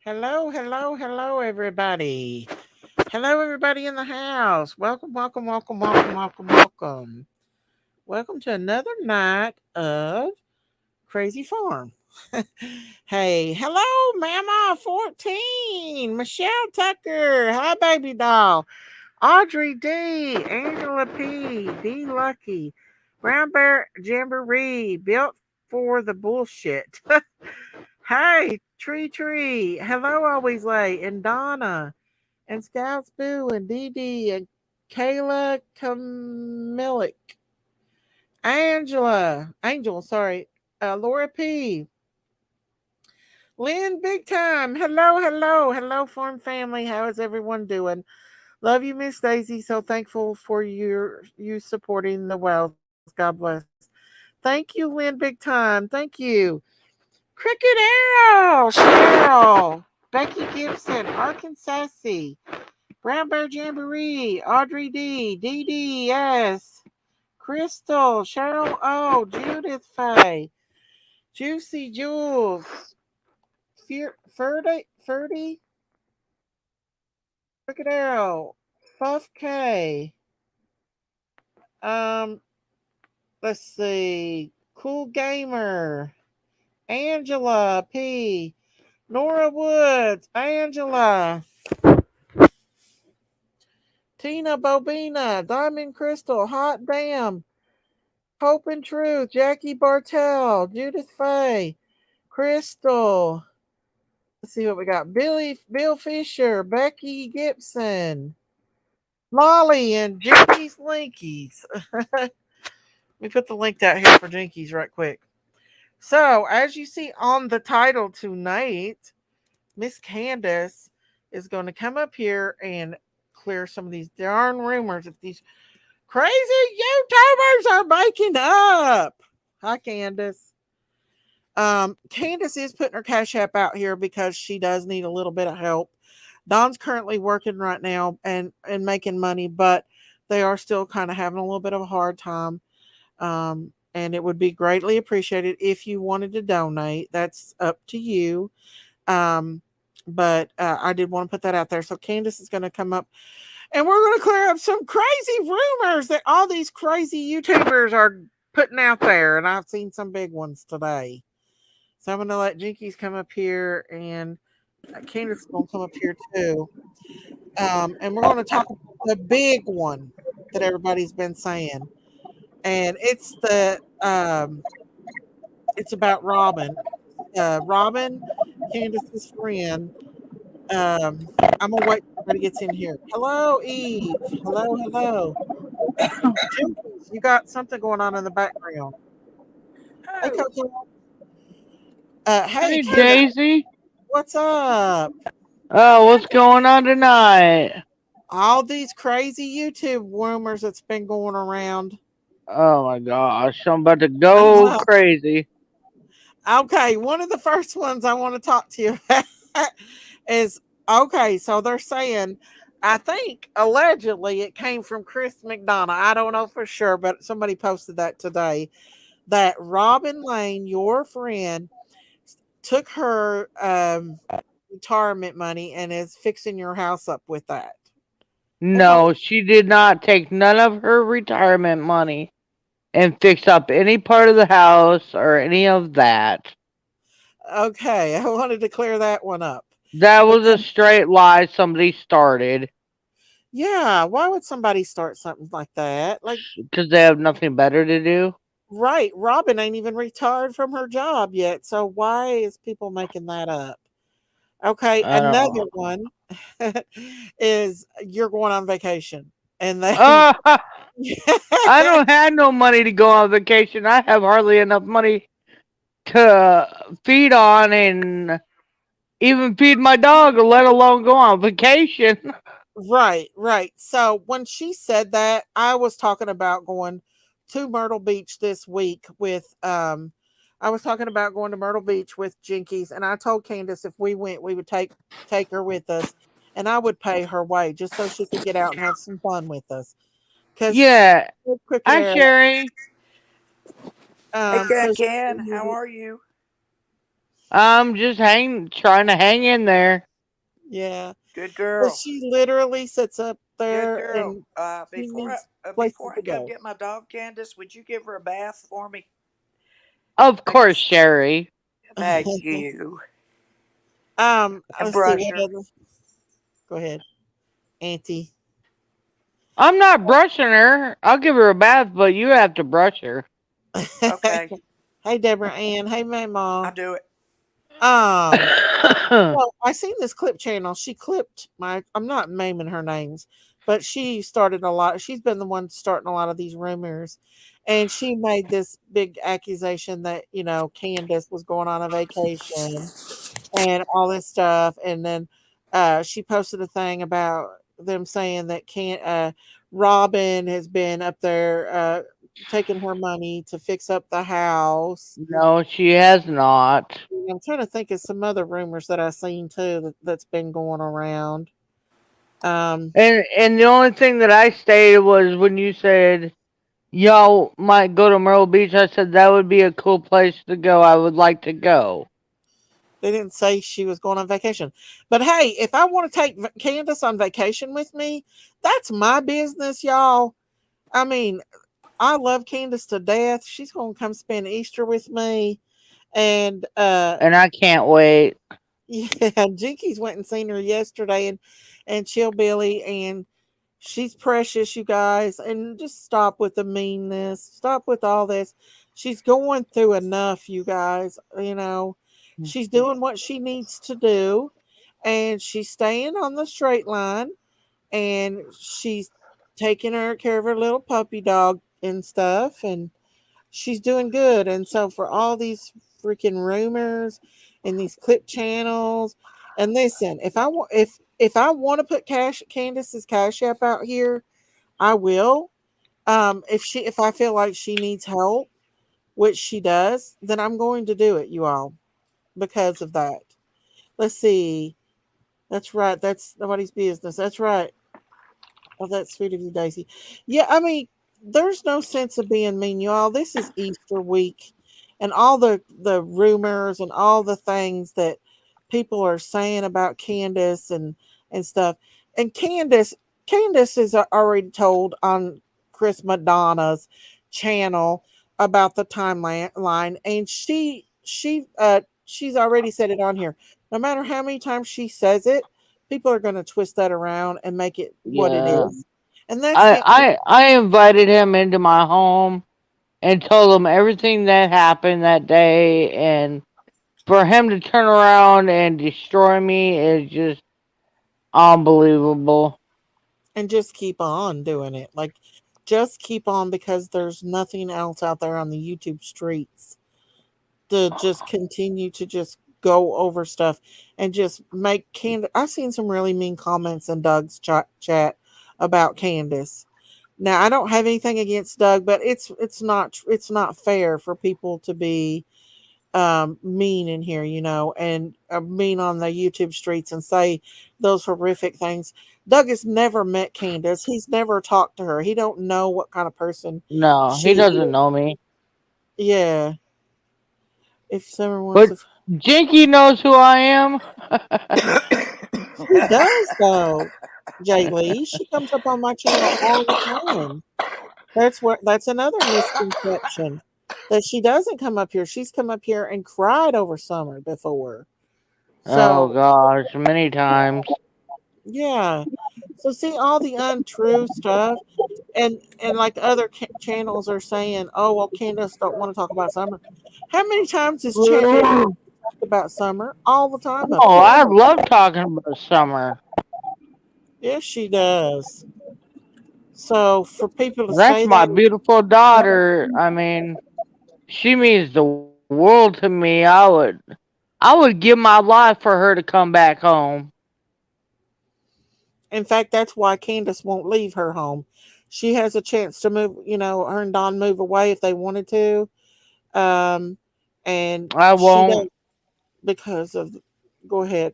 Hello, hello, hello, everybody. Hello, everybody in the house. Welcome, welcome, welcome, welcome, welcome, welcome. Welcome to another night of Crazy Farm. Hey, hello, Mama 14, Michelle Tucker. Hi, baby doll. Audrey D, Angela P, D Lucky, Brown Bear Jamboree, built for the bullshit. Hey, Tree Tree. Hello, Always Late. And Donna. And Scouts Boo. And Dee Dee. And Kayla Kamilik. Angel, sorry. Laura P. Lynn Big Time. Hello, hello. Hello, Farm Family. How is everyone doing? Love you, Miss Daisy. So thankful for you supporting the Wells. God bless. Thank you, Lynn Big Time. Thank you. Cricket Arrow, Cheryl, Becky Gibson, Arkansas, Brown Bear Jamboree, Audrey D, DDS, Crystal, Cheryl O, Judith Faye, Juicy Jules, Ferdy, Cricket Arrow, Puff K, um, let's see, Cool Gamer, Angela P, Nora Woods, Angela, Tina Bobina, Diamond Crystal, Hot Damn, Hope and Truth, Jackie Bartell, Judith Faye, Crystal. Let's see what we got. Bill Fisher, Becky Gibson, Molly, and Jinkies Linkies. Let me put the link out here for Jinkies right quick. So, as you see on the title tonight, Miss Candace is going to come up here and clear some of these darn rumors that these crazy YouTubers are making up. Hi, Candace. Candace is putting her Cash App out here because she does need a little bit of help. Don's currently working right now and making money, but they are still kind of having a little bit of a hard time. And it would be greatly appreciated if you wanted to donate. That's up to you. Um, but I did want to put that out there. So Candace is going to come up and we're going to clear up some crazy rumors that all these crazy YouTubers are putting out there. And I've seen some big ones today. So I'm going to let Jinkies come up here and Candace is going to come up here too. And we're going to talk about the big one that everybody's been saying. And it's about Robin. Robin, Candace's friend. I'm gonna wait till everybody gets in here. Hello, Eve. Hello, hello. Jinkies, you got something going on in the background. Hey, Oh, Coco. Hey, Hey Candace, Daisy. what's up? Oh, what's going on tonight? All these crazy YouTube rumors that's been going around. Oh my gosh, I'm about to go crazy. Okay, one of the first ones I want to talk to you about is okay. So they're saying, I think allegedly it came from Chris McDonough. I don't know for sure, but somebody posted that today that Robin Lane, your friend, took her retirement money and is fixing your house up with that. That's not No, she did not take none of her retirement money and fix up any part of the house or any of that. okay. I wanted to clear that one up. That But was a straight lie somebody started yeah, why would somebody start something like that? Like, because they have nothing better to do. right, Robin ain't even retired from her job yet. So why is people making that up? Okay, I another don't. one is you're going on vacation and they Uh, I don't have no money to go on vacation. I have hardly enough money to feed on and even feed my dog, let alone go on vacation. right, right. So when she said that, I was talking about going to Myrtle Beach this week with I was talking about going to Myrtle Beach with Jinkies and I told Candace if we went we would take her with us and I would pay her way just so she could get out and have some fun with us. Cause Yeah. Cricket Hi, Arrow, Sherry. hey, so Ken, how are you? I'm just trying to hang in there. Yeah. Good But girl. she literally sits up Good there girl. and she needs places Before I to go go. get my dog, Candace, would you give her a bath for me? Of Thank you. course, Sherry. Thank you. And Let's see brush what her. other. Go ahead, Auntie. I'm not brushing her. I'll give her a bath, but you have to brush her. Okay, Hey, Deborah Ann. Hey, Mama. I'll do it. Um, well, I seen this clip channel. She clipped my. I'm not naming her names, but she started a lot. She's been the one starting a lot of these rumors, and she made this big accusation that Candace was going on a vacation and all this stuff, and then she posted a thing about them saying that can Robin has been up there taking her money to fix up the house. No, she has not. I'm trying to think of some other rumors that I've seen too that's been going around. Um, And the only thing that I stated was when you said y'all might go to Myrtle Beach, I said that would be a cool place to go. I would like to go. they didn't say she was going on vacation, but hey, if I want to take Candace on vacation with me, that's my business, y'all. I mean, I love Candace to death. She's gonna come spend Easter with me, and And I can't wait. yeah, Jinkies went and seen her yesterday, and Chillbilly, and she's precious, you guys. And just stop with the meanness. Stop with all this. She's going through enough, you guys. She's doing what she needs to do, and she's staying on the straight line, and she's taking care of her little puppy dog and stuff, and she's doing good. And so for all these freaking rumors and these clip channels, and listen, if I want to put Candace's cash app out here, I will. If I feel like she needs help, which she does, then I'm going to do it, you all, because of that. Let's see. That's right. That's nobody's business. That's right. Oh, that's sweet of you, Daisy. Yeah, I mean, there's no sense of being mean, y'all. This is Easter week, and all the rumors and all the things that people are saying about Candace and stuff. And Candace is already told on Chris Madonna's channel about the timeline line, and she's already said it on here. No matter how many times she says it, people are going to twist that around and make it what it Yeah. is. And that's I, the I I invited him into my home and told him everything that happened that day, and for him to turn around and destroy me is just unbelievable. and just keep on doing it. Like just keep on, because there's nothing else out there on the YouTube streets to just continue to just go over stuff and just make Candace. I've seen some really mean comments in Doug's chat about Candace. Now I don't have anything against Doug, but it's not fair for people to be mean in here, and mean on the YouTube streets and say those horrific things. Doug has never met Candace. He's never talked to her. He don't know what kind of person No, he she doesn't is. know me. Yeah. If someone wants But to, Jinky knows who I am. she does though. Jay Lee, she comes up on my channel all the time. That's another misconception that she doesn't come up here. She's come up here and cried over Summer before. Oh So gosh, many times. yeah. So see all the untrue stuff, and like other channels are saying, oh well, Candace don't want to talk about Summer. How many times has Oh, talked about Summer? All the time up here. I love talking about summer. Yes, she does. So for people to That's say my that, beautiful daughter. I mean, she means the world to me. I would give my life for her to come back home. in fact, that's why Candace won't leave her home. She has a chance to move. Her and Don move away if they wanted to, um, and I she won't. does because of. Go ahead.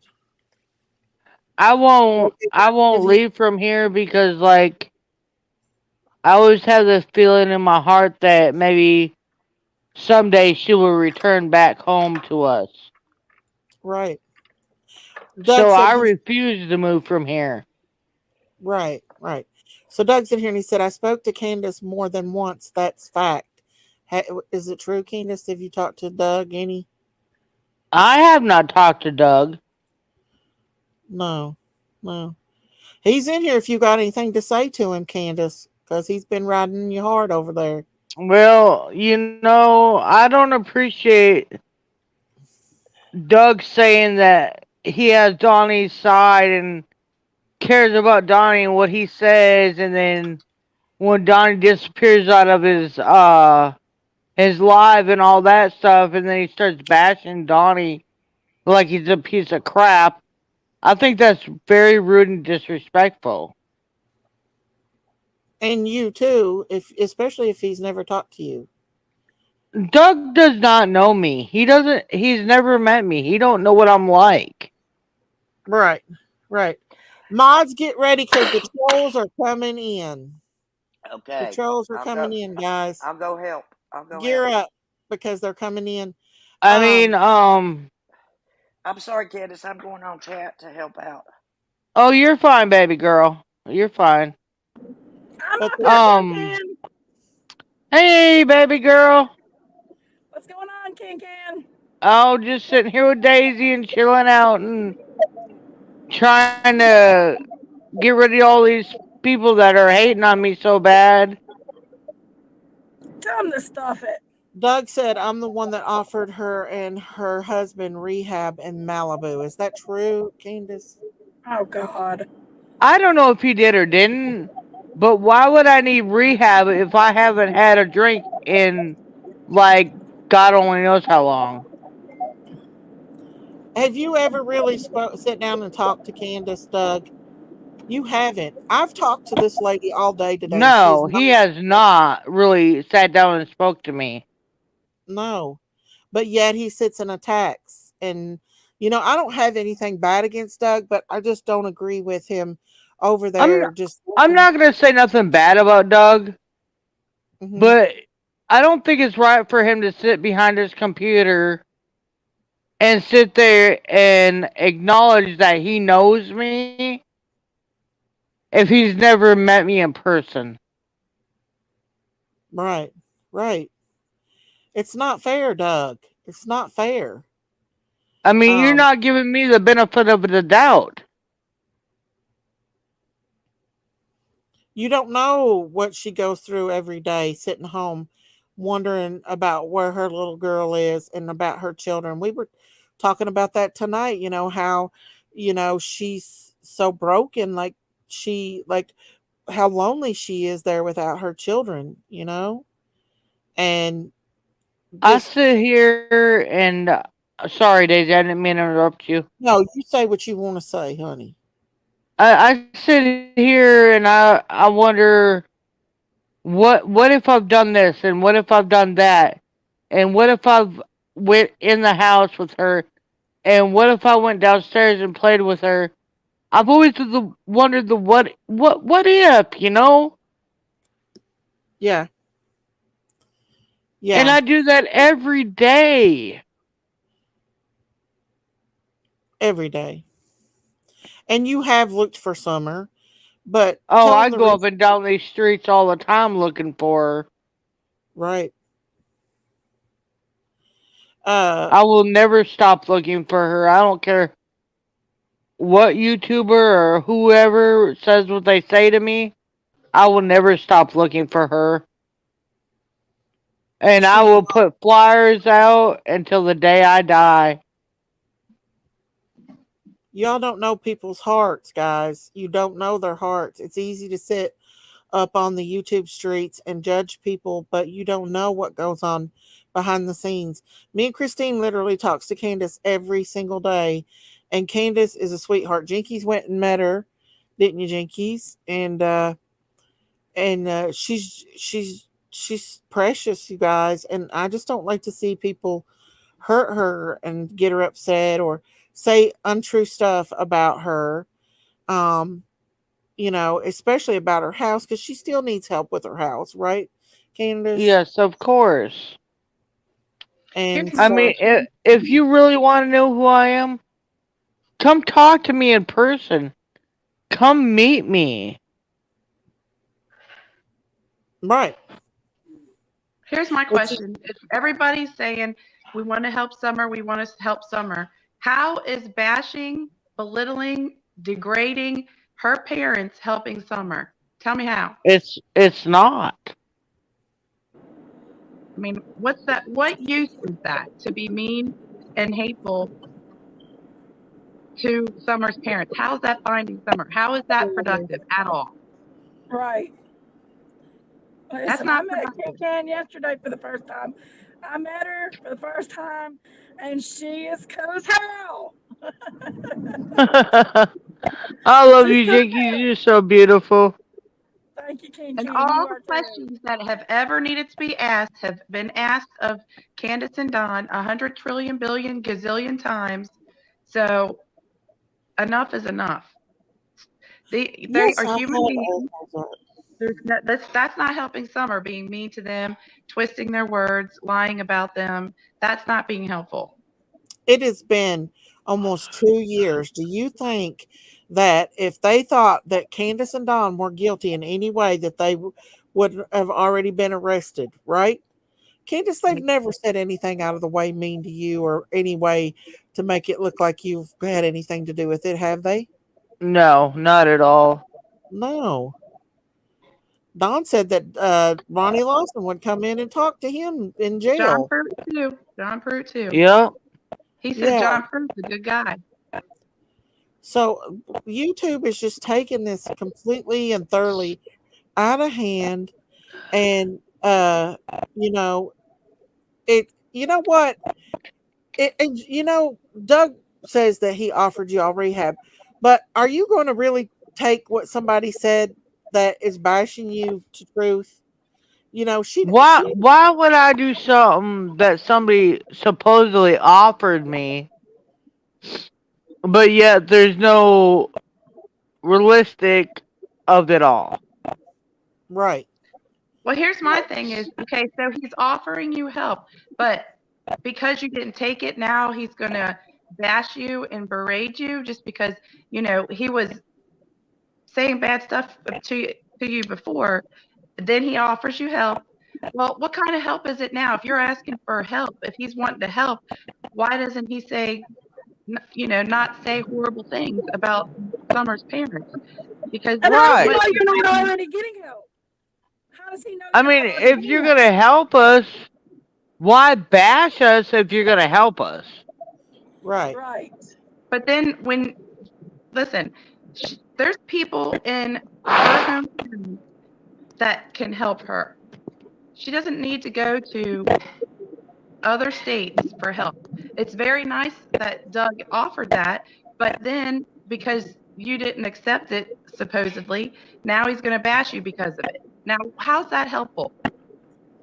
I won't. I If won't you leave from here because, like, I always have this feeling in my heart that maybe someday she will return back home to us. right. Doug So said I he's refuse to move from here. right, right. So Doug's in here and he said, I spoke to Candace more than once. That's fact. Is it true, Candace? Have you talked to Doug any? I have not talked to Doug. No, no. He's in here if you got anything to say to him, Candace, because he's been riding you hard over there. Well, I don't appreciate Doug saying that he has Donnie's side and cares about Donnie and what he says, and then when Donnie disappears out of his live and all that stuff, and then he starts bashing Donnie like he's a piece of crap. I think that's very rude and disrespectful. And you too, if especially if he's never talked to you. Doug does not know me. He doesn't. He's never met me. He don't know what I'm like. Right, right. Mods, get ready because the trolls are coming in. The Okay. trolls are I'll go. coming in, guys. I'll go help. I'll go Gear help. up because they're coming in. I mean, Um, I'm sorry, Candace. I'm going on chat to help out. oh, you're fine, baby girl. You're fine. I'm but up the, here, Um, Can. hey, baby girl. What's going on, Can? Oh, just sitting here with Daisy and chilling out and trying to get rid of all these people that are hating on me so bad. Tell him to stuff it. Doug said I'm the one that offered her and her husband rehab in Malibu. Is that true, Candace? Oh, God. I don't know if he did or didn't, but why would I need rehab if I haven't had a drink in, like, God only knows how long? Have you ever really sit down and talked to Candace, Doug? You haven't. I've talked to this lady all day today, and she is No, not. he has not really sat down and spoke to me. No, but yet he sits and attacks. And I don't have anything bad against Doug, but I just don't agree with him over I'm there. Just I'm not gonna say nothing bad about Doug, hmm but I don't think it's right for him to sit behind his computer and sit there and acknowledge that he knows me if he's never met me in person. right, right. It's not fair, Doug. It's not fair. I mean, you're Um, not giving me the benefit of the doubt. you don't know what she goes through every day, sitting home, wondering about where her little girl is and about her children. We were talking about that tonight. How she's so broken, like like how lonely she is there without her children, and I just sit here and sorry, Daisy, I didn't mean to interrupt you. no, you say what you want to say, honey. I sit here and I wonder what if I've done this and what if I've done that and what if I've went in the house with her and what if I went downstairs and played with her. I've always wondered the what if. Yeah, And yeah, I do that every day. every day. And you have looked for Summer, but Oh, tell I them the go up reason. and down these streets all the time looking for her. Right. Uh, I will never stop looking for her. I don't care what YouTuber or whoever says what they say to me. I will never stop looking for her. And I she will put flyers out until the day I die. Y'all don't know people's hearts, guys. You don't know their hearts. It's easy to sit up on the YouTube streets and judge people, but you don't know what goes on behind the scenes. Me and Christine literally talks to Candace every single day, and Candace is a sweetheart. Jinkies went and met her, didn't you, Jinkies? And she's precious, you guys. And I just don't like to see people hurt her and get her upset or say untrue stuff about her. Um, especially about her house because she still needs help with her house, right, Candace? Yes, of course. And Here's I so, mean, if you really want to know who I am, Come talk to me in person. Come meet me. Right. Here's my Which is, question. If everybody's saying we want to help Summer, we want to help Summer, how is bashing, belittling, degrading her parents helping Summer? Tell me how. It's not. I mean, what's that? What use is that to be mean and hateful to Summer's parents? How is that finding Summer? How is that productive at all? Right. That's Listen, I not met productive. Ken yesterday for the first time. I met her for the first time, and she is cool as hell. I love She's you, cool as Jinkies. hell. You're so beautiful. Thank you, Ken And Ken. all You the are too. questions that have ever needed to be asked have been asked of Candace and Don 100 trillion billion gazillion times. So enough is enough. They yes, are I human had beings. That's not helping Summer being mean to them, twisting their words, lying about them. That's not being helpful. it has been almost 2 years. Do you think that if they thought that Candace and Don were guilty in any way, that they would have already been arrested? Right, Candace, they've never said anything out of the way mean to you or any way to make it look like you've had anything to do with it, have they? No, not at all. No. Don said that Ronnie Lawson would come in and talk to him in John jail. Pruitt too. John Pruitt too. Yep. He said Yeah. John Pruitt's a good guy. So YouTube is just taking this completely and thoroughly out of hand. And, you know, you know what? Doug says that he offered you all rehab, but are you going to really take what somebody said that is bashing you to truth? She Why would I do something that somebody supposedly offered me, but yet there's no realistic of it all? right, Well, here's my thing is, okay, so he's offering you help, but because you didn't take it, now he's going to bash you and berate you just because, he was saying bad stuff to you before. Then he offers you help. Well, what kind of help is it now? If you're asking for help, if he's wanting to help, why doesn't he say, not say horrible things about Summer's parents? Because And how does he Right. know what you're not already getting help? How does he know I you're not mean, already if getting you're help? gonna help us, why bash us if you're gonna help us? right, Right. But then listen, there's people in her hometown that can help her. She doesn't need to go to other states for help. It's very nice that Doug offered that, but then because you didn't accept it, supposedly, now he's going to bash you because of it. Now, how's that helpful?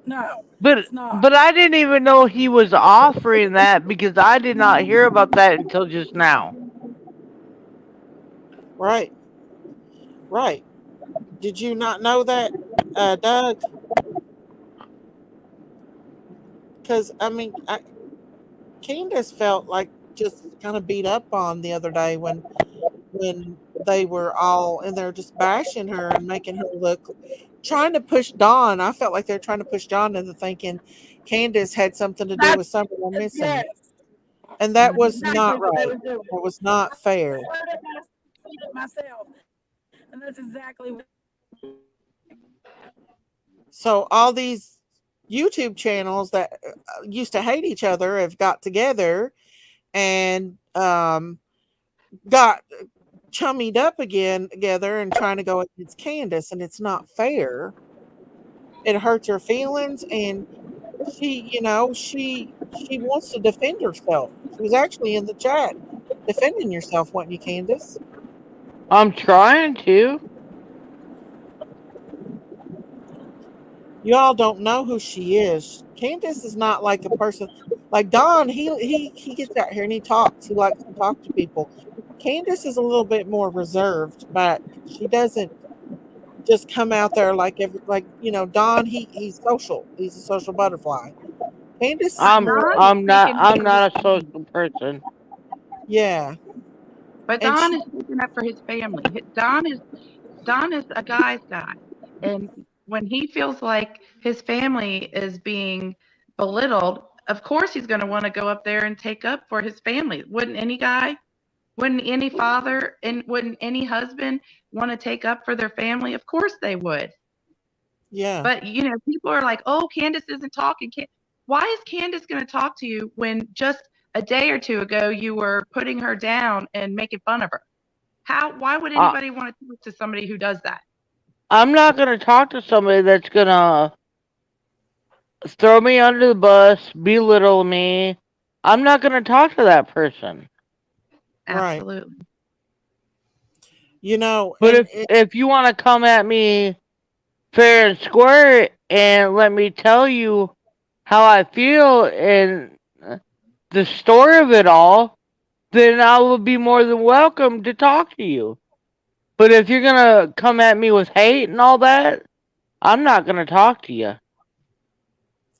No, But it's not. but I didn't even know he was offering that because I did not hear about that until just now. right, right. Did you not know that, Doug? Because Candace felt like just kind of beat up on the other day when they were all in there just bashing her and making her look, trying to push Dawn. I felt like they're trying to push Dawn into thinking Candace had something to do That's with something yes, missing, and that was exactly not what they right. were doing. That was not fair. I heard it and I seen it myself, and that's exactly what. So all these YouTube channels that used to hate each other have got together and got chummied up again together and trying to go against Candace, and it's not fair. It hurts her feelings, and she wants to defend herself. She was actually in the chat defending yourself, wasn't you, Candace? I'm trying to. You all don't know who she is. Candace is not like a person like Don. He gets out here and he talks. He likes to talk to people. Candace is a little bit more reserved, but she doesn't just come out there Don. He's social. He's a social butterfly. Candace is I'm more. Don is I'm not taking I'm her. not a social person. Yeah. But And Don she, is speaking up for his family. Don is a guy's guy, and when he feels like his family is being belittled, of course he's going to want to go up there and take up for his family. Wouldn't any guy? Wouldn't any father and wouldn't any husband want to take up for their family? Of course they would. yeah, But people are like, "Oh, Candace isn't talking." Why is Candace going to talk to you when just a day or two ago you were putting her down and making fun of her? Why would I, anybody want to talk to somebody who does that? I'm not gonna talk to somebody that's gonna throw me under the bus, belittle me. I'm not gonna talk to that person. right. Absolutely. You know, But and if you want to come at me fair and square and let me tell you how I feel and the story of it all, then I will be more than welcome to talk to you. But if you're gonna come at me with hate and all that, I'm not gonna talk to you.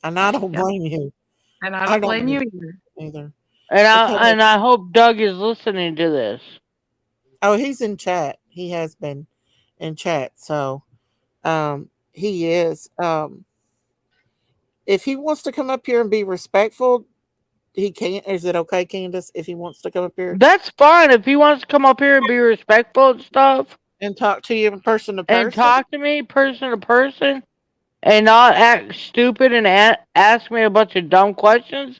I don't Yeah. blame you. And I I don't don't blame you blame either. you either. And Because I hope Doug is listening to this. oh, he's in chat. He has been in chat. So he is. If he wants to come up here and be respectful, he can. Is it okay, Candace, if he wants to come up here That's fine if he wants to come up here and be respectful and stuff and talk to you person to and person? talk to me person to person and not act stupid and ask me a bunch of dumb questions,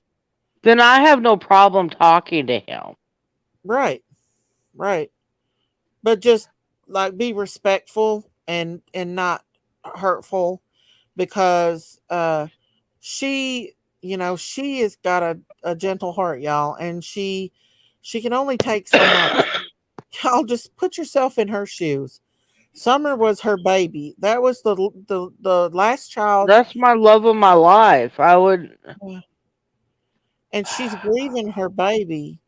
then I have no problem talking to him. Right, right. But just like be respectful and not hurtful, because she, she has got a gentle heart, y'all, and she can only take so much. Y'all just put yourself in her shoes. Summer was her baby. That was the last child. That's my love of my life. I would. And she's grieving her baby,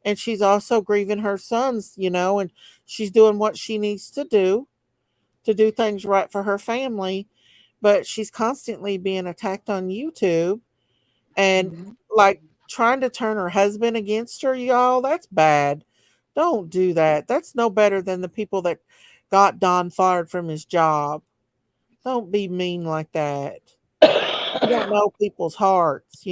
and she's also grieving her sons, and she's doing what she needs to do things right for her family, but she's constantly being attacked on YouTube and Mhm. like trying to turn her husband against her, y'all. That's bad. Don't do that. That's no better than the people that got Don fired from his job. Don't be mean like that. You don't know people's hearts.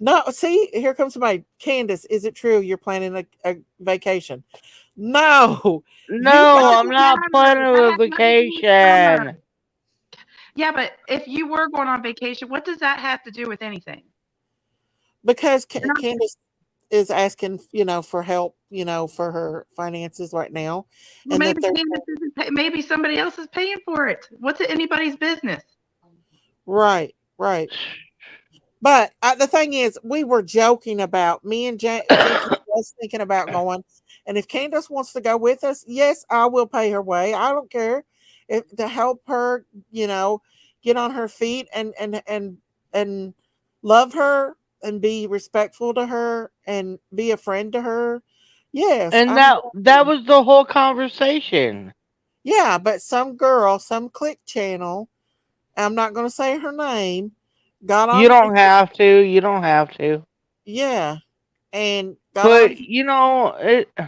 No, see, here comes somebody. Candace, is it true you're planning a vacation? No, you No, guys, I'm not Matter. planning That a has nothing to do with summer. vacation. Yeah, but if you were going on vacation, what does that have to do with anything? because You're not, Candace is asking, for help, for her finances right now, well, and that maybe they're Candace isn't maybe somebody else is paying for it. What's it anybody's business? right, right. But the thing is, we were joking about me and Jenkins was thinking about going, and if Candace wants to go with us, yes, I will pay her way. I don't care if to help her, get on her feet and love her and be respectful to her and be a friend to her. Yes, And I'm going that to. was the whole conversation. Yeah, but some girl, some click channel, I'm not going to say her name, got You on. don't have to. You don't have to. Yeah, and got on. But it. Go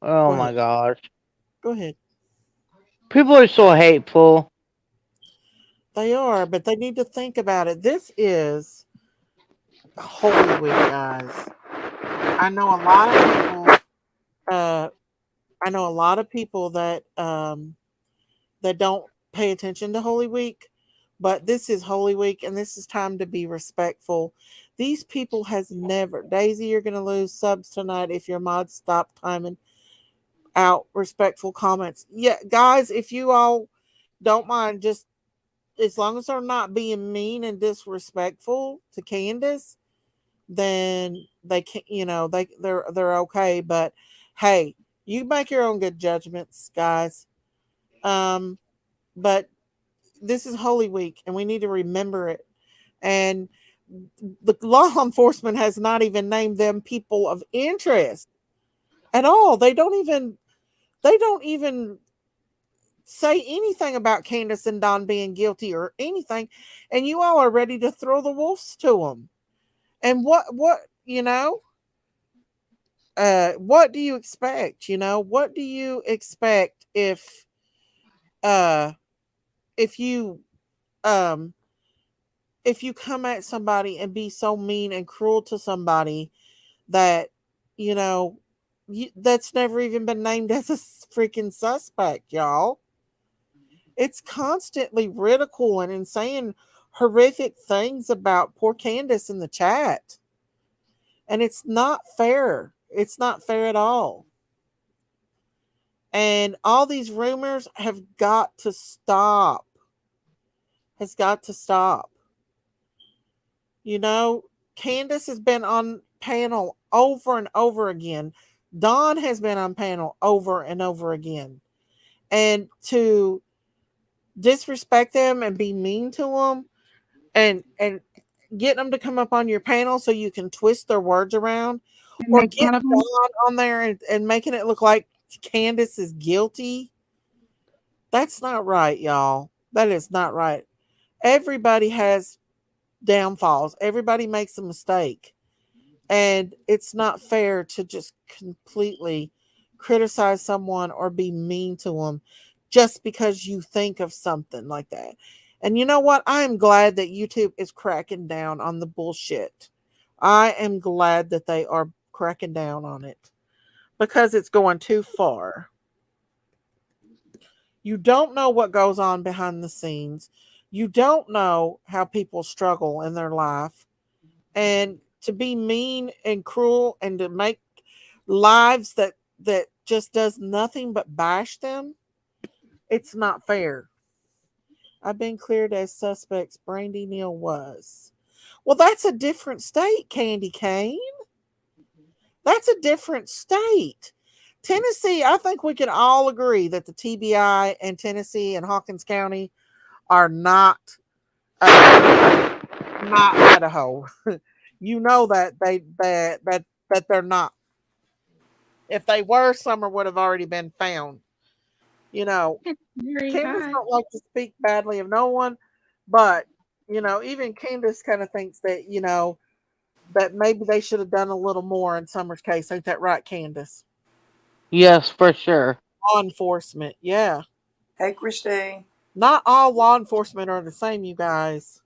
Oh ahead. my gosh, Go ahead. people are so hateful. They are, but they need to think about it. This is Holy Week, guys. I know a lot of people. Uh, I know a lot of people that don't pay attention to Holy Week, but this is Holy Week, and this is time to be respectful. These people has never. Daisy, you're going to lose subs tonight if your mods stop timing out respectful comments. Yeah, guys, if you all don't mind, just as long as they're not being mean and disrespectful to Candace, then they can, they're okay. But hey, you make your own good judgments, guys. Um, but this is Holy Week, and we need to remember it. And the law enforcement has not even named them people of interest at all. They don't even say anything about Candace and Don being guilty or anything, and you all are ready to throw the wolves to them. And what what do you expect? What do you expect uh if you um if you come at somebody and be so mean and cruel to somebody that you know that's never even been named as a freaking suspect, y'all. It's constantly ridiculing and saying horrific things about poor Candace in the chat. And it's not fair. It's not fair at all. And all these rumors have got to stop. Has got to stop. You know, Candace has been on panel over and over again. Dawn has been on panel over and over again. And to disrespect them and be mean to them and get them to come up on your panel so you can twist their words around And or make get fun of him. Dawn on there and making it look like Candace is guilty. That's not right, y'all. That is not right. Everybody has downfalls. Everybody makes a mistake. And it's not fair to just completely criticize someone or be mean to them just because you think of something like that. And you know what? I am glad that YouTube is cracking down on the bullshit. I am glad that they are cracking down on it because it's going too far. You don't know what goes on behind the scenes. You don't know how people struggle in their life. And to be mean and cruel and to make lives that just does nothing but bash them, it's not fair. I've been cleared as suspects. Brandy Neal was. Well, that's a different state, Candy Cane. That's a different state. Tennessee, I think we can all agree that the TBI and Tennessee and Hawkins County are not Idaho. You know that they're not. If they were, Summer would have already been found. You know, It's very Candace high. don't like to speak badly of no one, but even Candace kind of thinks that that maybe they should have done a little more in Summer's case. Ain't that right, Candace? Yes, for sure. Law enforcement, yeah. Hey, Christine. Not all law enforcement are the same, you guys.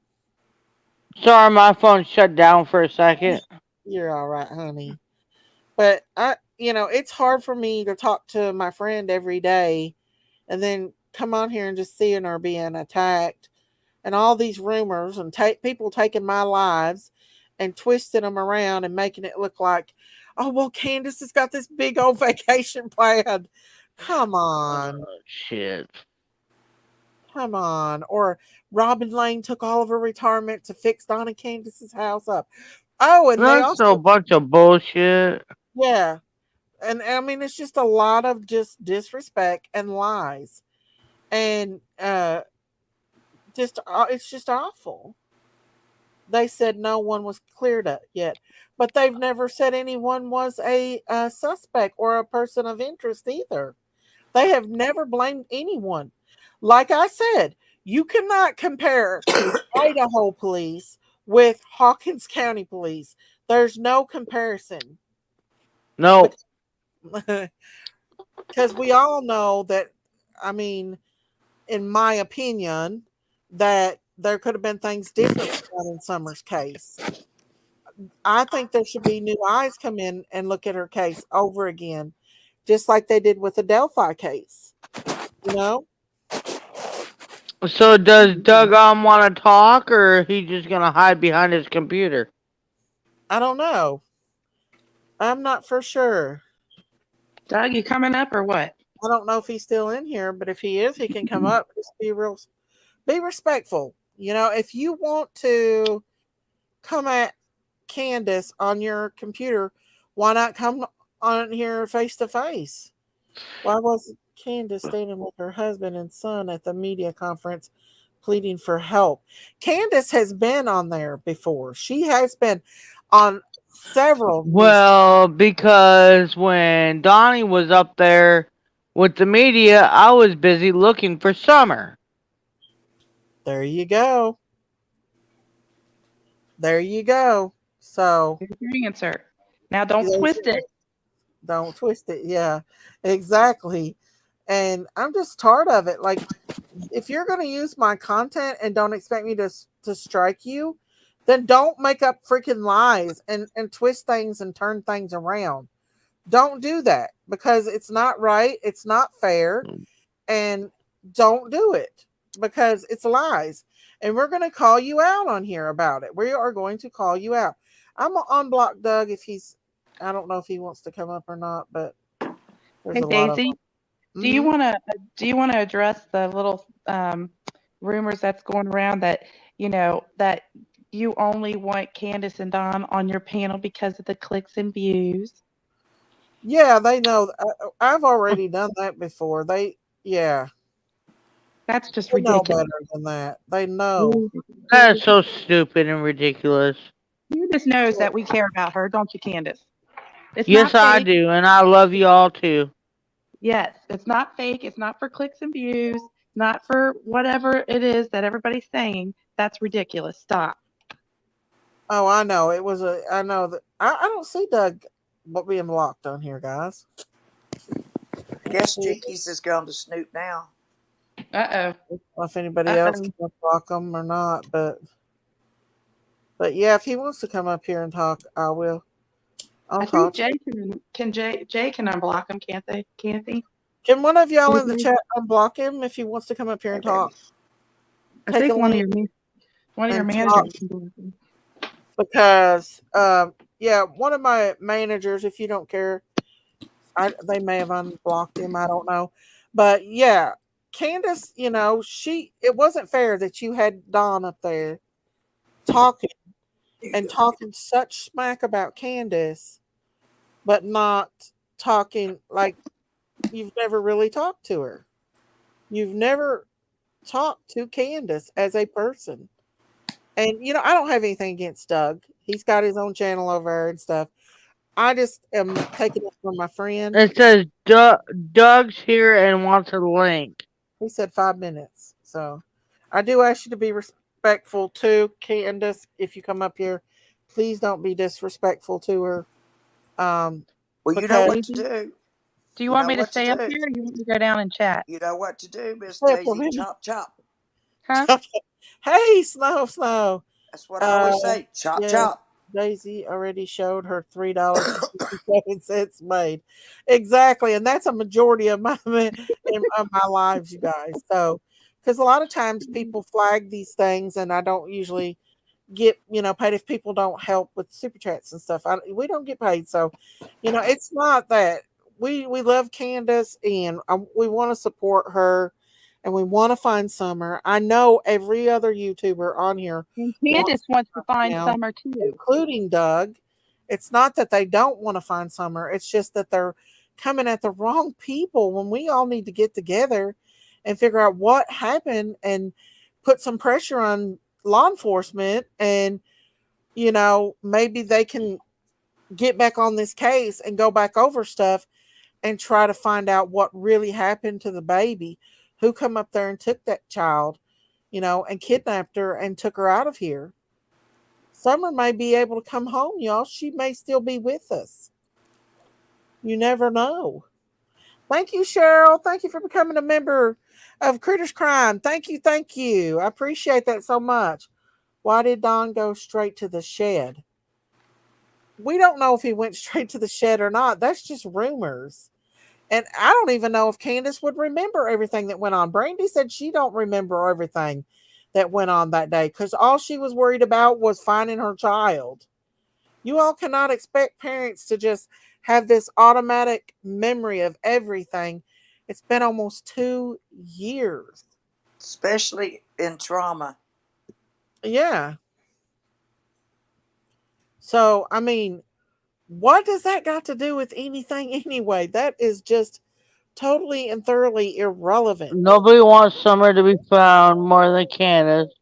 Sorry, my phone shut down for a second. You're all right, honey. But it's hard for me to talk to my friend every day and then come on here and just seeing her being attacked and all these rumors and people taking my lives and twisting them around and making it look like, oh, well, Candace has got this big old vacation planned. Come on. Shit. Come on. Or Robin Lane took all of her retirement to fix Donna Candace's house up. Oh, and they That's a also, bunch of bullshit. yeah. And I mean, it's just a lot of just disrespect and lies. And it's just awful. They said no one was cleared up yet, but they've never said anyone was a suspect or a person of interest either. They have never blamed anyone. Like I said, you cannot compare Idaho police with Hawkins County police. There's no comparison. No. Because we all know that, I mean, in my opinion, that there could have been things different in Summer's case. I think there should be new eyes come in and look at her case over again, just like they did with the Delphi case. You know, So does Doug want to talk, or he just gonna hide behind his computer? I don't know. I'm not for sure. Doug, you coming up or what? I don't know if he's still in here, but if he is, he can come up. Just be respectful. If you want to come at Candace on your computer, why not come on here face to face? Why was Candace standing with her husband and son at the media conference pleading for help? Candace has been on there before. She has been on several news. Well, because when Donnie was up there with the media, I was busy looking for Summer. There you go. There you go. So There's your answer. Now don't there's twist it. Don't twist it. Yeah, exactly. And I'm just tired of it. Like, if you're going to use my content and don't expect me to strike you, then don't make up freaking lies and twist things and turn things around. Don't do that because it's not right. It's not fair, and don't do it because it's lies. And we're going to call you out on here about it. We are going to call you out. I'm gonna unblock Doug if he's. I don't know if he wants to come up or not, but there's Hey a lot of Daisy, them. do you want to address the little rumors that's going around that that you only want Candace and Don on your panel because of the clicks and views? Yeah, they know. I've already done that before. Yeah, That's just they know ridiculous. better than that. They know. That is so stupid and ridiculous. Candace knows that we care about her, don't you, Candace? It's Yes, not I fake. do, and I love you all too. Yes, it's not fake. It's not for clicks and views. Not for whatever it is that everybody's saying. That's ridiculous. Stop. Oh, I know. It was a. I know that. I don't see Doug being blocked on here, guys. I guess Jinkies has gone to Snoop now. Uh I don't know if anybody else oh. can block him or not, but yeah, if he wants to come up here and talk, I will. I'll I think talk. Jay Jay can unblock him, can't they? Can't he? Can one of y'all in the chat unblock him if he wants to come up here and Okay. talk? I Take a think link one of your and talk managers can block him. because yeah, one of my managers, if you don't care, they may have unblocked him. I don't know, but yeah, Candace, it wasn't fair that you had Don up there talking and talking such smack about Candace, but not talking like you've never really talked to her. You've never talked to Candace as a person. And I don't have anything against Doug. He's got his own channel over there and stuff. I just am taking it from my friend. It says Doug's here and wants a link. He said 5 minutes. So I do ask you to be respectful too, Candace. If you come up here, please don't be disrespectful to her. Well, you know Because what to do. Do you You want know me to what to stay up do. here or you want me to go down and chat? You know what to do, Miss Stay up for a Daisy. minute. Chop, chop. Huh? Hey, Snow. That's what I Uh, always say. Chop, yes, chop. Daisy already showed her $3.67 made. Exactly, and that's a majority of of my lives, you guys. So, because a lot of times people flag these things, and I don't usually get paid if people don't help with super chats and stuff. We don't get paid, so it's not that we love Candace and we want to support her and we want to find Summer. I know every other YouTuber on here And wants Candace wants to Summer find now, Summer too. including Doug. It's not that they don't want to find Summer. It's just that they're coming at the wrong people when we all need to get together and figure out what happened and put some pressure on law enforcement and maybe they can get back on this case and go back over stuff and try to find out what really happened to the baby who come up there and took that child and kidnapped her and took her out of here. Summer may be able to come home, y'all. She may still be with us. You never know. Thank you, Cheryl. Thank you for becoming a member of Critters Crime. Thank you. Thank you. I appreciate that so much. Why did Don go straight to the shed? We don't know if he went straight to the shed or not. That's just rumors. And I don't even know if Candace would remember everything that went on. Brandy said she don't remember everything that went on that day because all she was worried about was finding her child. You all cannot expect parents to just have this automatic memory of everything. It's been almost 2 years. Especially in trauma. Yeah. So, I mean, what does that got to do with anything anyway? That is just totally and thoroughly irrelevant. Nobody wants Summer to be found more than Candace.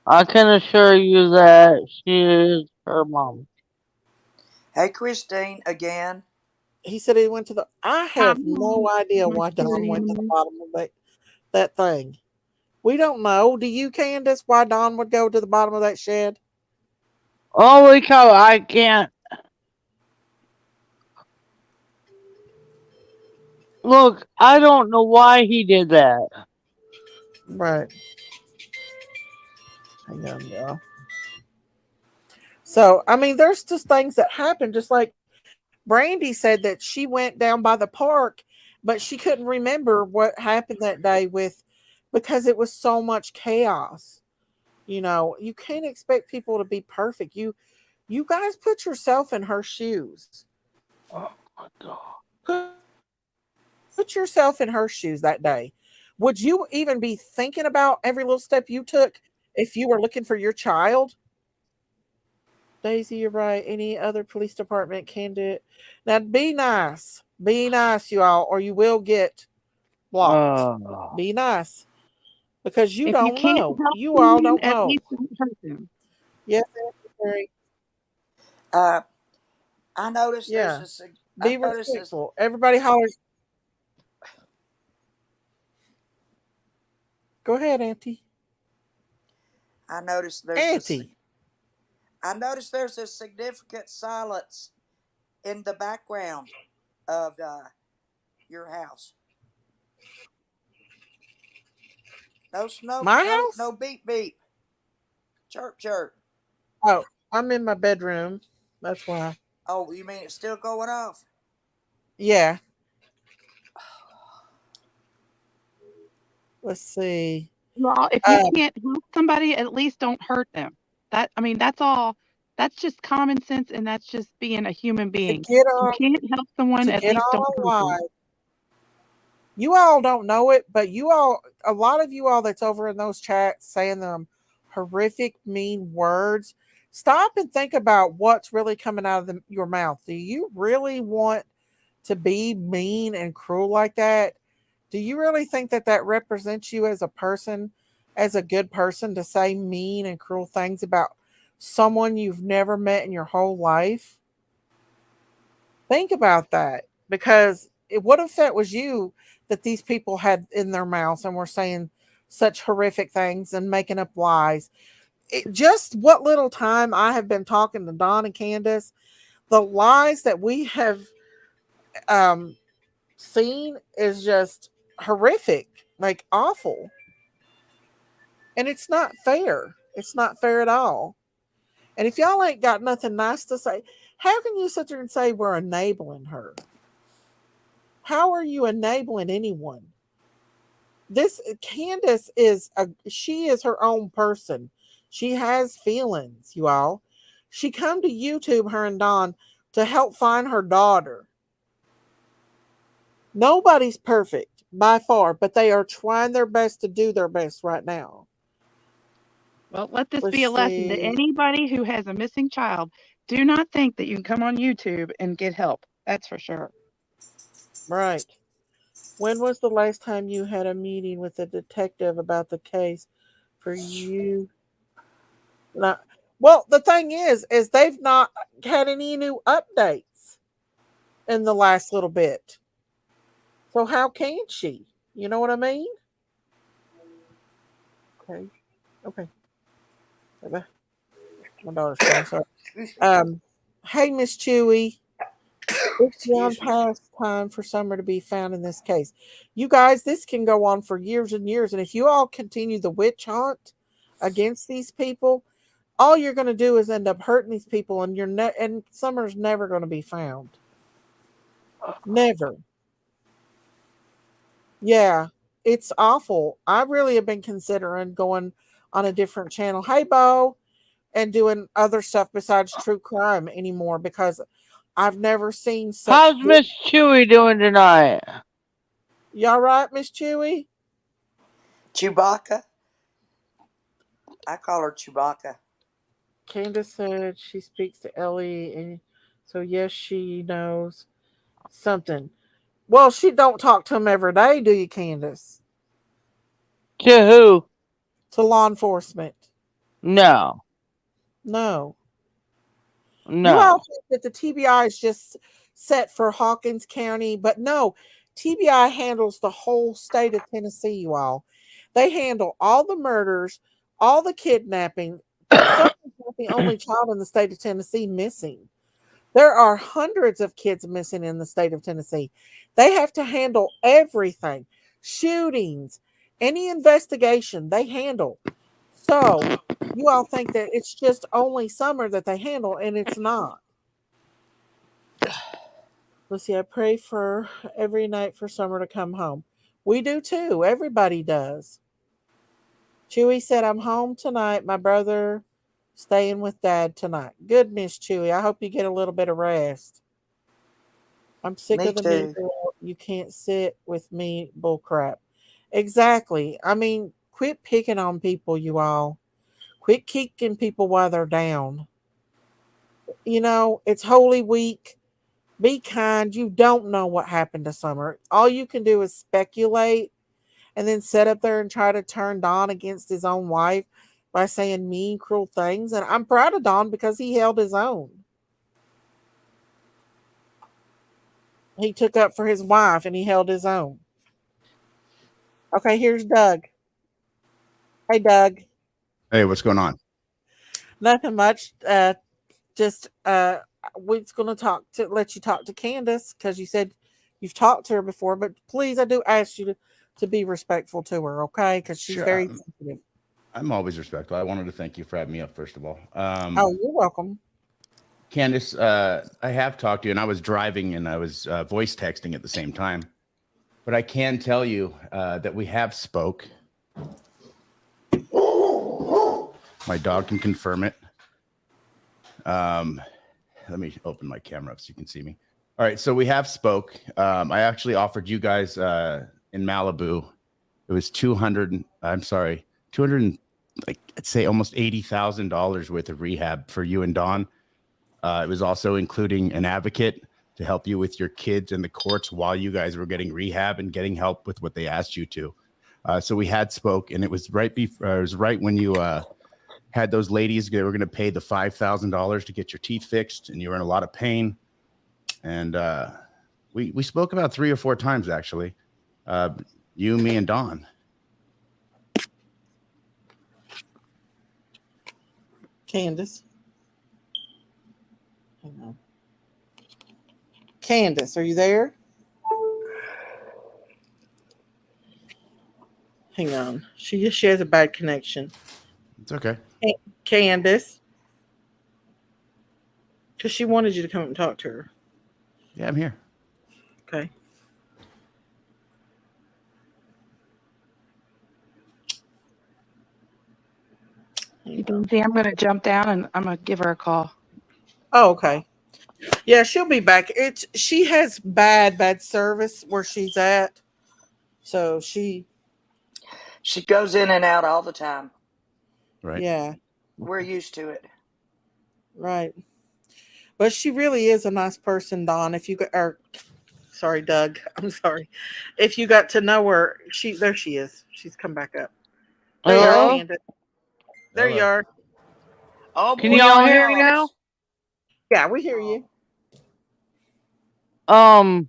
I can assure you that she is her mom. Hey, Christine, again. He said he went to the. I have no idea My why spirit Don went to the animal. bottom of that thing. We don't know. Do you, Candace, why Don would go to the bottom of that shed? Holy cow, I can't. Look, I don't know why he did that. Right. Hang on, y'all. So, I mean, there's just things that happen, just like Brandy said that she went down by the park, but she couldn't remember what happened that day because it was so much chaos. You can't expect people to be perfect. You guys put yourself in her shoes. Oh my god. Put yourself in her shoes that day. Would you even be thinking about every little step you took if you were looking for your child? Daisy, you're right. Any other police department can do it. Now, be nice. Be nice, you all, or you will get blocked. Oh. Be nice because you If you don't can't know. help You all someone, don't at know. least don't hurt them. Yes, Terry. Uh, I noticed there's Yeah. a. I Be noticed this. respectful. Everybody hollers. Go ahead, Auntie. I noticed there's a. Auntie. I noticed there's a significant silence in the background of your house. No smoke. My No house? no beep beep. Chirp chirp. Oh, I'm in my bedroom. That's why. Oh, you mean it's still going off? Yeah. Let's see. Well, if you Um, can't help somebody, at least don't hurt them. I mean, that's all. That's just common sense, and that's just being a human to being. get If you on can't help someone, to at get least on don't a hurt them. live. You all don't know it, but a lot of you all that's over in those chats saying them horrific, mean words. Stop and think about what's really coming out of your mouth. Do you really want to be mean and cruel like that? Do you really think that that represents you as a person, as a good person, to say mean and cruel things about someone you've never met in your whole life? Think about that because what if that was you that these people had in their mouths and were saying such horrific things and making up lies? Just what little time I have been talking to Don and Candace, the lies that we have um, seen is just horrific, like awful. And it's not fair. It's not fair at all. And if y'all ain't got nothing nice to say, how can you sit there and say we're enabling her? How are you enabling anyone? This Candace she is her own person. She has feelings, you all. She come to YouTube, her and Don, to help find her daughter. Nobody's perfect by far, but they are trying their best to do their best right now. Well, let this Let's be a lesson to see. anybody who has a missing child. Do not think that you can come on YouTube and get help. That's for sure. Right. When was the last time you had a meeting with a detective about the case for you? Not, well, the thing is they've not had any new updates in the last little bit. So how can she? You know what I mean? Okay. Okay. My daughter's calling. Sorry. Um, hey, Miss Chewy. It's beyond Excuse me. past time for Summer to be found in this case. You guys, this can go on for years and years. And if you all continue the witch hunt against these people, all you're going to do is end up hurting these people, and and Summer's never going to be found. Never. Yeah, it's awful. I really have been considering going on a different channel. Hey, Bo, and doing other stuff besides true crime anymore because I've never seen such. How's Miss Chewy doing tonight? Y'all right, Miss Chewy? Chewbacca. I call her Chewbacca. Candace said she speaks to Ellie, and so yes, she knows something. Well, she don't talk to him every day, do you, Candace? To who? To law enforcement? No. No. You all No. think that the TBI is just set for Hawkins County, but no, TBI handles the whole state of Tennessee, you all. They handle all the murders, all the kidnapping. Summer's not the only child in the state of Tennessee missing. There are hundreds of kids missing in the state of Tennessee. They have to handle everything, shootings, any investigation they handle. So you all think that it's just only summer that they handle, and it's not. Let's see, I pray for every night for summer to come home. We do too. Everybody does. Chewy said, I'm home tonight. My brother staying with dad tonight. Good, Miss Chewy. I hope you get a little bit of rest. I'm sick Me of the me too. girl. You can't sit with me bull crap. Exactly. I mean, quit picking on people, you all. Quit kicking people while they're down. It's Holy Week. Be kind. You don't know what happened to Summer. All you can do is speculate and then sit up there and try to turn Don against his own wife by saying mean, cruel things. And I'm proud of Don because he held his own. He took up for his wife and he held his own. Okay, here's Doug. Hey, Doug. Hey, what's going on? Nothing much. Just we're going to let you talk to Candace because you said you've talked to her before. But please, I do ask you to be respectful to her, okay? Because she's Sure, very sensitive. I'm always respectful. I wanted to thank you for having me up, first of all. Oh, you're welcome. Candace, I have talked to you, and I was driving and I was voice texting at the same time. But I can tell you that we have spoke. My dog can confirm it. Let me open my camera up so you can see me. All right, so we have spoke. I actually offered you guys in Malibu. It was 200. Like I'd say almost $80,000 worth of rehab for you and Dawn. It was also including an advocate to help you with your kids in the courts while you guys were getting rehab and getting help with what they asked you to. So we had spoke, and it was right before. It was right when you had those ladies. They were going to pay the $5,000 to get your teeth fixed, and you were in a lot of pain. And we spoke about 3 or 4 times actually. You, me, and Dawn. Candace. Hang on. Candace, are you there? Hang on. She has a bad connection. It's okay. Candace. Because she wanted you to come up and talk to her. Yeah, I'm here. Okay. See, I'm going to jump down and I'm going to give her a call. Oh, okay. Yeah, she'll be back. She has bad service where she's at. So she goes in and out all the time. Right. Yeah. We're used to it. Right. But she really is a nice person, Don. Sorry, Doug. I'm sorry. If you got to know her, there she is. She's come back up. There you are, Candace. There you are. Oh, Can y'all hear me now? Yeah, we hear you. Doug,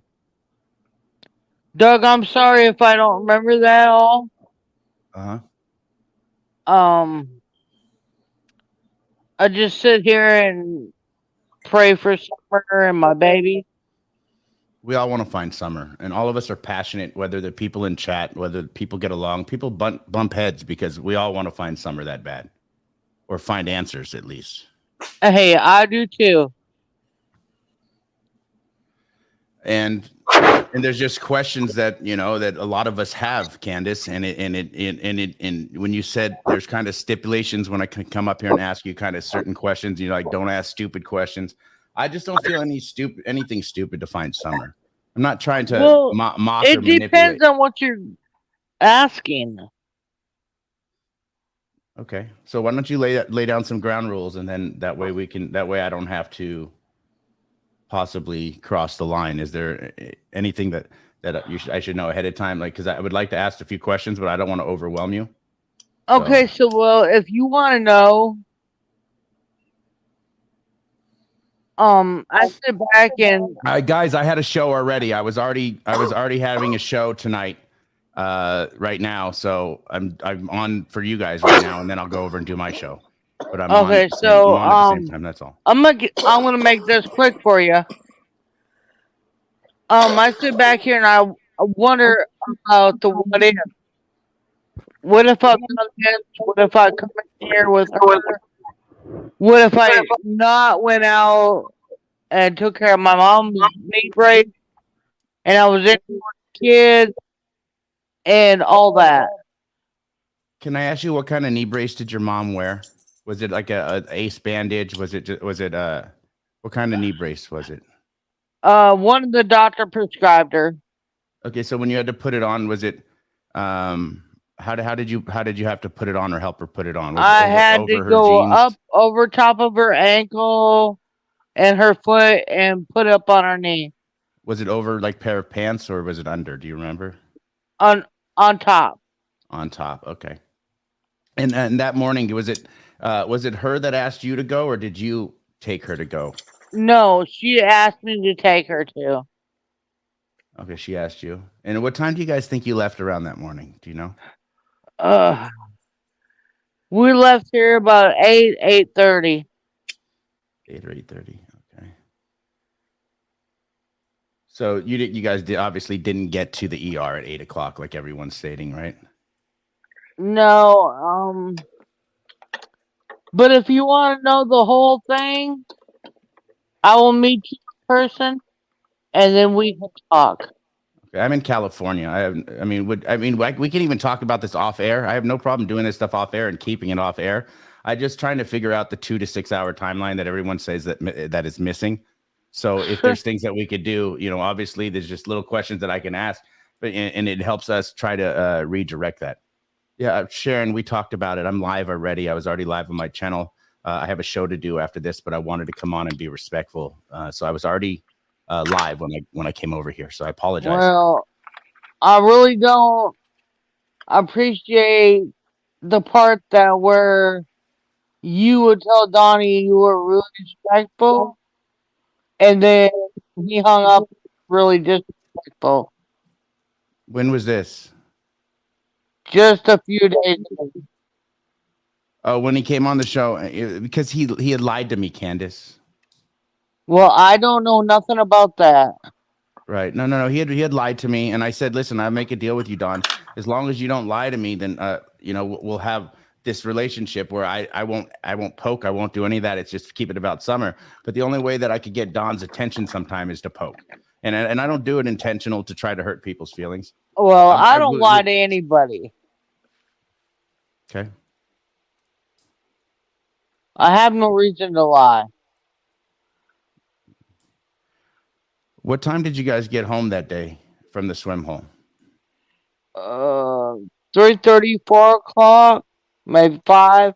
I'm sorry if I don't remember that at all. I just sit here and pray for Summer and my baby. We all want to find Summer, and all of us are passionate, whether the people in chat, whether people get along, people bump heads because we all want to find Summer that bad, or find answers at least. Hey, I do too. And there's just questions that that a lot of us have, Candace, and when you said there's kind of stipulations when I can come up here and ask you kind of certain questions, like don't ask stupid questions. I just don't feel anything stupid to find Summer. I'm not trying to mock or manipulate. It depends on what you're asking. Okay, so why don't you lay down some ground rules, and then that way I don't have to possibly cross the line. Is there anything that I should know ahead of time? Like, because I would like to ask a few questions, but I don't want to overwhelm you. Okay, so if you want to know, I sit back and guys, I had a show already. I was already having a show tonight, right now. So I'm on for you guys right now, and then I'll go over and do my show. but I'm on Okay, at the same. I'm so on at the same time. That's all. I'm gonna make this quick for you. I sit back here and I wonder about the what if. What if I done this? What if I come in here with her? What if I not went out and took care of my mom's knee brace and I was in with kids and all that? Can I ask you what kind of knee brace did your mom wear? Was it like a ace bandage? What kind of knee brace was it? One of the doctor prescribed her. Okay, so when you had to put it on, was it how did you have to put it on or help her put it on? Was it I over had to over her go up jeans? over top of her ankle and her foot and put up on her knee. Was it over like pair of pants or was it under? Do you remember? On top. On top. Okay. And that morning, was it her that asked you to go or did you take her to go? No, she asked me to take her to. Okay, she asked you. And what time do you guys think you left around that morning? Do you know? Uh, we left here about 8:30. 8 or 8:30. Okay. So you guys obviously didn't get to the ER at 8 o'clock like everyone's stating, right? No, but if you want to know the whole thing, I will meet you in person and then we can talk. Okay, I'm in California. Like, we can even talk about this off air. I have no problem doing this stuff off air and keeping it off air. I'm just trying to figure out the 2 to 6 hour timeline that everyone says that is missing. So if there's things that we could do, obviously there's just little questions that I can ask, but and it helps us try to redirect that. Yeah, Sharon, we talked about it. I'm live already. I was already live on my channel. I have a show to do after this, but I wanted to come on and be respectful. So I was already live when I came over here. So I apologize. Well, I really don't appreciate the part that where you would tell Donnie you were really respectful, and then he hung up really disrespectful. When was this? Just a few days ago. Oh, when he came on the show, because he had lied to me, Candace. Well, I don't know nothing about that. Right? No. He had lied to me, and I said, "Listen, I'll make a deal with you, Don. As long as you don't lie to me, then we'll have this relationship where I won't poke, I won't do any of that. It's just keep it about Summer. But the only way that I could get Don's attention sometime is to poke, and I don't do it intentional to try to hurt people's feelings. Well, I don't lie to anybody. Okay. I have no reason to lie. What time did you guys get home that day from the swim hole? 3:30, 4 o'clock, maybe 5.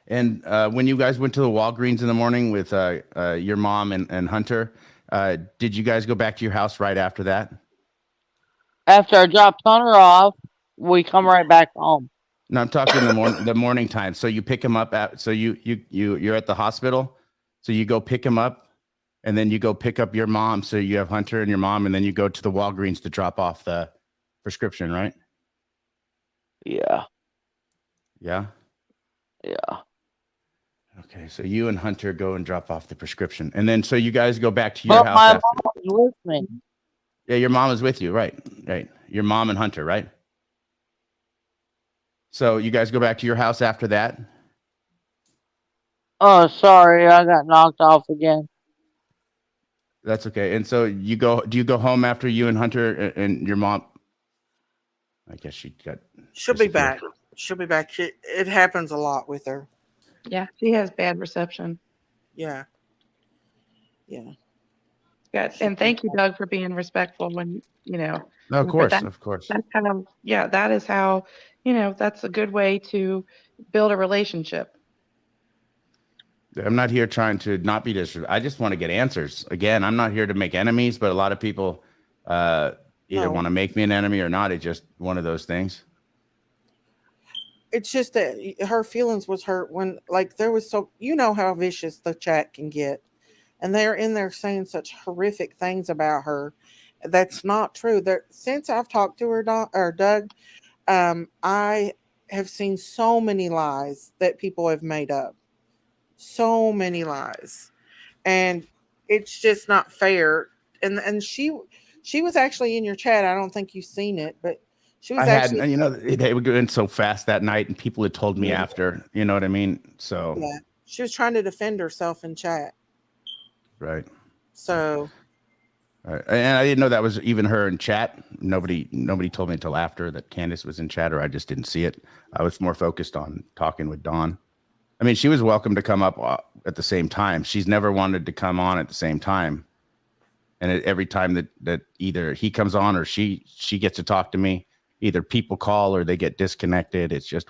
And when you guys went to the Walgreens in the morning with your mom and Hunter, did you guys go back to your house right after that? After I dropped Hunter off, we come right back home. No, I'm talking the morning time. So you pick him up so you're at the hospital. So you go pick him up, and then you go pick up your mom. So you have Hunter and your mom, and then you go to the Walgreens to drop off the prescription, right? Yeah. Yeah. Yeah. Okay, so you and Hunter go and drop off the prescription, and then so you guys go back to your house. My mom was with me. Yeah, your mom is with you, right? Right. Your mom and Hunter, right? So you guys go back to your house after that? Oh, sorry, I got knocked off again. That's okay. And so do you go home after you and Hunter and your mom? I guess She'll be back. She'll be back. It happens a lot with her. Yeah, she has bad reception. Yeah. Yeah. Good. And thank you, Doug, for being respectful when, No, of course. That's kind of, that is how, that's a good way to build a relationship. I'm not here trying to not be disrespectful. I just want to get answers. Again, I'm not here to make enemies, but a lot of people either want to make me an enemy or not. It's just one of those things. It's just that her feelings was hurt when, like, there was how vicious the chat can get. And they're in there saying such horrific things about her. That's not true. Since I've talked to her, Doug, I have seen so many lies that people have made up. So many lies. And it's just not fair. And she was actually in your chat. I don't think you've seen it, but she was I hadn't, actually, they were going so fast that night, and people had told me yeah, after, you know what I mean? So, yeah. She was trying to defend herself in chat. right. So And I didn't know that was even her in chat. Nobody told me until after that Candace was in chat, or I just didn't see it. I was more focused on talking with Dawn. I mean, she was welcome to come up at the same time. She's never wanted to come on at the same time. And every time that either he comes on or she gets to talk to me, either people call or they get disconnected. It's just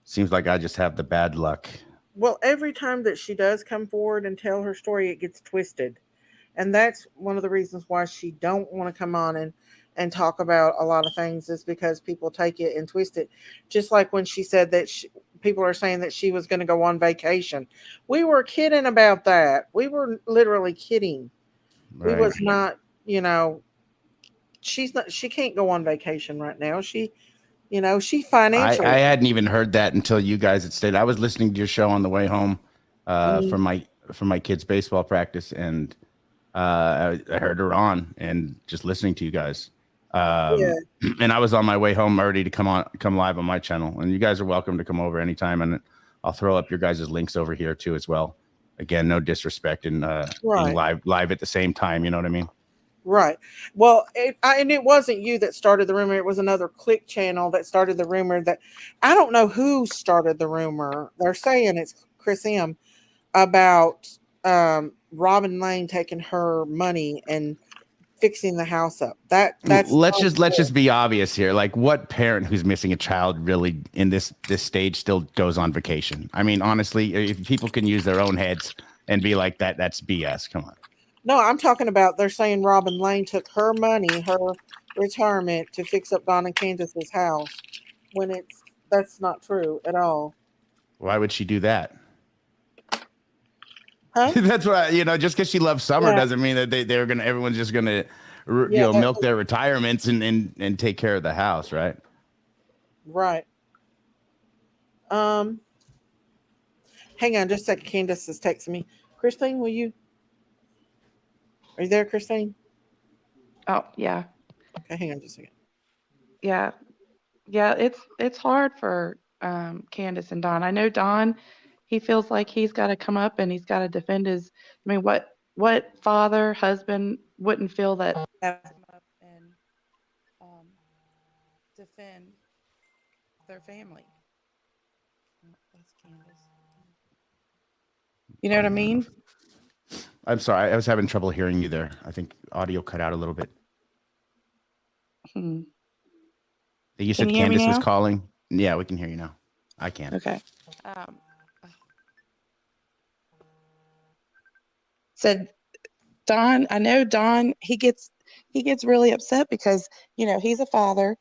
seems like I just have the bad luck. well, every time that she does come forward and tell her story, it gets twisted. And that's one of the reasons why she don't want to come on and talk about a lot of things, is because people take it and twist it. Just like when she said that people are saying that she was going to go on vacation. We were kidding about that. We were literally kidding. We Right. was not, you know, she can't go on vacation right now. She financially. I hadn't even heard that until you guys had stayed. I was listening to your show on the way home Mhm. from my kids' baseball practice, and I heard her on and just listening to you guys. Yeah. And I was on my way home already to come live on my channel. And you guys are welcome to come over anytime, and I'll throw up your guys' links over here too as well. Again, no disrespect in being Right. live at the same time. You know what I mean? Right. Well, and it wasn't you that started the rumor. It was another click channel that started the rumor. That I don't know who started the rumor. They're saying it's Chris M, about Robin Lane taking her money and fixing the house up. That's Let's just be obvious here. Like, what parent who's missing a child really in this stage still goes on vacation? I mean, honestly, if people can use their own heads and be like that, that's BS. Come on. no. I'm talking about. They're saying Robin Lane took her money, her retirement, to fix up Don and Candace's house, when that's not true at all. Why would she do that? Huh? That's why, just because she loves summer Yeah. doesn't mean that everyone's just gonna Yeah. milk their retirements and take care of the house, right? Right. Um. Hang on just a second. Candace is texting me. Christine, are you there, Christine? Oh, yeah. Okay, hang on just a second. Yeah. Yeah, it's hard for Candace and Don. I know Don, he feels like he's got to come up and he's got to defend his. I mean, what father, husband wouldn't feel that have to come up and um, defend their family? Oh, that's Candace. You know what I mean? I'm sorry, I was having trouble hearing you there. I think audio cut out a little bit. Hmm. You Can said you hear me Candace was now? calling. Yeah, we can hear you now. I can. Okay. Um, said Don, I know Don, he gets really upset because, he's a father,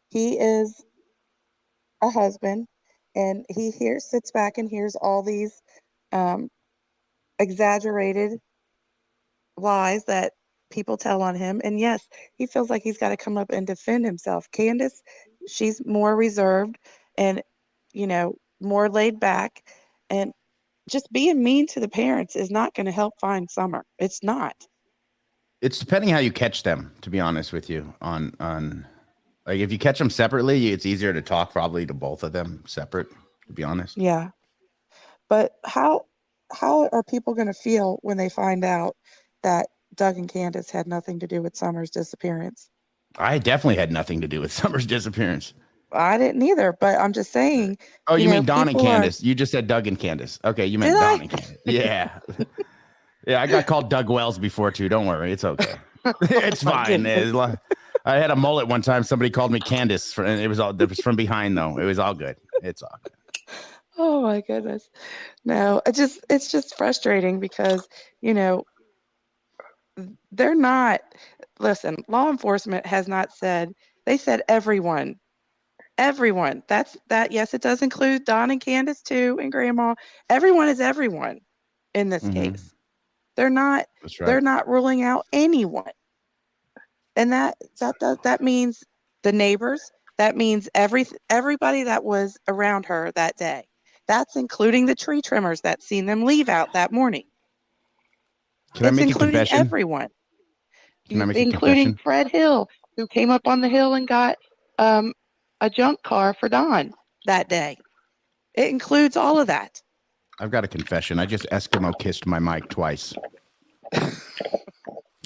he is a husband, and sits back and hears all these um, exaggerated lies that people tell on him. And yes, he feels like he's got to come up and defend himself. Candace, she's more reserved and, more laid back. And just being mean to the parents is not going to help find Summer. It's not. It's depending how you catch them, to be honest with you. On like, if you catch them separately, it's easier to talk probably to both of them separate, to be honest. Yeah. But how are people going to feel when they find out that Doug and Candace had nothing to do with Summer's disappearance? I definitely had nothing to do with Summer's disappearance. I didn't either, but I'm just saying, Oh, you mean Don and people are. Candace? You just said Doug and Candace. Okay, you Did meant Don I? and Candace. Yeah. Yeah, I got called Doug Wells before too. Don't worry, it's okay. It's My fine. goodness. I had a mullet one time. Somebody called me Candace, and it was from behind though. It was all good. It's all good. Oh my goodness. No, it's just frustrating because, you know, they're not. Listen, law enforcement has not said. They said everyone. Everyone. Yes, it does include Don and Candace too, and Grandma. Everyone is everyone in this Mm-hmm. case. They're not That's they're right. not ruling out anyone. And that means the neighbors, That means everybody that was around her that day. That's including the tree trimmers that seen them leave out that morning. Can I It's make a including confession? everyone, Can I make a including confession? Fred Hill, who came up on the hill and got a junk car for Don that day. It includes all of that. I've got a confession. I just Eskimo kissed my mic twice.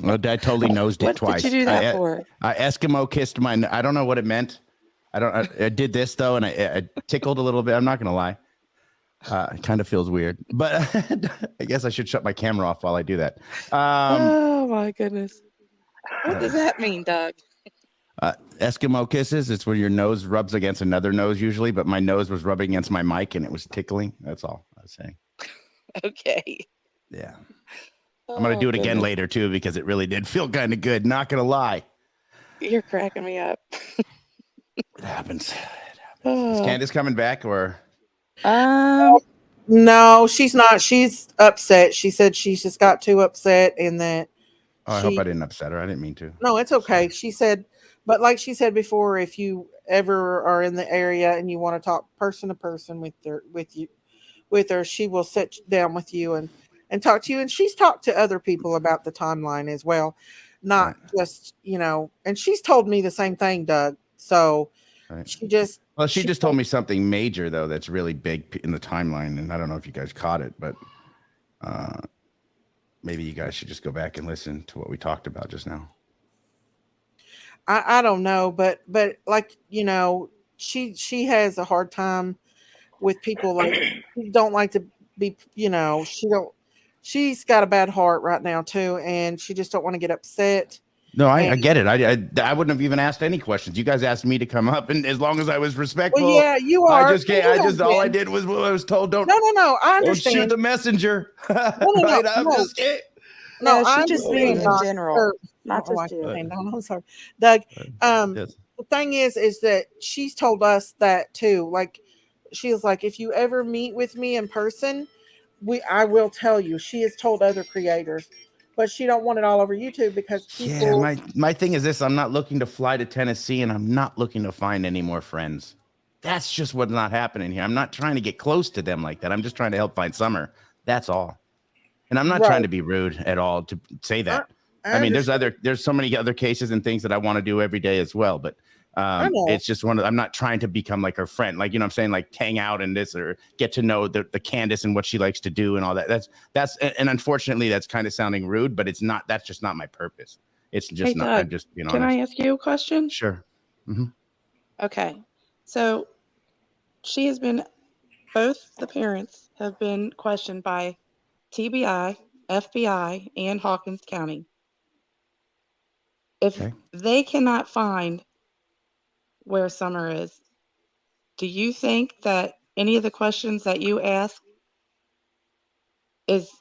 Well, I totally nosed it What twice. did you do that for? I Eskimo kissed my. I don't know what it meant. I did this though, and I tickled a little bit. I'm not gonna lie. It kind of feels weird, but I guess I should shut my camera off while I do that. Oh my goodness! What does that mean, Doug? Eskimo kisses. It's where your nose rubs against another nose usually, but my nose was rubbing against my mic and it was tickling. That's all I was saying. Okay. Yeah. I'm going to do it again later too, because it really did feel kind of good. Not going to lie. You're cracking me up. It happens. Is Candace coming back or? No, she's not. She's upset. She said she just got too upset and that. Oh, I hope I didn't upset her. I didn't mean to. No, it's okay. She said, but like she said before, if you ever are in the area and you want to talk person to person with her, she will sit down with you and talk to you. And she's talked to other people about the timeline as well, not just And she's told me the same thing, Doug. So she just told me something major though that's really big in the timeline, and I don't know if you guys caught it, but maybe you guys should just go back and listen to what we talked about just now. I don't know, but like she has a hard time with people like who don't like to be she's got a bad heart right now too, and she just don't want to get upset. No, I get it. I wouldn't have even asked any questions. You guys asked me to come up, and as long as I was respectful, well, yeah, you are. All I did was what I was told. No. I understand. Don't shoot the messenger. No, she just means in general, not just you. I'm sorry, Doug. Yes. The thing is that she's told us that too. Like, she was like, if you ever meet with me in person, I will tell you. She has told other creators, but she don't want it all over YouTube because people. Yeah, my thing is this: I'm not looking to fly to Tennessee, and I'm not looking to find any more friends. That's just what's not happening here. I'm not trying to get close to them like that. I'm just trying to help find Summer. That's all. And I'm not trying to be rude at all to say that. I mean, there's so many other cases and things that I want to do every day as well. But it's just I'm not trying to become like her friend. Like, what I'm saying, like hang out and this or get to know the Candace and what she likes to do and all that. That's and unfortunately that's kind of sounding rude, but it's not. That's just not my purpose. It's just not. I'm just Can I ask you a question? Sure. Mm-hmm. Okay. So she has been. Both the parents have been questioned by TBI, FBI, and Hawkins County. If they cannot find where Summer is, do you think that any of the questions that you ask is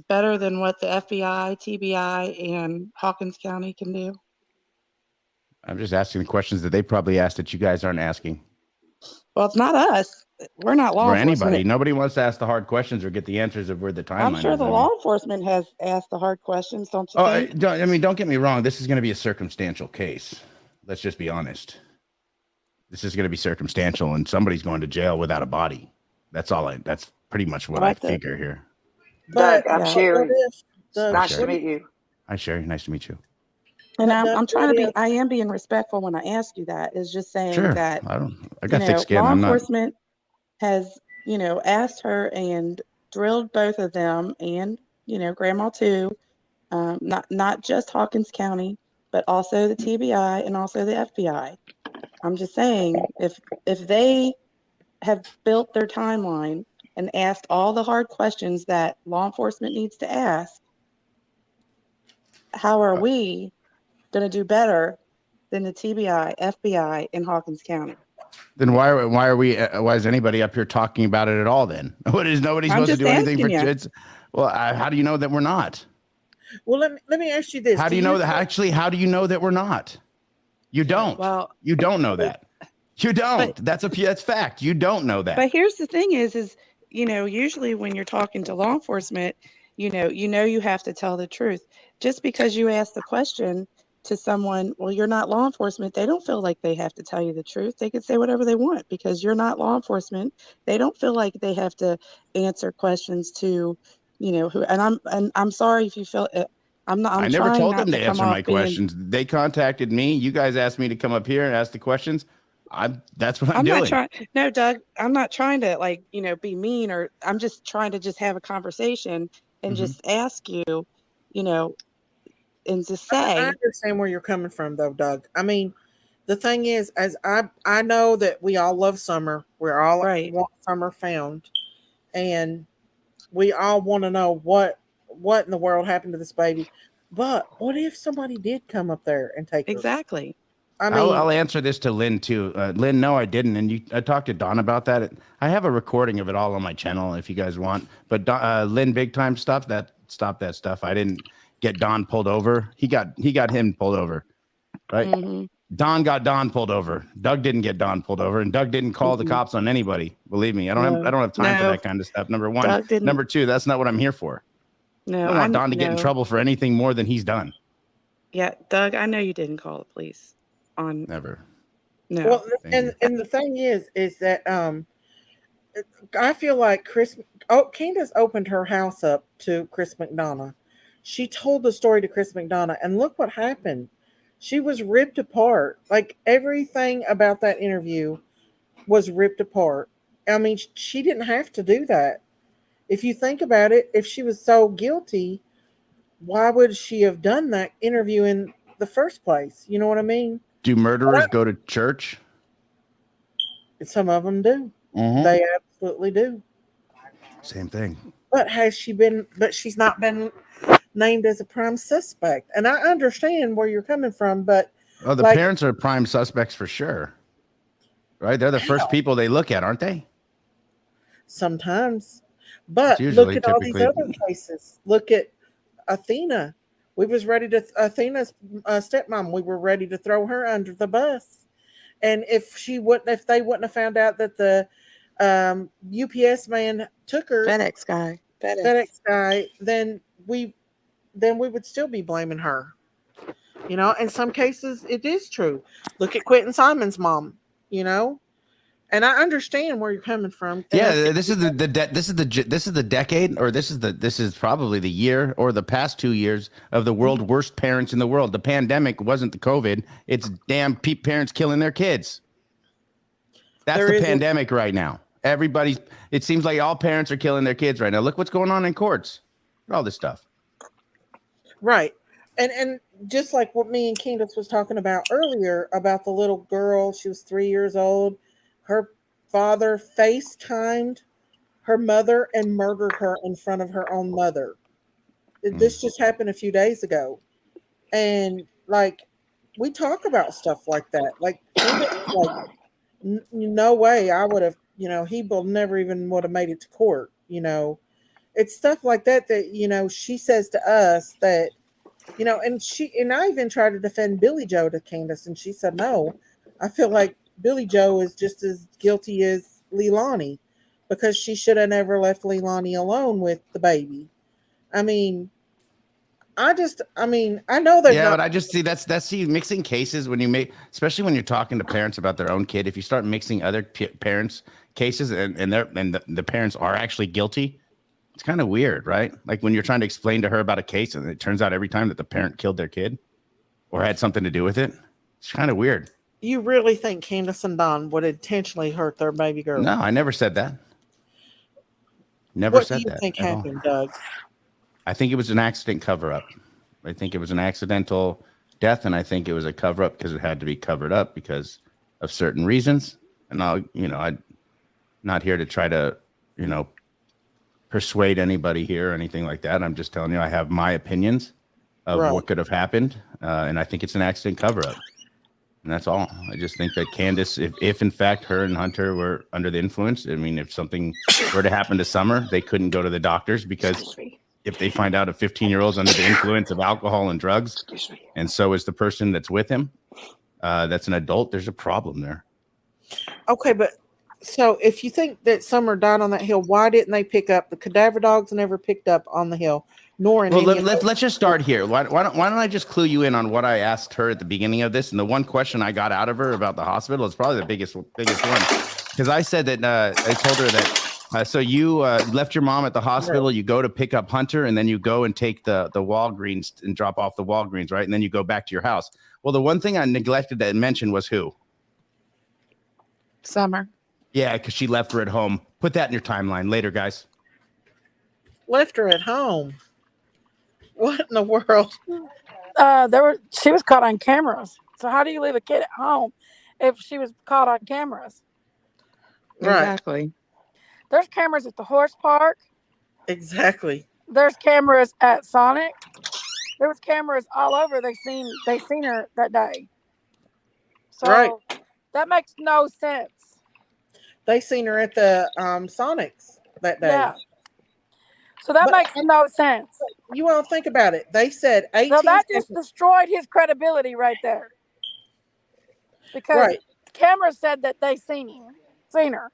better than what the FBI, TBI, and Hawkins County can do? I'm just asking the questions that they probably asked that you guys aren't asking. Well, it's not us. We're not law enforcement. Anybody. Nobody wants to ask the hard questions or get the answers of where the timeline is. I'm sure the law enforcement has asked the hard questions, don't you think? Don't get me wrong. This is going to be a circumstantial case. Let's just be honest. This is going to be circumstantial, and somebody's going to jail without a body. That's pretty much what I figure here. Doug, I'm Sherry. Nice to meet you. Hi, Sherry. Nice to meet you. And I'm trying to I am being respectful when I ask you that. Is just saying that I got thick skin. Law enforcement has, asked her and drilled both of them and, Grandma too. Not just Hawkins County, but also the TBI and also the FBI. I'm just saying if they have built their timeline and asked all the hard questions that law enforcement needs to ask, how are we going to do better than the TBI, FBI, and Hawkins County? Then why is anybody up here talking about it at all then? What is nobody supposed to do anything for kids? Well, how do you know that we're not? Well, let me ask you this. How do you know that? Actually, how do you know that we're not? You don't. Well, you don't know that. You don't. That's fact. You don't know that. But here's the thing is usually when you're talking to law enforcement, you have to tell the truth. Just because you ask the question to someone, well, you're not law enforcement, they don't feel like they have to tell you the truth. They can say whatever they want because you're not law enforcement. They don't feel like they have to answer questions to, who. And I'm sorry if you feel. I'm I never trying told not them to to come answer off my being. questions. They contacted me. You guys asked me to come up here and ask the questions. That's what I'm I'm not doing. trying. No, Doug, I'm not trying to be mean, or I'm just trying to just have a conversation and just ask you, you know, and just I say, understand where you're coming from, though, Doug. I mean, the thing is, as I know that we all love Summer. We all right, want Summer found, and we all want to know what in the world happened to this baby. But what if somebody did come up there and take her? exactly. I mean, I'll answer this to Lynn too. Lynn, no, I didn't. And I talked to Don about that. I have a recording of it all on my channel if you guys want. But Lynn, big time, stop that stuff. I didn't get Don pulled over. He got him pulled over, right? Mm-hmm. Don got Don pulled over. Doug didn't get Don pulled over, and Doug didn't call the Mm-hmm. cops on anybody. Believe me, I No, don't have time for no, that kind of stuff. Number one. Doug didn't. Number two, that's not what I'm here for. I No, don't want Don to get in no. trouble for anything more than he's done. Yeah, Doug, I know you didn't call the police on. Never. No. well, Thank and the thing is that I feel like Candace opened her house up to Chris McDonough. She told the story to Chris McDonough, and look what happened. She was ripped apart. Like everything about that interview was ripped apart. I mean, she didn't have to do that. If you think about it, if she was so guilty, why would she have done that interview in the first place? You know what I mean? Do murderers go to church? Some of them do. Mm-hmm. They absolutely do. Same thing. But she's not been named as a prime suspect. And I understand where you're coming from, but Oh, the parents are prime suspects for sure. Right? They're the first people they look at, aren't they? Sometimes. But usually, look at all these other cases. Look at Athena. Athena's stepmom, we were ready to throw her under the bus. And if they wouldn't have found out that the UPS man took her, FedEx guy, then we would still be blaming her. In some cases it is true. Look at Quentin Simon's mom. And I understand where you're coming from. Yeah, this is the decade, or this is probably the year or the past 2 years of the world worst parents in the world. The pandemic wasn't the COVID; it's damn parents killing their kids. That's the pandemic right now. It seems like all parents are killing their kids right now. Look what's going on in courts. All this stuff. Right. And just like what me and Candace was talking about earlier about the little girl, she was 3 years old. Her father FaceTimed her mother and murdered her in front of her own mother. This just happened a few days ago. And we talk about stuff like that. No way I would have, he will never even would have made it to court. It's stuff like that, she says to us that, and I even tried to defend Billy Joe to Candace, and she said, no, I feel like Billy Joe is just as guilty as Leilani because she should have never left Leilani alone with the baby. I mean, I know that. Yeah, but I just see that's mixing cases when you especially when you're talking to parents about their own kid. If you start mixing other parents' cases and the parents are actually guilty, it's kind of weird, right? Like when you're trying to explain to her about a case and it turns out every time that the parent killed their kid or had something to do with it. It's kind of weird. You really think Candace and Don would intentionally hurt their baby girl? No, I never said that. Never said that. What do you think happened, Doug? I think it was an accident cover-up. I think it was an accidental death, and I think it was a cover-up because it had to be covered up because of certain reasons. And I'm not here to try to, persuade anybody here or anything like that. I'm just telling you I have my opinions of what could have happened, and I think it's an accident cover-up. And that's all. I just think that Candace, if in fact her and Hunter were under the influence, I mean, if something were to happen to Summer, they couldn't go to the doctors because if they find out a 15-year-old's under the influence of alcohol and drugs, and so is the person that's with him, that's an adult, there's a problem there. Okay, but so if you think that Summer died on that hill, why didn't they pick up the cadaver dogs? Never picked up on the hill. nor in Well, any of let's just start here. Why don't I just clue you in on what I asked her at the beginning of this, and the one question I got out of her about the hospital is probably the biggest one, because I said that I told her that so you left your mom at the hospital, you go to pick up Hunter, and then you go and take the Walgreens and drop off the Walgreens, right? And then you go back to your house. Well, the one thing I neglected to mention was who? Summer. Yeah, because she left her at home. Put that in your timeline later, guys. left her at home. What in the world? She was caught on cameras. So how do you leave a kid at home if she was caught on cameras? Right. Exactly. There's cameras at the horse park. Exactly. There's cameras at Sonic. There was cameras all over. They seen her that day. So Right. that makes no sense. They seen her at the Sonics that day. Yeah. So that But- makes no sense. You all think about it. They said 18 So that just seconds. destroyed his credibility right there. Because Right. the camera said that they seen her.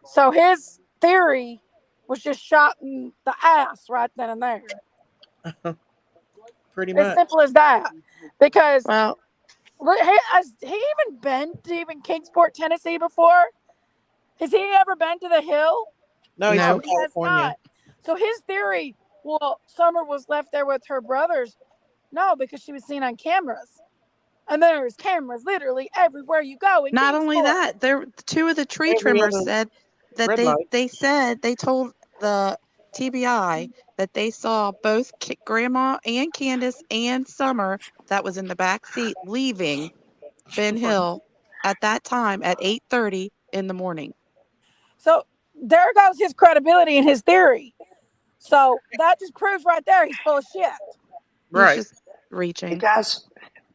So his theory was just shot in the ass right then and there. Pretty As much. simple as that. Because Well, has he even been to even Kingsport, Tennessee before? Has he ever been to the Hill? No, he's No. from He has California. not. So his theory, well, Summer was left there with her brothers. No, because she was seen on cameras. And there's cameras literally everywhere you go. In not only Kingsport. that, there two of the tree Every trimmers other said that red light. they told the TBI that they saw both Grandma and Candace and Summer that was in the back seat leaving Ben Hill at that time at 8:30 in the morning. So there goes his credibility and his theory. So that just proves right there he's full of shit. Right. He's just Hey reaching. guys,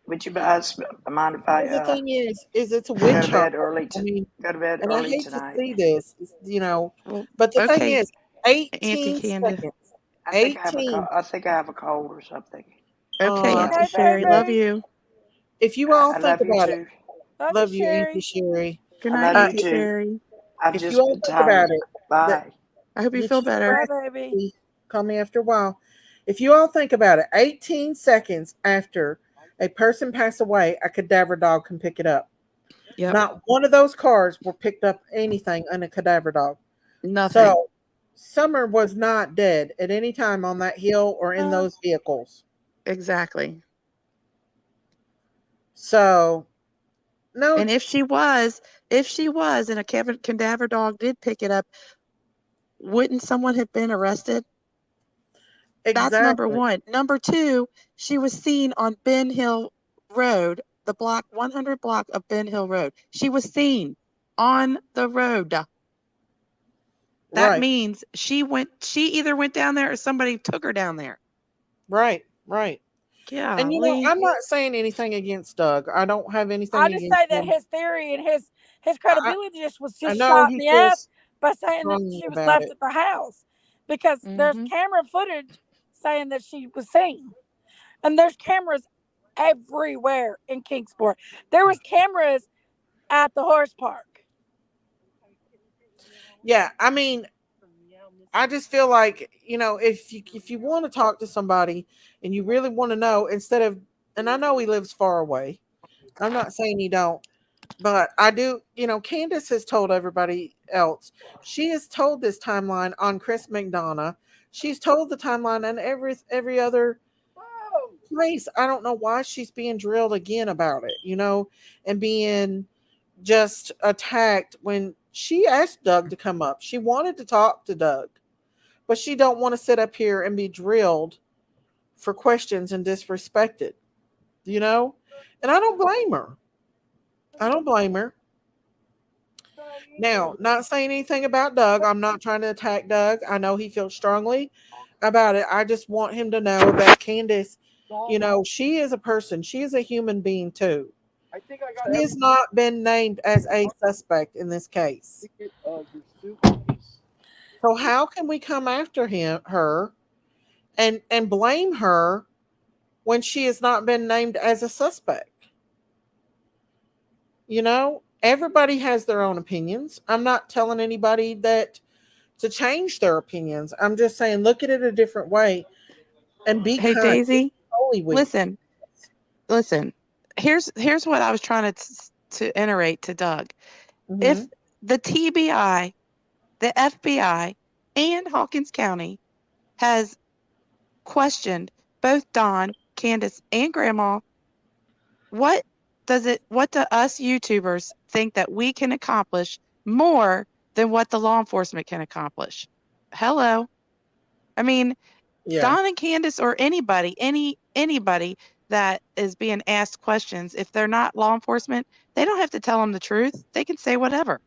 would you guys mind if Well, the I thing is it's a go witch to hunt. bed early? I mean, Go to bed and I early hate tonight. to see this, Well, but the thing okay, is, Auntie 18 Candace. seconds. I think I have 18. I think I have a cold or something. Okay, Oh, Auntie Okay, Sherry, love baby. you. if you all I think love you about it, too. Love love you, you, Sherry. Auntie Sherry. Good I night, love Auntie you too. Sherry. I've If just you all been think tired. about it, Bye. I hope you get feel you better. Bye, straight. baby. Call me after a while. If you all think about it, 18 seconds after a person passed away, a cadaver dog can pick it up. Yep. Not one of those cars were picked up anything on a cadaver dog. Nothing. So Summer was not dead at any time on that hill or in those vehicles. Exactly. So no, And if she was, and a cadaver dog did pick it up, wouldn't someone have been arrested? That's number exactly. one. Number two, she was seen on Ben Hill Road, the block 100 block of Ben Hill Road. She was seen on the road. That Right, means she either went down there or somebody took her down there. right. Yeah. And I'm not saying anything against Doug. I don't have anything I'll just against say that him. his theory and his credibility was I just know shot in he the ass feels by saying that strongly she was about left it. at the house. Because there's camera footage saying that she was seen. And there's cameras everywhere in Kingsport. There was cameras at the horse park. Yeah, I mean, I just feel like, if you want to talk to somebody and you really want to know, instead of, and I know he lives far away. I'm not saying you don't, but I do. Candace has told everybody else. She has told this timeline on Chris McDonough. She's told the timeline on every other place. I don't know why she's being drilled again about it, and being just attacked when she asked Doug to come up. She wanted to talk to Doug, but she don't want to sit up here and be drilled for questions and disrespected, and I don't blame her. Now, not saying anything about Doug. I'm not trying to attack Doug. I know he feels strongly about it. I just want him to know that Candace, she is a person. She is a human being too. She has not been named as a suspect in this case. So how can we come after her, and blame her when she has not been named as a suspect? Everybody has their own opinions. I'm not telling anybody that to change their opinions. I'm just saying look at it a different way. and be Hey, kind. Daisy, Holy Week. listen. Here's what I was trying to iterate to Doug. If Mm-hmm. the TBI, the FBI, and Hawkins County has questioned both Don, Candace, and Grandma, what what do us YouTubers think that we can accomplish more than what the law enforcement can accomplish? Hello. I mean, Yeah. Don and Candace or anybody that is being asked questions, if they're not law enforcement, they don't have to tell them the truth. They can say whatever.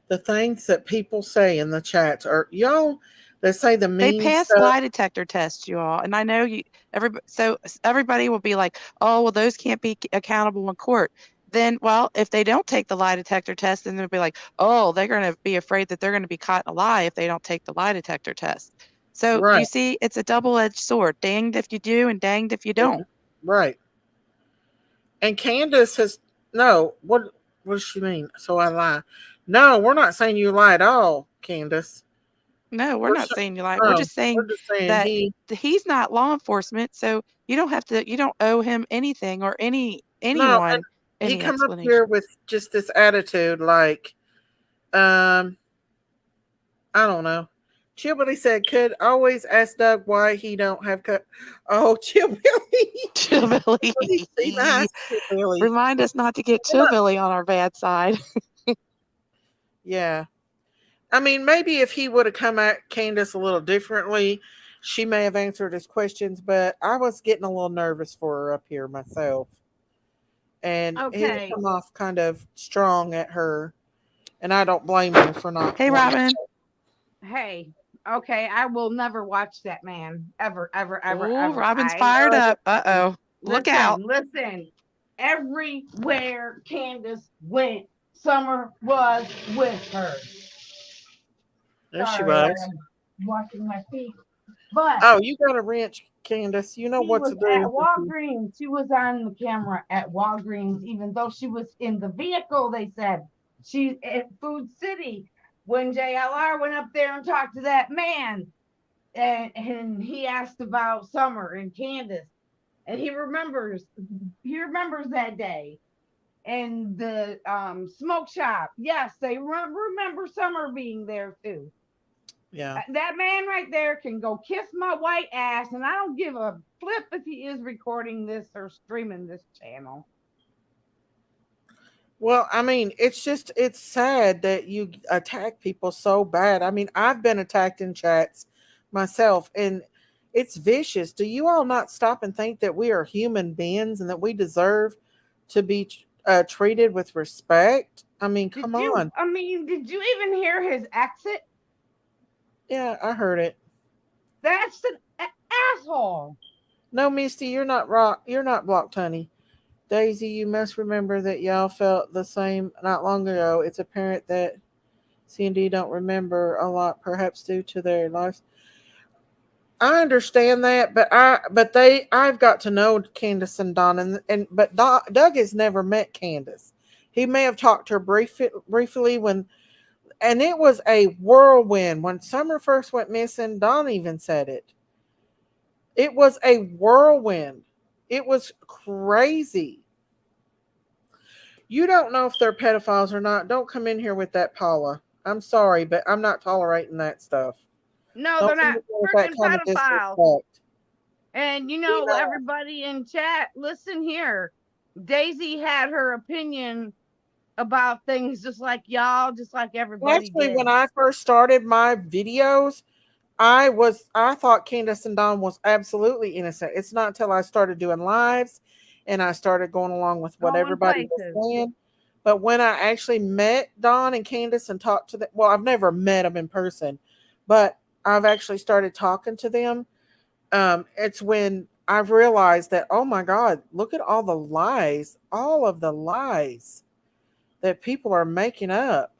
The things that people say in the chats are y'all. They say the They mean pass stuff. lie detector tests, you all, and I know you. Everybody will be like, "Oh, well, those can't be accountable in court." Then, well, if they don't take the lie detector test, then they'll be like, "Oh, they're going to be afraid that they're going to be caught in a lie if they don't take the lie detector test." So Right. you see, it's a double-edged sword. Danged if you do, and danged if you don't. Right. And Candace has no. What does she mean? So I lie? No, we're not saying you lie at all, Candace. No, we're We're not sa- saying you lie. We're no, just saying we're just saying that he. he's not law enforcement, so you don't have to. You don't owe him anything or No, and anyone he any come up here explanation. with just this attitude, like, um, I don't know. Chillbilly said, "Could always ask Doug why he don't have cut." Oh, Chillbilly, Chillbilly. be nice, Chillbilly. Remind us not to get We're not- Chillbilly on our bad side. Yeah, I mean, maybe if he would have come at Candace a little differently, she may have answered his questions. But I was getting a little nervous for her up here myself, and he would Okay. come off kind of strong at her, and I don't blame her for not Hey, wanting. Robin. Hey. Okay. I will never watch that man ever, ever, ever, Oh, ever. Robin's fired up. Uh-oh. Look out. Listen. Everywhere Candace went, Summer was with her. There she Sorry, was. I'm washing my feet. But Oh, you got a wrench, Candace. You know she what was to at do. Walgreens. She was on the camera at Walgreens, even though she was in the vehicle. They said she's at Food City when JLR went up there and talked to that man, and he asked about Summer and Candace, and he remembers that day. And the smoke shop, yes, they remember Summer being there too. Yeah. That man right there can go kiss my white ass, and I don't give a flip if he is recording this or streaming this channel. Well, I mean, it's sad that you attack people so bad. I mean, I've been attacked in chats myself, and it's vicious. Do you all not stop and think that we are human beings and that we deserve to be treated with respect? I mean, come on. Did you even hear his exit? Yeah, I heard it. That's an asshole. No, Misty, you're not rock. You're not blocked, honey. Daisy, you must remember that y'all felt the same not long ago. It's apparent that C&D don't remember a lot, perhaps due to their lives. I understand that, I've got to know Candace and Don, but Doug has never met Candace. He may have talked to her briefly when, and it was a whirlwind when Summer first went missing. Don even said it. It was a whirlwind. It was crazy. You don't know if they're pedophiles or not. Don't come in here with that, Paula. I'm sorry, but I'm not tolerating that stuff. No, they're Don't come in not here with that freaking kind of pedophiles. disrespect. And You know, everybody in chat, listen here. Daisy had her opinion about things just like y'all, just like everybody actually, did. when I first started my videos, I thought Candace and Don was absolutely innocent. It's not until I started doing lives and I started going along with what Going everybody was places. saying. But when I actually met Don and Candace and talked to them, well, I've never met them in person, but I've actually started talking to them. It's when I've realized that, oh my God, look at all of the lies that people are making up.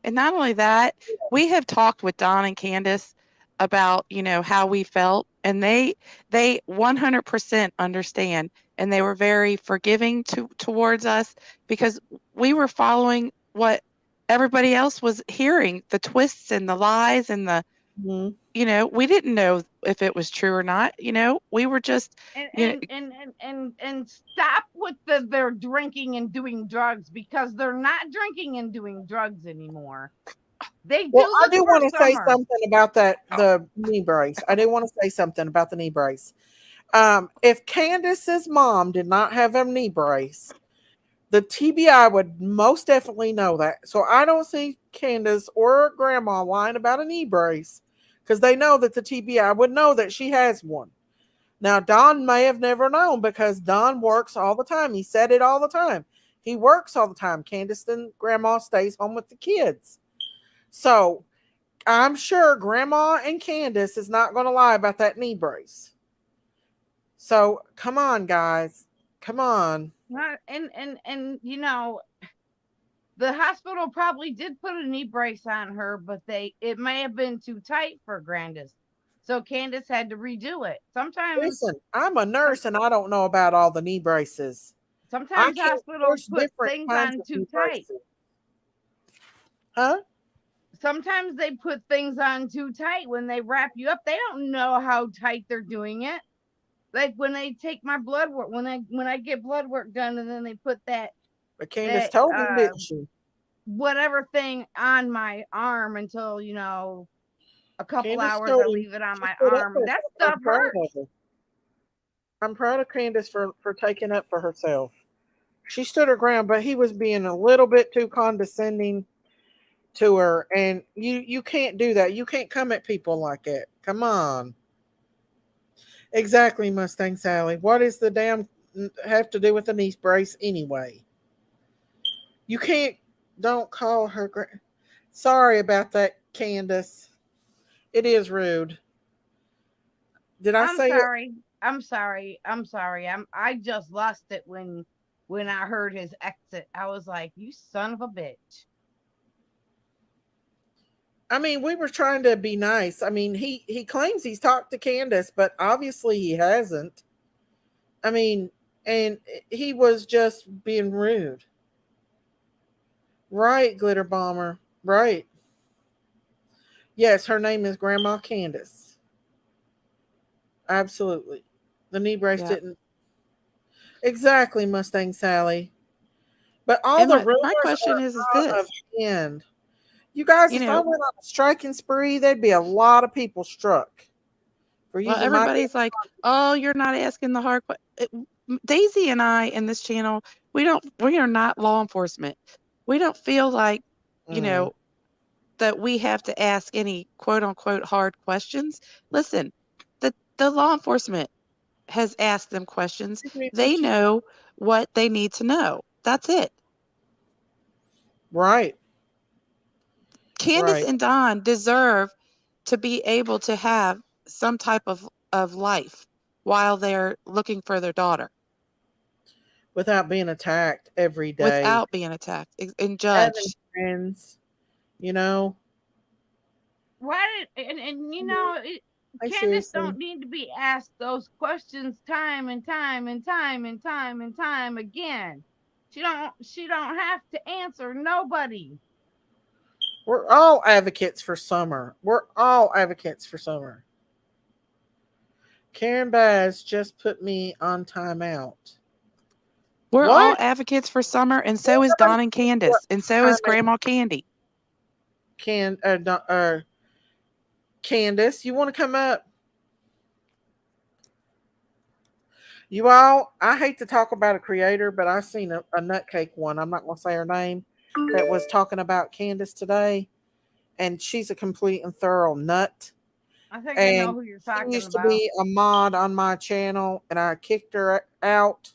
And not only that, we have talked with Don and Candace about, how we felt, and they 100% understand, and they were very forgiving towards us because we were following what everybody else was hearing, the twists and the lies and the Mhm. we didn't know if it was true or not. We were just, and you know, and and and and stop with they're drinking and doing drugs, because they're not drinking and doing drugs anymore. They Well, do I this do for want to say summer. something about the knee brace. I do want to say something about the knee brace. If Candace's mom did not have a knee brace, the TBI would most definitely know that. So I don't see Candace or grandma lying about a knee brace because they know that the TBI would know that she has one. Now, Don may have never known because Don works all the time. He said it all the time. He works all the time. Candace and grandma stays home with the kids. So I'm sure grandma and Candace is not going to lie about that knee brace. So come on, guys. Come on. Not and the hospital probably did put a knee brace on her, but it may have been too tight for Grandis. So Candace had to redo it. Listen, I'm a nurse and I don't know about all the knee braces. I Sometimes can't, hospitals there's put different things kinds on of too knee tight. braces. Huh? Sometimes they put things on too tight when they wrap you up. They don't know how tight they're doing it. Like when they take my blood work, when I get blood work done, and then they put But Candace that told him, didn't she? whatever thing on my arm until a couple Candace hours, I told him leave it on she my stood up arm. for That herself. I'm stuff proud of hurts. her. I'm proud of Candace for taking up for herself. She stood her ground, but he was being a little bit too condescending to her, and you can't do that. You can't come at people like that. Come on. Exactly, Mustang Sally. What is the damn have to do with the knee brace anyway? You can't. Don't call her. Sorry about that, Candace. It is rude. Did I I'm say it? sorry. I'm sorry. I'm sorry. I just lost it when I heard his exit. I was like, "You son of a bitch." I mean, we were trying to be nice. I mean, he claims he's talked to Candace, but obviously he hasn't. I mean, and he was just being rude. Right, Glitter Bomber. Right. Yes, her name is Grandma Candace. Absolutely. The knee brace yeah. didn't. Exactly, Mustang Sally. But all And the my rumors question is are out of this, hand. You guys, you if I know, went on a striking spree, there'd be a lot of people struck for well, using my. everybody's like, "Oh, you're not asking the hard question." Daisy and I in this channel, we are not law enforcement. We don't feel like, you Mm. know, that we have to ask any quote unquote hard questions. Listen, the law enforcement has asked them questions. They know what they need to know. That's it. Right, Candace right. and Don deserve to be able to have some type of life while they're looking for their daughter Without being attacked every day, without being attacked and having judged. friends, you know. Why and I Candace seriously. don't need to be asked those questions time and time and time and time and time again. She don't have to answer nobody. We're all advocates for summer. We're all advocates for summer. Karen Baz just put me on timeout. We're all What? advocates for Summer, and so Ain't is nobody Don and told me what Candace, and so is timeout. Grandma Candy. Candace, you want to come up? You all, I hate to talk about a creator, but I seen a nutcake one. I'm not going to say her name that was talking about Candace today, and she's a complete and thorough nut. I think I know And who you're she talking used to about. be a mod on my channel, and I kicked her out.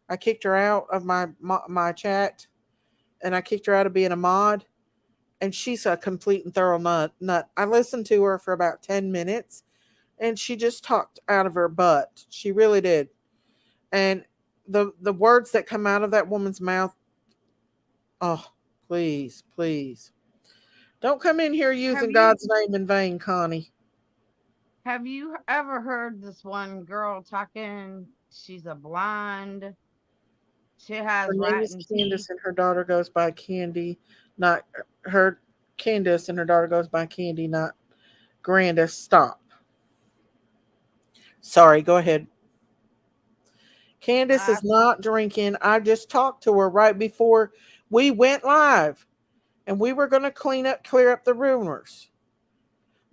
I kicked her out of my chat, and I kicked her out of being a mod. And she's a complete and thorough nut. I listened to her for about 10 minutes, and she just talked out of her butt. She really did. And the words that come out of that woman's mouth, oh, please, please. Don't come in here Have using you God's name in vain, Connie. have you ever heard this one girl talking? She's a blonde. She Her has name is rotten teeth. Candace and her daughter goes by Candy. Not her Candace and her daughter goes by Candy, not Grandis, stop. Sorry, go ahead. Candace Uh, is not drinking. I just talked to her right before we went live, and we were going to clear up the rumors.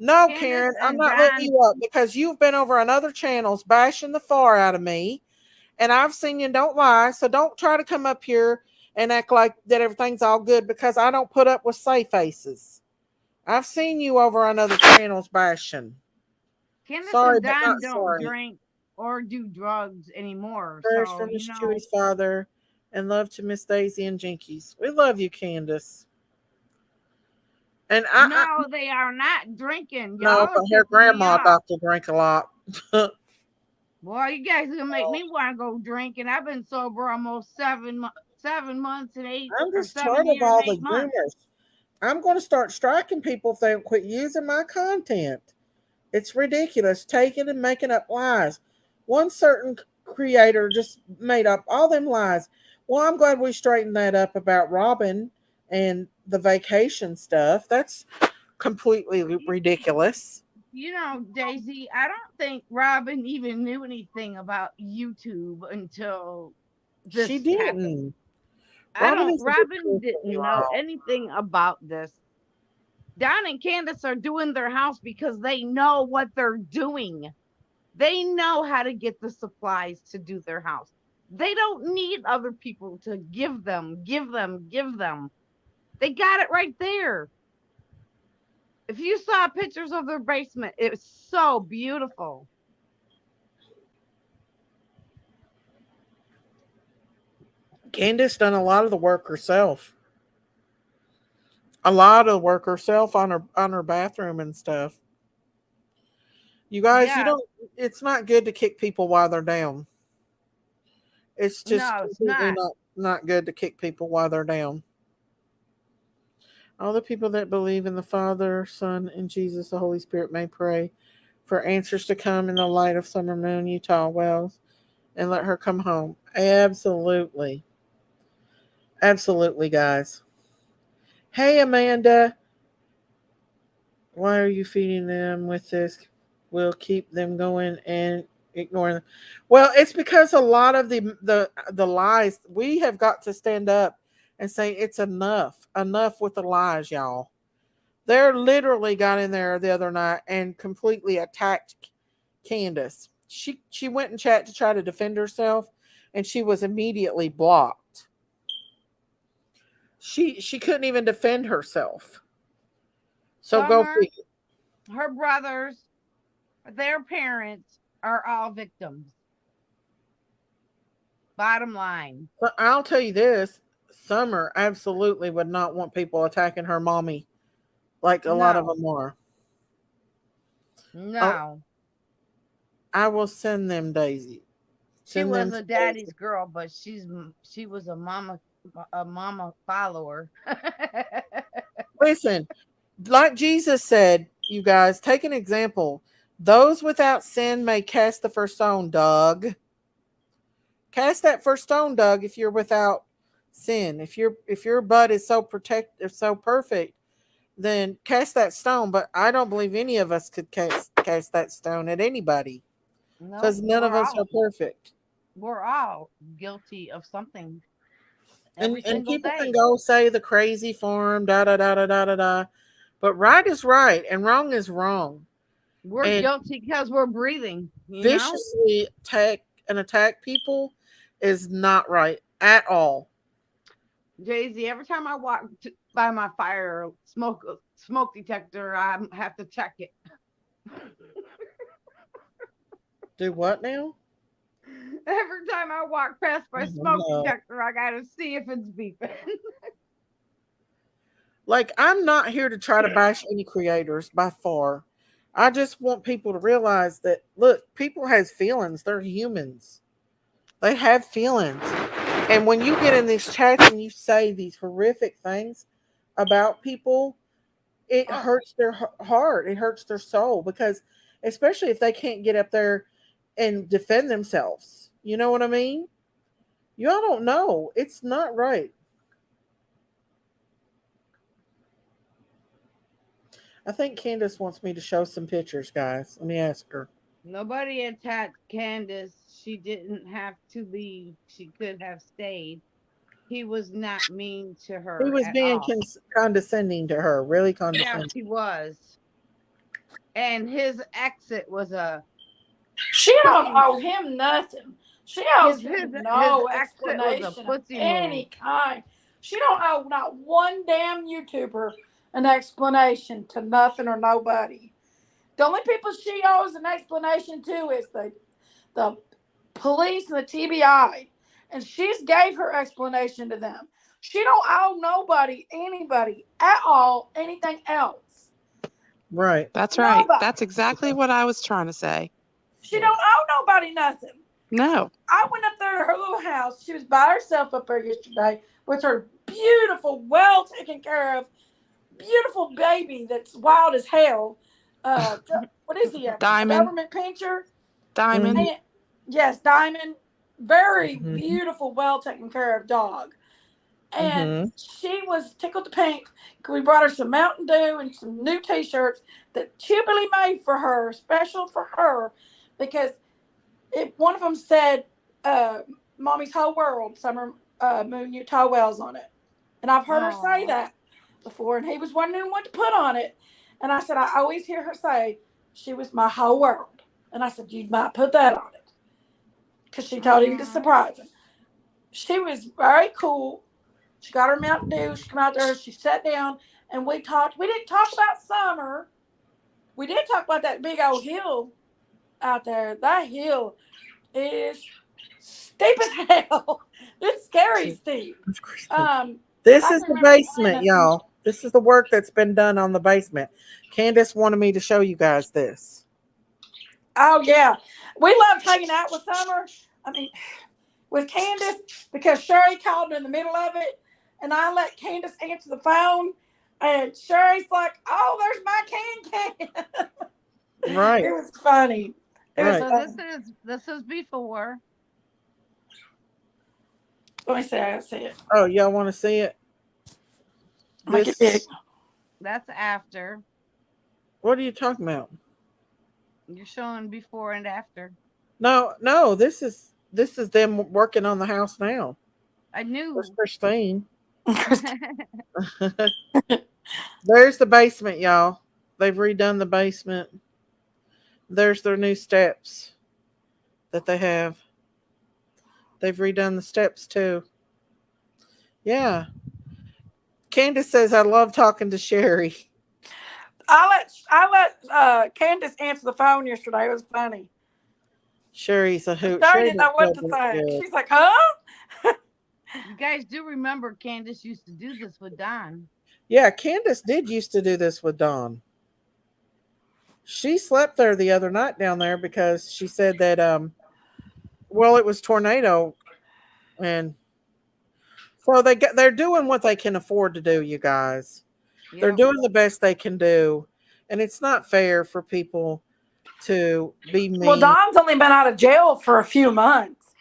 No, Candace Karen, I'm and not letting Don, you up because you've been over on other channels bashing the far out of me, and I've seen you don't lie. So don't try to come up here and act like that everything's all good because I don't put up with safe faces. I've seen you over on other channels bashing. Candace Sorry, and but Don not don't sorry. drink or do drugs anymore. Prayers So, for Miss Chewy's father and love to Miss Daisy and Jinkies. We love you, Candace. And I no, they are not drinking. no, Y'all are but her pissing me grandma off. Doctor drink a lot. Boy, you guys are gonna make me want to go drink, and I've been sober almost 7 months and eight I'm or just seven tired of years and all the 8 months. rumors. I'm going to start striking people if they don't quit using my content. It's ridiculous, taking and making up lies. One certain creator just made up all them lies. Well, I'm glad we straightened that up about Robin and the vacation stuff. That's completely ridiculous. You know, Daisy, I don't think Robin even knew anything about YouTube until She this happened. didn't. I Robin don't, is a good Robin person, you didn't know all. anything about this. Don and Candace are doing their house because they know what they're doing. They know how to get the supplies to do their house. They don't need other people to give them, give them, give them. They got it right there. If you saw pictures of their basement, it's so beautiful. Candace done a lot of the work herself. A lot of the work herself on her bathroom and stuff. You guys, you Yeah, don't. It's not good to kick people while they're down. It's just no, it's completely not. not good to kick people while they're down. All the people that believe in the Father, Son, and Jesus, the Holy Spirit may pray for answers to come in the light of Summer Moon, Utah Wells, and let her come home. Absolutely. Absolutely, guys. Hey, Amanda. Why are you feeding them with this? We'll keep them going and ignoring them. Well, it's because a lot of the lies, we have got to stand up and say it's enough. Enough with the lies, y'all. They're literally got in there the other night and completely attacked Candace. She went in chat to try to defend herself, and she was immediately blocked. She couldn't even defend herself. So go Summer, figure. her brothers, their parents are all victims. Bottom line. But I'll tell you this: Summer absolutely would not want people attacking her mommy like a lot of No, them are. Oh, no. I will send them Daisy. She Send was them to a Daisy. daddy's girl, but she was a mama follower. Listen, like Jesus said, you guys, take an example. Those without sin may cast the first stone, Doug. Cast that first stone, Doug, if you're without sin. If your butt is so protective, so perfect, then cast that stone. But I don't believe any of us could cast that stone at anybody Nope, because none of us are perfect. we're all guilty of something every And single people can day. go say the crazy form, da da da da da da da. But right is right and wrong is wrong. We're And guilty because we're breathing, viciously attack people is not right at all. Jay-Z, every time I walk by my fire smoke detector, I have to check it. Do what now? Every time I walk past my smoke No. detector, I gotta see if it's beeping. Like, I'm not here to try to bash any creators by far. I just want people to realize that look, people has feelings. They're humans. They have feelings. And when you get in these chats and you say these horrific things about people, it Oh, hurts their heart. It hurts their soul because especially if they can't get up there and defend themselves. You know what I mean? Y'all don't know. It's not right. I think Candace wants me to show some pictures, guys. Let me ask her. Nobody attacked Candace. She didn't have to leave. She could have stayed. He was not mean to He her was at being all. condescending to her, really Yes, condescending. he was. And his exit was a She don't pussy. owe him nothing. She owes His him his his no exit was a explanation of pussy move. any kind. She don't owe not one damn YouTuber an explanation to nothing or nobody. The only people she owes an explanation to is the police and the TBI, and she's gave her explanation to them. She don't owe nobody, anybody at all, anything else. Right. That's right. Nobody. That's exactly what I was trying to say. She don't owe nobody nothing. No. I went up there to her little house. She was by herself up there yesterday with her beautiful, well taken care of, beautiful baby that's wild as hell. What is he? A Diamond. government pincher? Diamond. And, yes, Diamond. Very Mm-hmm. beautiful, well taken care of dog. And Mm-hmm. she was tickled to pink because we brought her some Mountain Dew and some new T-shirts that Chiblee made for her, special for her, because one of them said, "Mommy's whole world, summer moon, Utah Wells" on it, and I've heard her say that before. And he was wondering what to put on it, and I said I always hear her say she was my whole world, and I said you might put that on it because she told him to surprise him. She was very cool. She got her Mountain Dew. She came out there. She sat down, and we talked. We didn't talk about summer. We did talk about that big old hill out there. That hill is steep as hell. It's scary steep. This I is can the remember basement, y'all. This is the work that's been done on the basement. Candace wanted me to show you guys this. Oh yeah, we loved hanging out with Summer. I mean, with Candace because Sherry called in the middle of it, and I let Candace answer the phone, and Sherry's like, "Oh, there's my can." Right. It was funny. It was Right. funny. This is before. Let me see. I gotta see it. Oh, y'all want to see it? Make it big. That's after. What are you talking about? You're showing before and after. No. This is them working on the house now. I knew. There's Christine. There's the basement, y'all. They've redone the basement. There's their new steps that they have. They've redone the steps too. Yeah. Candace says I love talking to Sherry. I let Candace answer the phone yesterday. It was funny. Sherry's a hoot. Sherry Sherry didn't know what to think. She's like, "Huh?" You guys do remember Candace used to do this with Don. Yeah, Candace did used to do this with Dawn. She slept there the other night down there because she said that well it was tornado, and so they're doing what they can afford to do, you guys. Yep. They're doing the best they can do, and it's not fair for people to be mean. Well, Don's only been out of jail for a few months.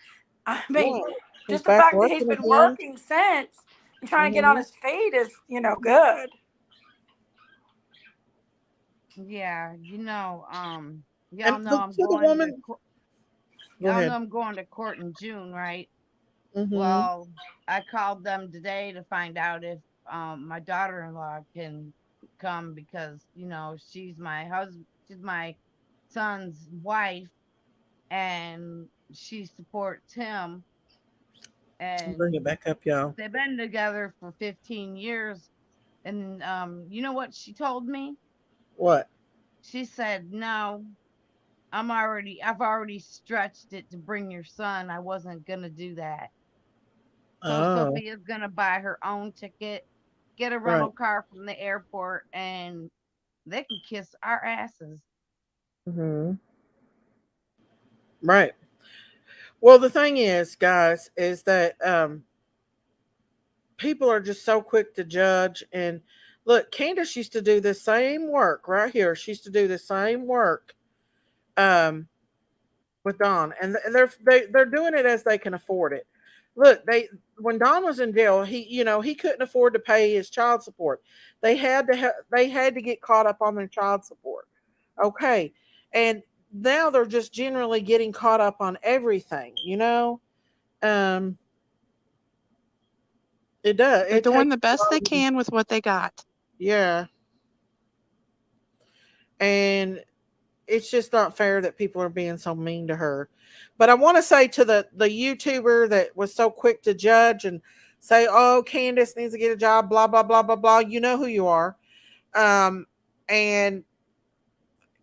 I mean, Yeah. just the fact that he's been working since and trying to get on his feet is, good. Yeah, y'all And know I'm going Y'all know I'm going to court in June, right? Mm-hmm. Well, I called them today to find out if my daughter-in-law can come because she's my son's wife, and she supports him. And bring it back up, y'all. They've been together for 15 years, and you know what she told me? What? She said, "No, I've already stretched it to bring your son. I wasn't gonna do that." So Sophia's gonna buy her own ticket, get a rental car from the airport, and they can kiss our asses. Mm-hmm. Right. Well, the thing is, guys, is that people are just so quick to judge. And look, Candace used to do the same work right here. She used to do the same work with Dawn, and they're doing it as they can afford it. Look, when Don was in jail, he couldn't afford to pay his child support. They had to get caught up on their child support. Okay, and now they're just generally getting caught up on everything. Um, it does. They're It doing takes the a best they lot of, can with what they got. yeah, and it's just not fair that people are being so mean to her. But I want to say to the YouTuber that was so quick to judge and say, "Oh, Candace needs to get a job," blah blah blah blah blah. You know who you are, and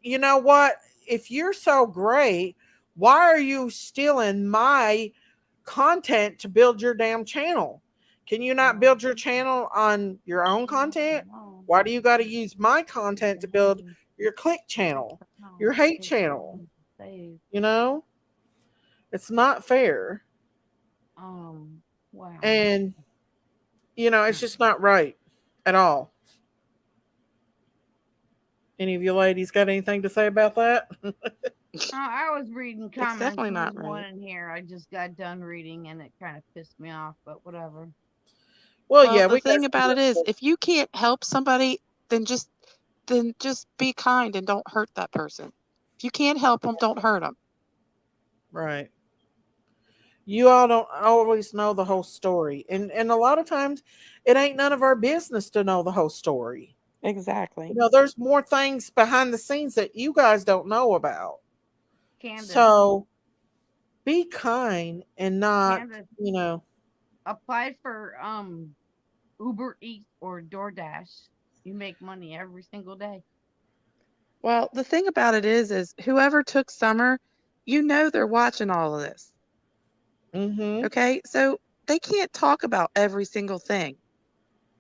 you know what? If you're so great, why are you stealing my content to build your damn channel? Can you not build your channel on your own content? Why do you got to use my content to build your click channel, your hate channel? You know, it's not fair. Wow. And, it's just not right at all. Any of you ladies got anything to say about that? I was reading It's comments. definitely There was not one right. in here I just got done reading, and it kind of pissed me off. But whatever. Well, Well, yeah, the we got thing about it is, if you can't help somebody, then just be kind and don't hurt that person. If you can't help them, don't hurt them. right. You all don't always know the whole story. And a lot of times it ain't none of our business to know the whole story. Exactly. There's more things behind the scenes that you guys don't know about. Candace, So be kind and not, Candace, you know, apply for Uber Eats or DoorDash. You make money every single day. Well, the thing about it is whoever took Summer, they're watching all of this. mhm. Okay? So they can't talk about every single thing.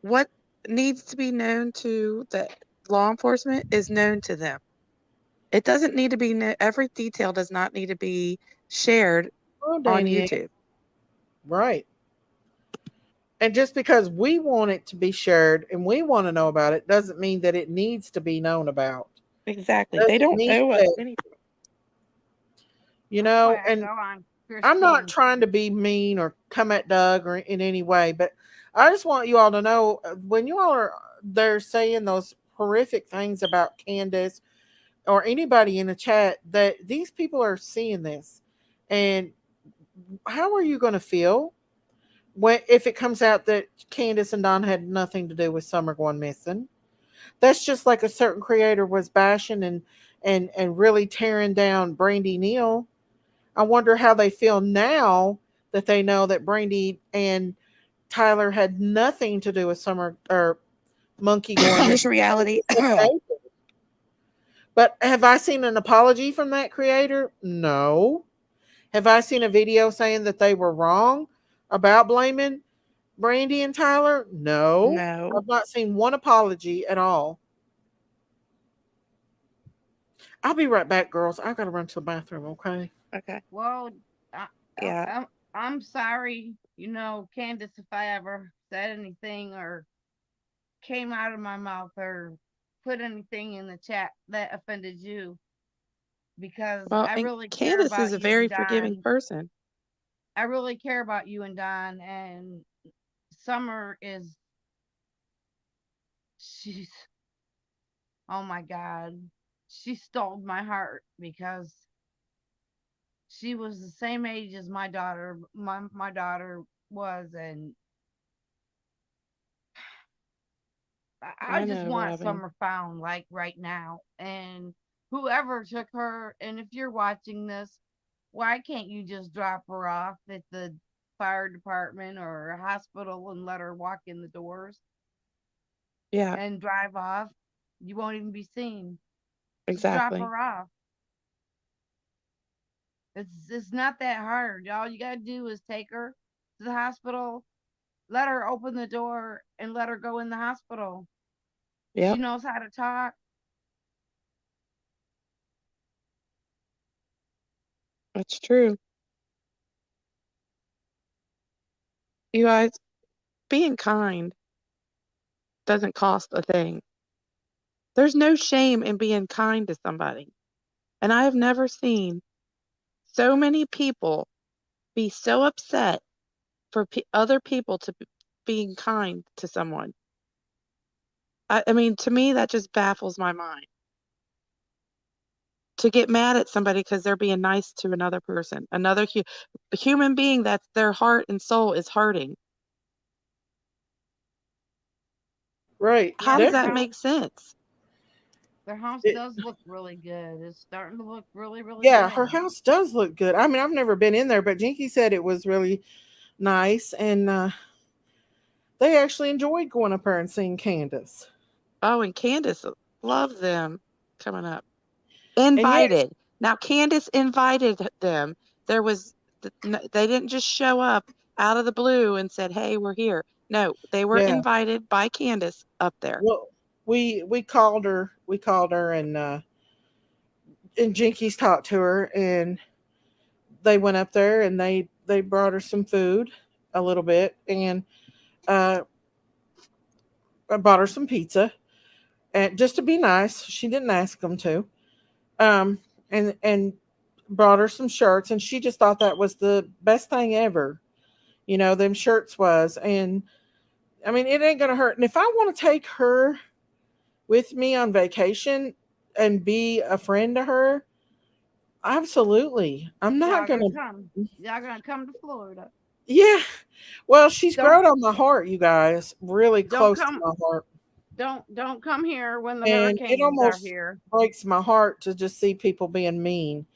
What needs to be known to the law enforcement is known to them. It doesn't need to be every detail does not need to be shared Oh, on Danny, YouTube. right. And just because we want it to be shared and we want to know about it doesn't mean that it needs to be known about. Exactly. They Doesn't don't mean owe us that, anything. That's why I and go on I'm not Christine's. trying to be mean or come at Doug or in any way, but I just want you all to know when you all are there saying those horrific things about Candace or anybody in the chat that these people are seeing this. And how are you going to feel when if it comes out that Candace and Don had nothing to do with Summer going missing? That's just like a certain creator was bashing and really tearing down Brandy Neal. I wonder how they feel now that they know that Brandy and Tyler had nothing to do with Summer or Monkey going Harsh missing. reality. But have I seen an apology from that creator? No. Have I seen a video saying that they were wrong about blaming Brandy and Tyler? No. No. I've not seen one apology at all. I'll be right back, girls. I gotta run to the bathroom, okay? Okay. Well, I, I, Yeah. I'm sorry, Candace, if I ever said anything or came out of my mouth or put anything in the chat that offended you, because Well, I and really care Candace is about a you and very forgiving Don. person. I really care about you and Don, and Summer is, she's, oh my God, she stole my heart because she was the same age as my daughter. My daughter was, and I I just know, want Robin. Summer found like right now. And whoever took her, and if you're watching this, why can't you just drop her off at the fire department or a hospital and let her walk in the doors Yeah, and drive off? You won't even be seen. Just drop exactly. her off. It's not that hard. All you gotta do is take her to the hospital, let her open the door, and let her go in the hospital. She Yep, knows how to talk. that's true. You guys, being kind doesn't cost a thing. There's no shame in being kind to somebody. And I have never seen so many people be so upset for other people to being kind to someone. I mean, to me, that just baffles my mind. To get mad at somebody because they're being nice to another person, another human being that's their heart and soul is hurting. Right. How Yeah, does their that house, Definitely. make sense? their house It, does look really good. It's starting to look really, really yeah, her good. house does look good. I mean, I've never been in there, but Jinky said it was really nice, and they actually enjoyed going up there and seeing Candace. Oh, and Candace loves them coming up. And yes, Invited. Now, Candace invited them. There was, they didn't just show up out of the blue and said, "Hey, we're here." No, they were yeah. invited by Candace up there. Well, we called her. We called her, and Jinky's talked to her, and they went up there, and they brought her some food, a little bit, and uh, I bought her some pizza, and just to be nice, she didn't ask them to. Um, and brought her some shirts, and she just thought that was the best thing ever. Them shirts was, and I mean, it ain't gonna hurt. And if I want to take her with me on vacation and be a friend to her, absolutely. I'm not Y'all gonna gonna. come. Y'all gonna come to Florida. Yeah. Well, she's Don't grown on my heart, you guys. Really don't close to come my heart. don't come here when the And it hurricanes are almost here. breaks my heart to just see people being mean.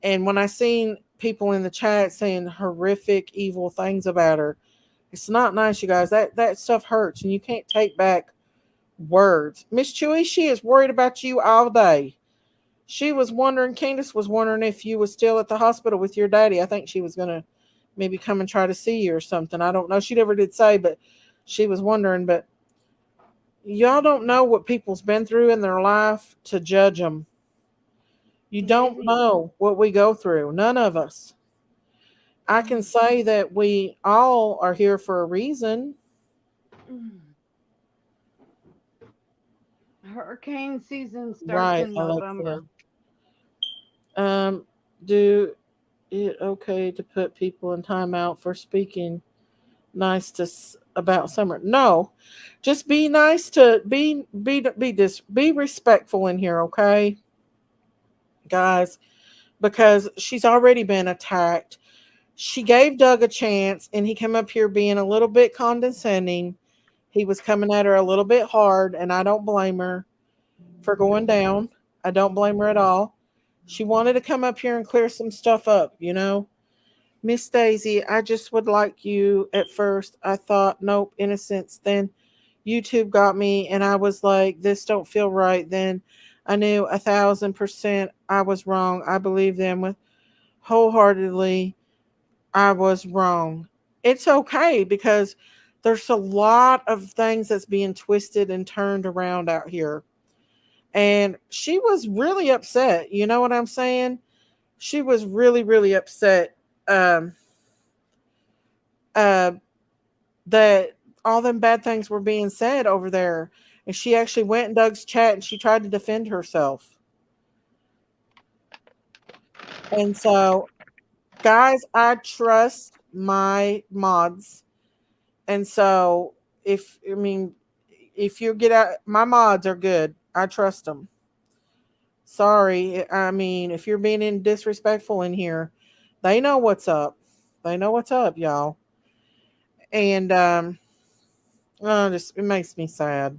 And when I seen people in the chat saying horrific, evil things about her, it's not nice, you guys. That stuff hurts, and you can't take back words. Miss Chewy, she is worried about you all day. She was wondering, Candace was wondering if you was still at the hospital with your daddy. I think she was gonna maybe come and try to see you or something. I don't know. She never did say, but she was wondering. But y'all don't know what people's been through in their life to judge them. You don't Daisy, know what we go through. None of us. I can say that we all are here for a reason. hurricane season starts Right, in Alexa. November. Um, do it okay to put people in timeout for speaking nice about summer? No, just be nice to be respectful in here, okay, guys, because she's already been attacked. She gave Doug a chance, and he came up here being a little bit condescending. He was coming at her a little bit hard, and I don't blame her for going down. I don't blame her at all. She wanted to come up here and clear some stuff up. Miss Daisy, I just would like you at first. I thought, nope, innocence. Then YouTube got me, and I was like, this don't feel right. Then I knew 1,000% I was wrong. I believe them with wholeheartedly. I was wrong. It's okay because there's a lot of things that's being twisted and turned around out here. And she was really upset. You know what I'm saying? She was really, really upset. Um, uh, that all them bad things were being said over there. And she actually went in Doug's chat and she tried to defend herself. And so, guys, I trust my mods. And so, if you get out, my mods are good. I trust them. Sorry. I mean, if you're being disrespectful in here, they know what's up. They know what's up, y'all. And just it makes me sad.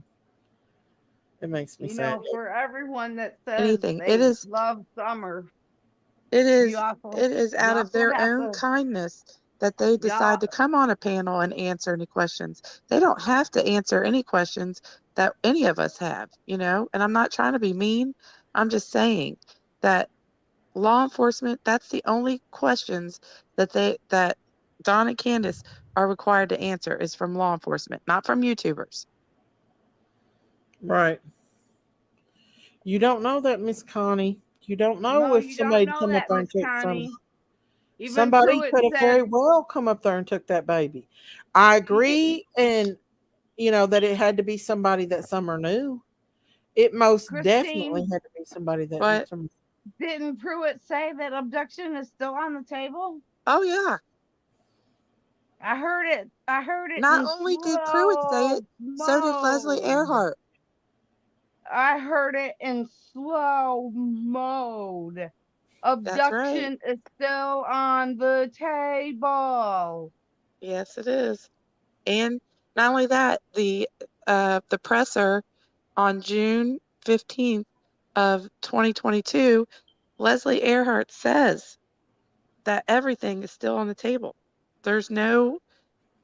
It makes me sad. For everyone that says Anything. It they is love summer, It you is also it is you out of also their have own to kindness that they y'all decide to come on a panel and answer any questions. They don't have to answer any questions that any of us have. And I'm not trying to be mean. I'm just saying that law enforcement, that's the only questions that Don and Candace are required to answer is from law enforcement, not from YouTubers. Right. You don't know that, Miss Connie. You don't know no, if you don't somebody know come up that, there and Miss took some. Connie. Even Somebody Pruitt could have very said well come up there and took that baby. I he did agree, and that it had to be somebody that Summer knew. It most definitely Christine, had to be somebody that. But didn't Pruitt say that abduction is still on the table? oh yeah, I heard it. I heard it Not in only did Pruitt say slow it, so did Leslie mode. Earhart. I heard it in slow mode. That's right. Abduction is still on the table. Yes, it is. And not only that, the presser on June 15th of 2022, Leslie Earhart says that everything is still on the table. There's no,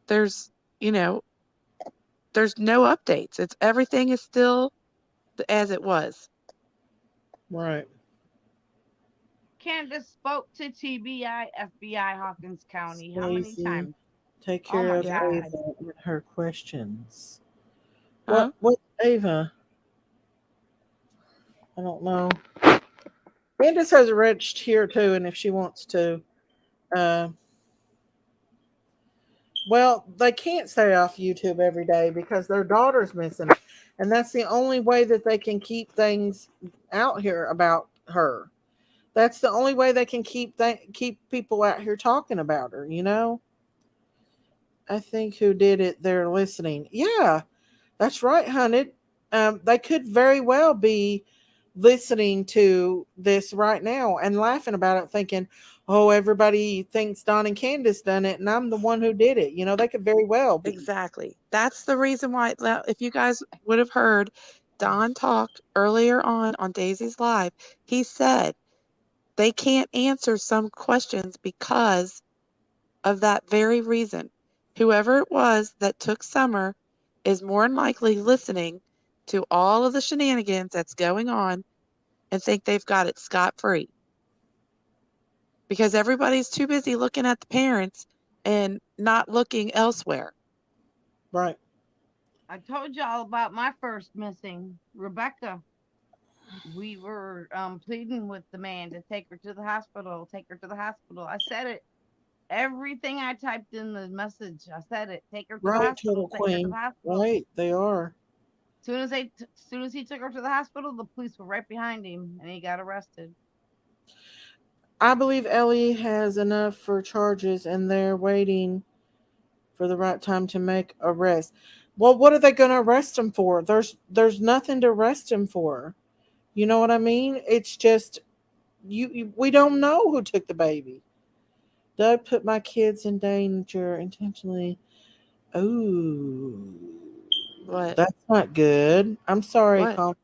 there's, you know, there's no updates. It's everything is still as it was. Right. Candace spoke to TBI, FBI, Hawkins County. How many Stacey, times? take Oh care my of Yep. God. Ava and her questions. Huh? What Ava? I don't know. Candace has a registered here too, and if she wants to, uh, well, they can't stay off YouTube every day because their daughter's missing, and that's the only way that they can keep things out here about her. That's the only way they can keep people out here talking about her. I think who did it? They're listening. Yeah, that's right, Hunted. They could very well be listening to this right now and laughing about it, thinking, "Oh, everybody thinks Don and Candace done it, and I'm the one who did it." They could very well be. Exactly. That's the reason why, if you guys would have heard Don talk earlier on Daisy's Live, he said they can't answer some questions because of that very reason. Whoever it was that took Summer is more than likely listening to all of the shenanigans that's going on and think they've got it scot-free because everybody's too busy looking at the parents and not looking elsewhere. Right. I told y'all about my first missing, Rebecca. We were pleading with the man to take her to the hospital, take her to the hospital. I said it. Everything I typed in the message, I said it. Take her to the Right, hospital, Total take her to the Queen. hospital. Right, they are. Soon as he took her to the hospital, the police were right behind him and he got arrested. I believe Ellie has enough for charges, and they're waiting for the right time to make arrest. Well, what are they going to arrest him for? There's nothing to arrest him for. You know what I mean? It's just we don't know who took the baby. Doug put my kids in danger intentionally. Oh, What? that's not good. I'm sorry. What?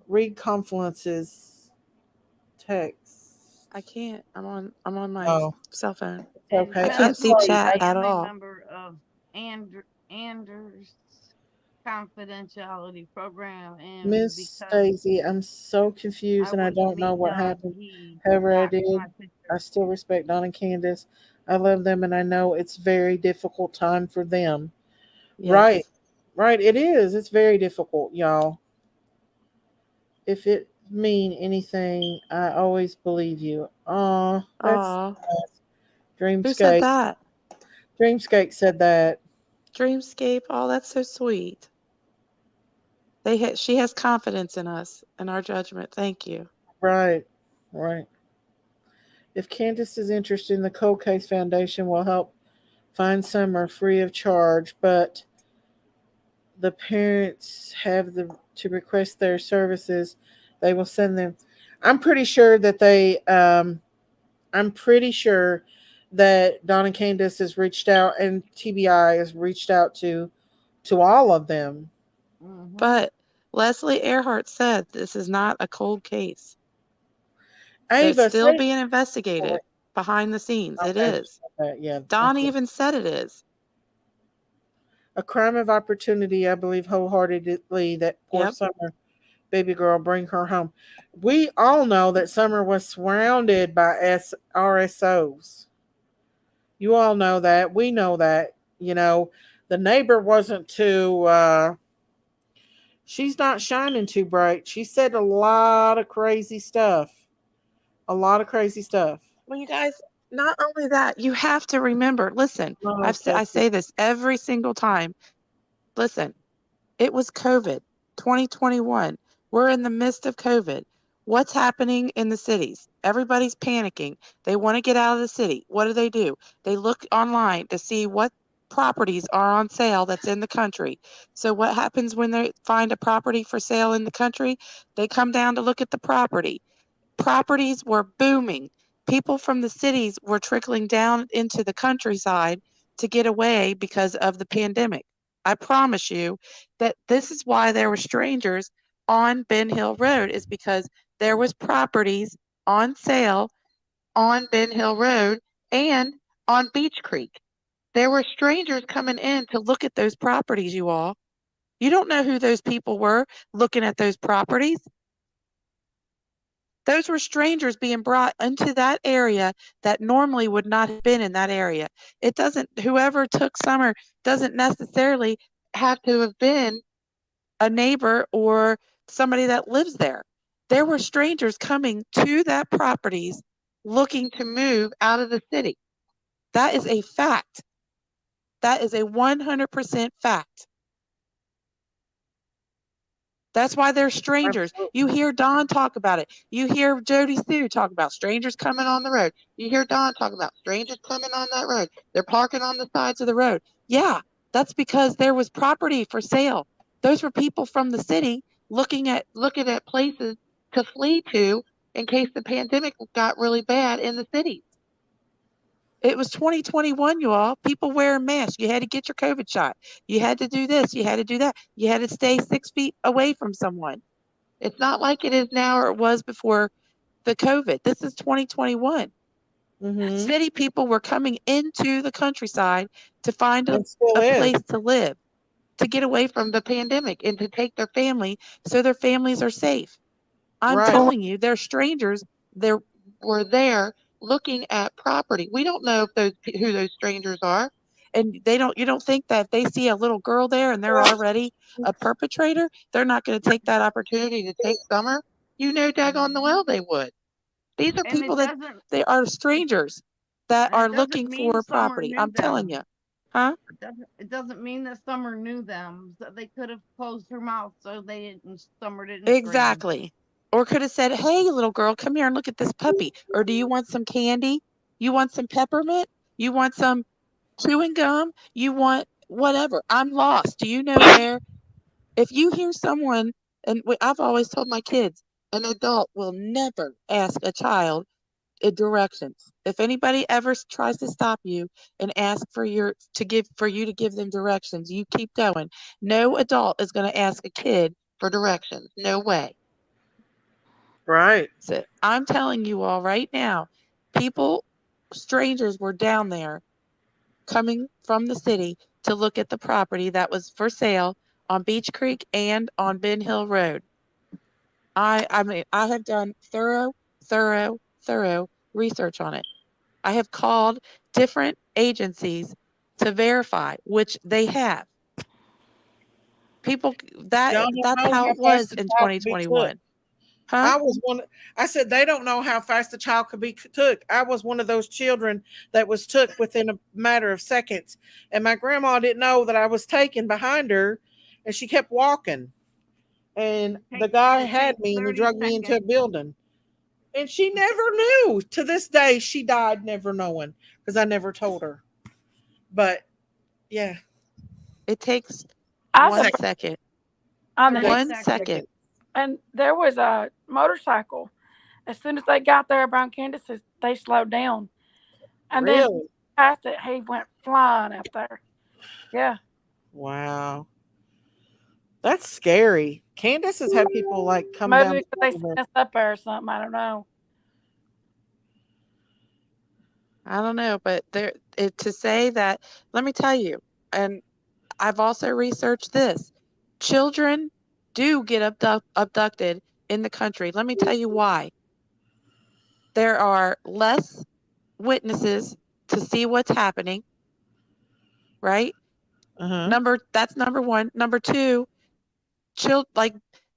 Read Confidence's text. I can't. I'm on my Oh, cell phone. it's And okay. I I'm can't see Kelsey, sorry. chat at family all. member of Anders confidentiality program, and Miss because Stacy, I'm so I confused and I wouldn't don't know meet what Doug, happened. he However, I doxed did. my I picture. still respect Don and Candace. I love them and I know it's very difficult time for them. Right. Yes. Right. It is. It's very difficult, y'all. If it mean anything, I always believe you. Oh, that's Aw. nice. Who said Dreamscape. that? Dreamscape said that. Dreamscape. Oh, that's so sweet. She has confidence in us and our judgment. Thank you. Right. Right. If Candace is interested, the Cold Case Foundation will help find Summer free of charge, but the parents have to request their services. They will send them. I'm pretty sure that they. I'm pretty sure that Don and Candace has reached out, and TBI has reached out to all of them. Mm-hmm. But Leslie Earhart said this is not a cold case. It's Ava, still say being investigated behind the scenes. It okay. is. Yeah, Don that's it. even said it is. A crime of opportunity. I believe wholeheartedly that poor Yep. Summer baby girl, bring her home. We all know that Summer was surrounded by RSOs. You all know that. We know that. The neighbor wasn't too. She's not shining too bright. She said a lot of crazy stuff. A lot of crazy stuff. Well, you guys, not only that, you have to remember. Listen, Oh, I Kelsey. say this every single time. Listen, it was COVID, 2021. We're in the midst of COVID. What's happening in the cities? Everybody's panicking. They want to get out of the city. What do? They look online to see what properties are on sale that's in the country. So what happens when they find a property for sale in the country? They come down to look at the property. Properties were booming. People from the cities were trickling down into the countryside to get away because of the pandemic. I promise you that this is why there were strangers on Ben Hill Road, is because there was properties on sale on Ben Hill Road and on Beach Creek. There were strangers coming in to look at those properties, you all. You don't know who those people were looking at those properties. Those were strangers being brought into that area that normally would not have been in that area. It doesn't, whoever took Summer doesn't necessarily have to have been a neighbor or somebody that lives there. There were strangers coming to that properties looking to move out of the city. That is a fact. That is a 100% fact. That's why they're strangers. You hear Don talk about it. You hear Jody Sue talk about strangers coming on the road. You hear Don talk about strangers coming on that road. They're parking on the sides of the road. Yeah, that's because there was property for sale. Those were people from the city looking at places to flee to in case the pandemic got really bad in the cities. It was 2021, you all. People wearing masks. You had to get your COVID shot. You had to do this. You had to do that. You had to stay 6 feet away from someone. It's not like it is now or it was before the COVID. This is 2021. City people were coming into the countryside to find a place to live, to get away from the pandemic and to take their family so their families are safe. I'm telling you, they're strangers. They were there looking at property. We don't know if who those strangers are. And you don't think that if they see a little girl there and they're already a perpetrator, they're not going to take that opportunity to take Summer? You know daggone the well they would. These are people that they are strangers that are looking for property. I'm telling you. Huh? It doesn't mean that Summer knew them. So they could have closed her mouth so Summer didn't scream. Exactly. Or could have said, hey, little girl, come here and look at this puppy. Or do you want some candy? You want some peppermint? You want some chewing gum? You want whatever? I'm lost. Do you know where? If you hear someone, and I've always told my kids, an adult will never ask a child directions. If anybody ever tries to stop you and ask for you to give them directions, you keep going. No adult is going to ask a kid for directions. No way. Right. So I'm telling you all right now, strangers were down there coming from the city to look at the property that was for sale on Beach Creek and on Ben Hill Road. I mean, I have done thorough research on it. I have called different agencies to verify, which they have. People, that's how it was in 2021. Huh? I said they don't know how fast the child could be took. I was one of those children that was took within a matter of seconds. And my grandma didn't know that I was taken behind her, and she kept walking. And the guy had me and he drugged me into a building. And she never knew. To this day, she died never knowing because I never told her. But yeah. It takes I 1 never- second. on the 1 second. And there was a motorcycle. As soon as they got there around Candace's, they slowed down. And then past it, he went flying up there. Yeah. Wow. That's scary. Candace has had people like come Maybe down. because they sent us up there or something. I don't know. I don't know, but to say that, let me tell you, and I've also researched this. Children do get abducted in the country. Let me tell you why. There are less witnesses to see what's happening, right? That's number one. Number two,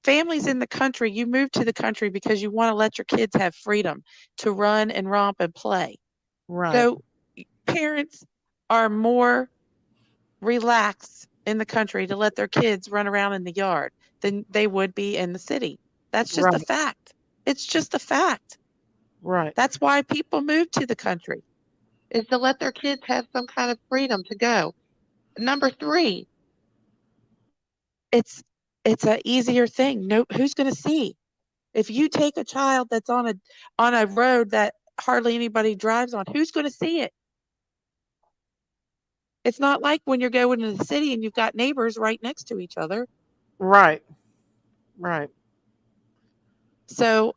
families in the country, you move to the country because you want to let your kids have freedom to run and romp and play. Right. So parents are more relaxed in the country to let their kids run around in the yard than they would be in the city. That's just a fact. It's just a fact. Right. That's why people move to the country, is to let their kids have some kind of freedom to go. Number three, it's it's a easier thing. No, who's going to see? If you take a child that's on a road that hardly anybody drives on, who's going to see it? It's not like when you're going to the city and you've got neighbors right next to each other. Right. Right. So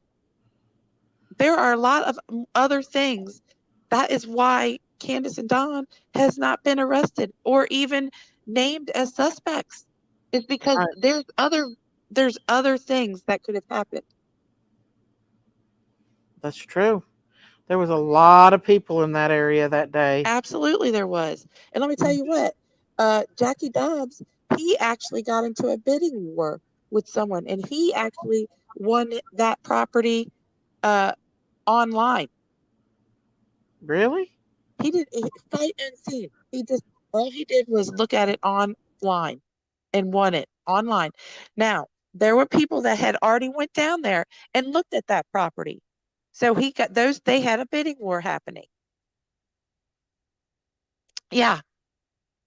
there are a lot of other things. That is why Candace and Don has not been arrested or even named as suspects. Is because Right. there's other things that could have happened. That's true. There was a lot of people in that area that day. Absolutely there was. And let me tell you what, Jackie Dobbs, he actually got into a bidding war with someone and he actually won that property uh, online. Really? He did sight unseen. He just all he did was look at it online and won it online. Now, there were people that had already went down there and looked at that property. So he got those they had a bidding war happening. Yeah,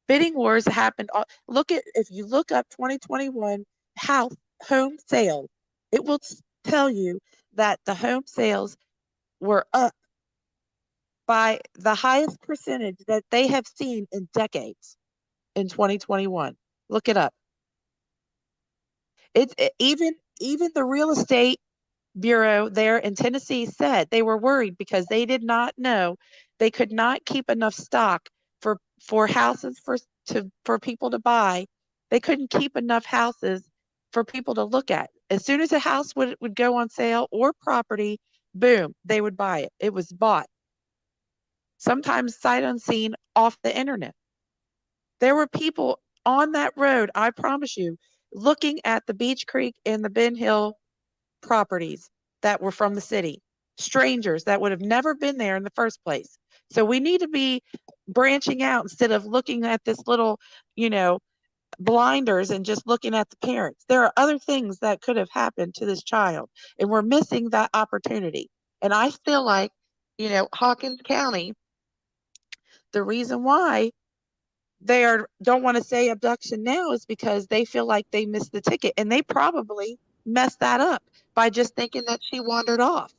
bidding wars happened. Look at if you look up 2021 house home sales, it will tell you that the home sales were up by the highest percentage that they have seen in decades in 2021. Look it up. Even the real estate bureau there in Tennessee said they were worried because they did not know they could not keep enough stock for houses for people to buy. They couldn't keep enough houses for people to look at. As soon as a house would go on sale or property, boom, they would buy it. It was bought. Sometimes sight unseen off the internet. There were people on that road, I promise you, looking at the Beach Creek and the Ben Hill properties that were from the city, strangers that would have never been there in the first place. So we need to be branching out instead of looking at this little, you know, blinders and just looking at the parents. There are other things that could have happened to this child, and we're missing that opportunity. And I feel like, Hawkins County, the reason why don't want to say abduction now is because they feel like they missed the ticket and they probably messed that up by just thinking that she wandered off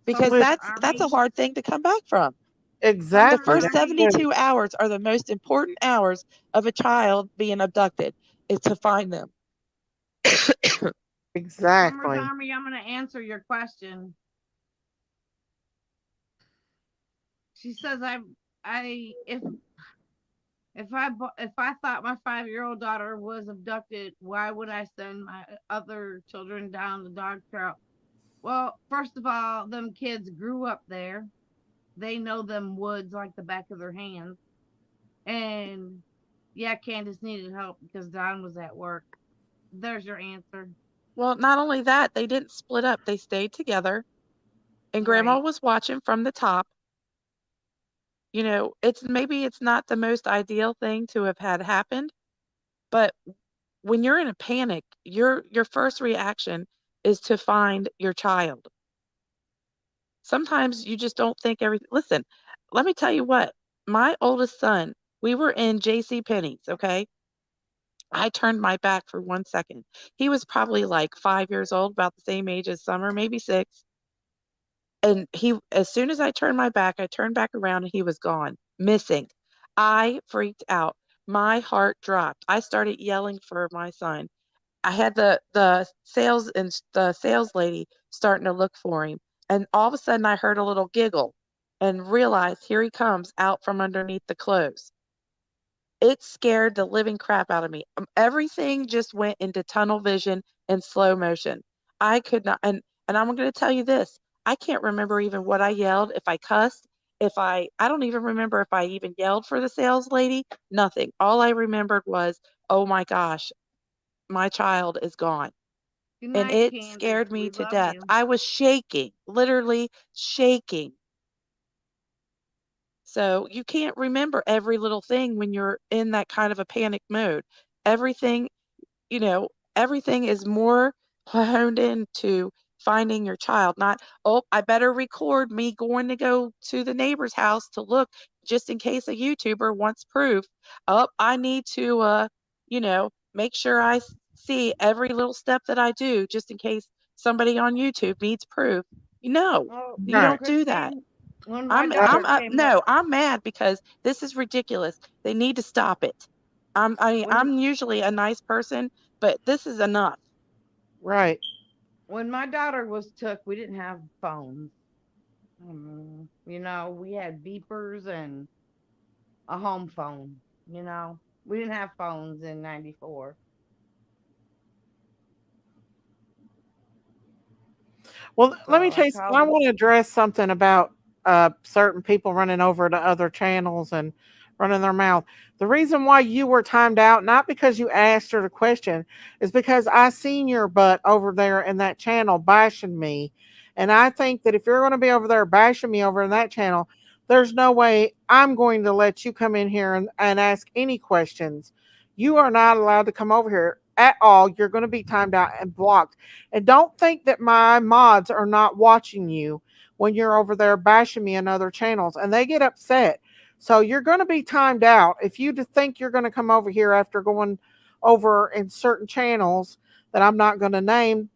So, because With that's a Army, hard thing to come back from. so The exactly. first That's Army, good. 72 hours are the most important hours of a child being abducted, is to find them. Summers Exactly. Army, I'm going to answer your question. She says, I, if I thought my 5-year-old daughter was abducted, why would I send my other children down the dog trail? Well, first of all, them kids grew up there. They know them woods like the back of their hands. And yeah, Candace needed help because Don was at work. There's your answer. Well, not only that, they didn't split up, they stayed together, and grandma Right. was watching from the top. It's not the most ideal thing to have had happened, but when you're in a panic, your first reaction is to find your child. Sometimes you just don't think everything. Listen, let me tell you what. My oldest son, we were in J.C. Penney's, okay? I turned my back for 1 second. He was probably like 5 years old, about the same age as Summer, maybe 6. And as soon as I turned back around and he was gone, missing. I freaked out. My heart dropped. I started yelling for my son. I had the sales lady starting to look for him, and all of a sudden I heard a little giggle and realized here he comes out from underneath the clothes. It scared the living crap out of me. Everything just went into tunnel vision and slow motion. I could not, and I'm going to tell you this. I can't remember even what I yelled, if I cussed, if I don't even remember if I even yelled for the sales lady, nothing. All I remembered was, oh my gosh, my child is gone. Good And night, it Candace. scared me We to love death. you. I was shaking, literally shaking. So you can't remember every little thing when you're in that kind of a panic mode. Everything, everything is more honed into finding your child, not, oh, I better record me going to go to the neighbor's house to look just in case a YouTuber wants proof. Oh, I need to, make sure I see every little step that I do just in case somebody on YouTube needs proof. No, Oh, you Right. don't do that. Christine, when my daughter came up, No, I'm mad because this is ridiculous. They need to stop it. when I'm usually a nice person, but this is enough. Right. when my daughter was took, we didn't have phones. We had beepers and a home phone. We didn't have phones in '94. Well, So let me I tell you something. called I her. want to address something about certain people running over to other channels and running their mouth. The reason why you were timed out, not because you asked her the question, is because I seen your butt over there in that channel bashing me. And I think that if you're going to be over there bashing me over in that channel, there's no way I'm going to let you come in here and ask any questions. You are not allowed to come over here at all. You're going to be timed out and blocked. And don't think that my mods are not watching you when you're over there bashing me in other channels and they get upset. So you're going to be timed out. If you think you're going to come over here after going over in certain channels that I'm not going to name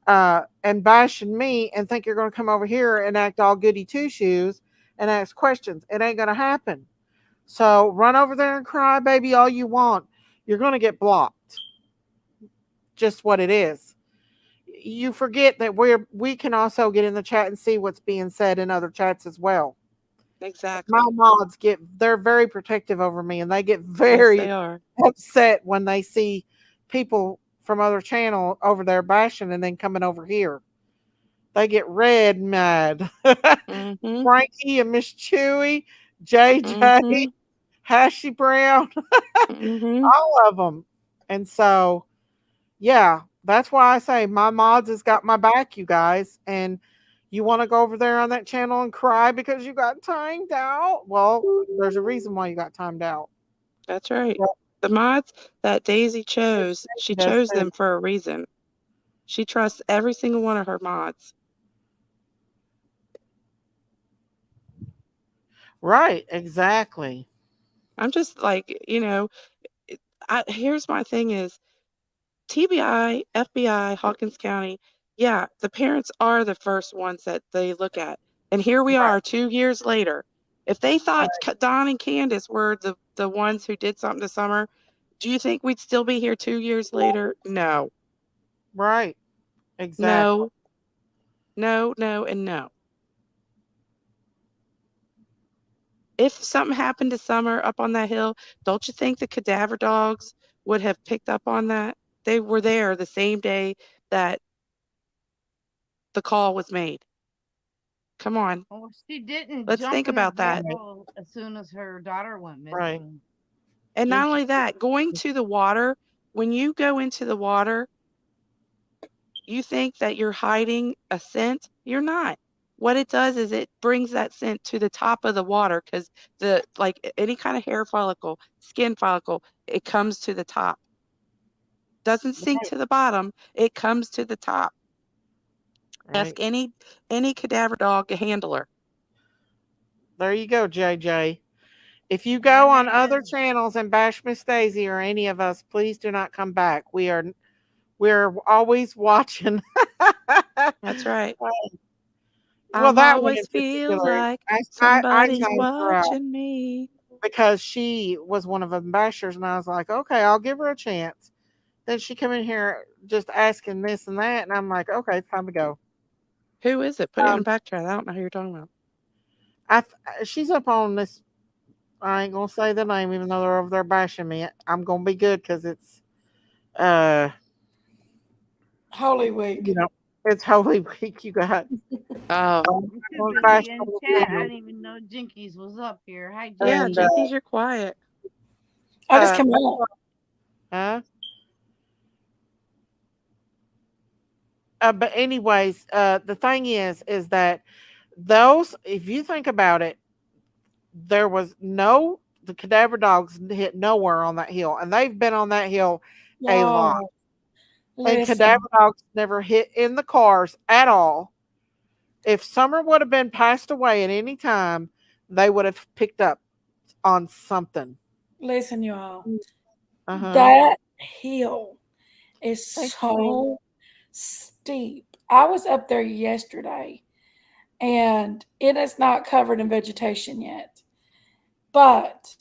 and bashing me and think you're going to come over here and act all goody two shoes and ask questions, it ain't going to happen. So run over there and cry, baby, all you want. You're going to get blocked. Just what it is. You forget that we can also get in the chat and see what's being said in other chats as well. My Exactly. mods they're very protective over me and they get Yes, they very are. upset when they see people from other channel over there bashing and then coming over here. They get red mad. Mhm. Frankie and Miss Chewy, JJ, Mhm. Hashy Brown, Mhm. all of them. And so yeah, that's why I say my mods has got my back, you guys. And you want to go over there on that channel and cry because you got timed out? Well, there's a reason why you got timed out. That's right. Well, The mods that Daisy Miss chose, Stacy she does chose too. them for a reason. She trusts every single one of her mods. Right, exactly. I'm just like, here's my thing is TBI, FBI, Hawkins County, yeah, the parents are the first ones that they look at. And here we Right, are 2 years later. If they thought right, Don and Candace were the ones who did something to Summer, do you think we'd still be here 2 years later? No, right, exactly. no, no, no, and no. If something happened to Summer up on that hill, don't you think the cadaver dogs would have picked up on that? They were there the same day that the call was made. Come on, Well, she didn't let's jump think in her about that. Right, vehicle as soon as her daughter went right. missing. And not Did only that, going to the water, when you go into the water, you think that you're hiding a scent. You're not. What it does is it brings that scent to the top of the water because any kind of hair follicle, skin follicle, it comes to the top. Doesn't sink right, to the bottom, it comes to the top. right. Ask any cadaver dog handler. There you go, JJ. If you My go on name other is channels and bash Miss Daisy or any of us, please do not come back. We're always watching. That's right. Well, I'm that one in always feel particular, like I somebody's zoned her out watching me. because she was one of the bashers, and I was like, okay, I'll give her a chance. Then she come in here just asking this and that, and I'm like, okay, it's time to go. Who is it? Put it in Um, a back chat. I don't know who you're talking about. she's up on this. I ain't gonna say the name, even though they're over there bashing me. I'm gonna be good because it's, uh, Holy Week. it's Holy Week, you guys. Oh, I'm I'm too gonna bash busy in the chat. I channel. didn't even know Jinkies was up here. Hi, yeah, And Jinkies. Jinkies, you're quiet. I just uh, came out. uh, but anyways, the thing is that those, if you think about it, there was the cadaver dogs hit nowhere on that hill, and they've been on that hill a lot. No. And cadaver Listen, dogs never hit in the cars at all. If Summer would have been passed away at any time, they would have picked up on something. listen, y'all. Uh huh. That hill is Thanks, Queen. so steep. I was up there yesterday and it is not covered in vegetation yet. But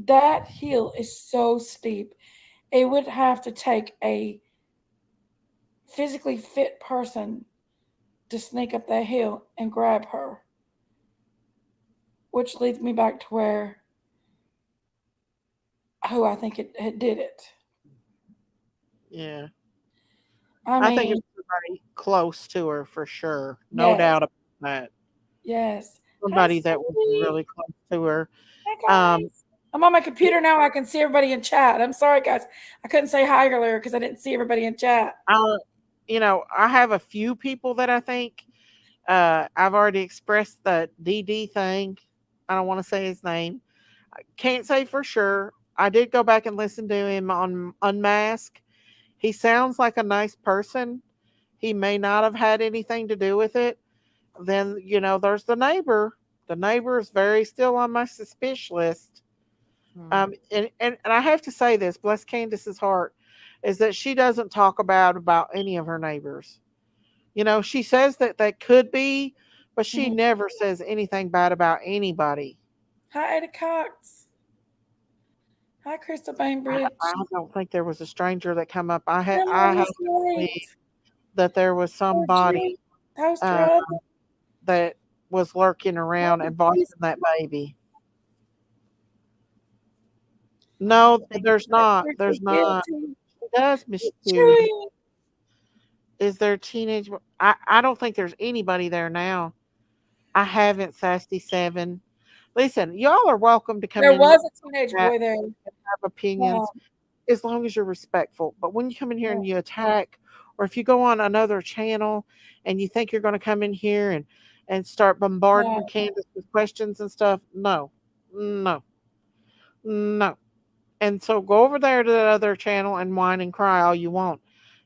that hill is so steep. It would have to take a physically fit person to sneak up that hill and grab her, which leads me back to where who I think it did it. Yeah. I I think mean, it's somebody close to her for sure. No yes, doubt about that. yes. Hi, Somebody that was sweetie. really close to her. Hi, Um, guys. I'm on my computer now. I can see everybody in chat. I'm sorry, guys. I couldn't say hi earlier because I didn't see everybody in chat. I, I have a few people that I think I've already expressed the DD thing. I don't want to say his name. I can't say for sure. I did go back and listen to him on Unmask. He sounds like a nice person. He may not have had anything to do with it. Then, there's the neighbor. The neighbor is very still on my suspicious list. And I have to say this, bless Candace's heart, is that she doesn't talk about any of her neighbors. She says that they could be, but she Mhm. never says anything bad about anybody. Hi, Ada Cox. Hi, Crystal I Bainbridge. don't think there was a stranger that come up. I Good I morning, have to believe Slate. that there was Poetry. somebody Toast uh, Rub. that was lurking around and Please. bossing that baby. No, there's not. You're so There's not. guilty. She does, Miss Judy. Chewy. Is there teenage? I don't think there's anybody there now. I haven't, Sassy Seven. Listen, y'all are welcome to come There in here was a teenage and boy there. have Um, opinions as long as you're respectful. But when you come in here yeah, and you attack, or if you go on another channel and you think you're going to come in here and start bombarding no. Candace with questions and stuff, no, no, no. And so go over there to that other channel and whine and cry all you want.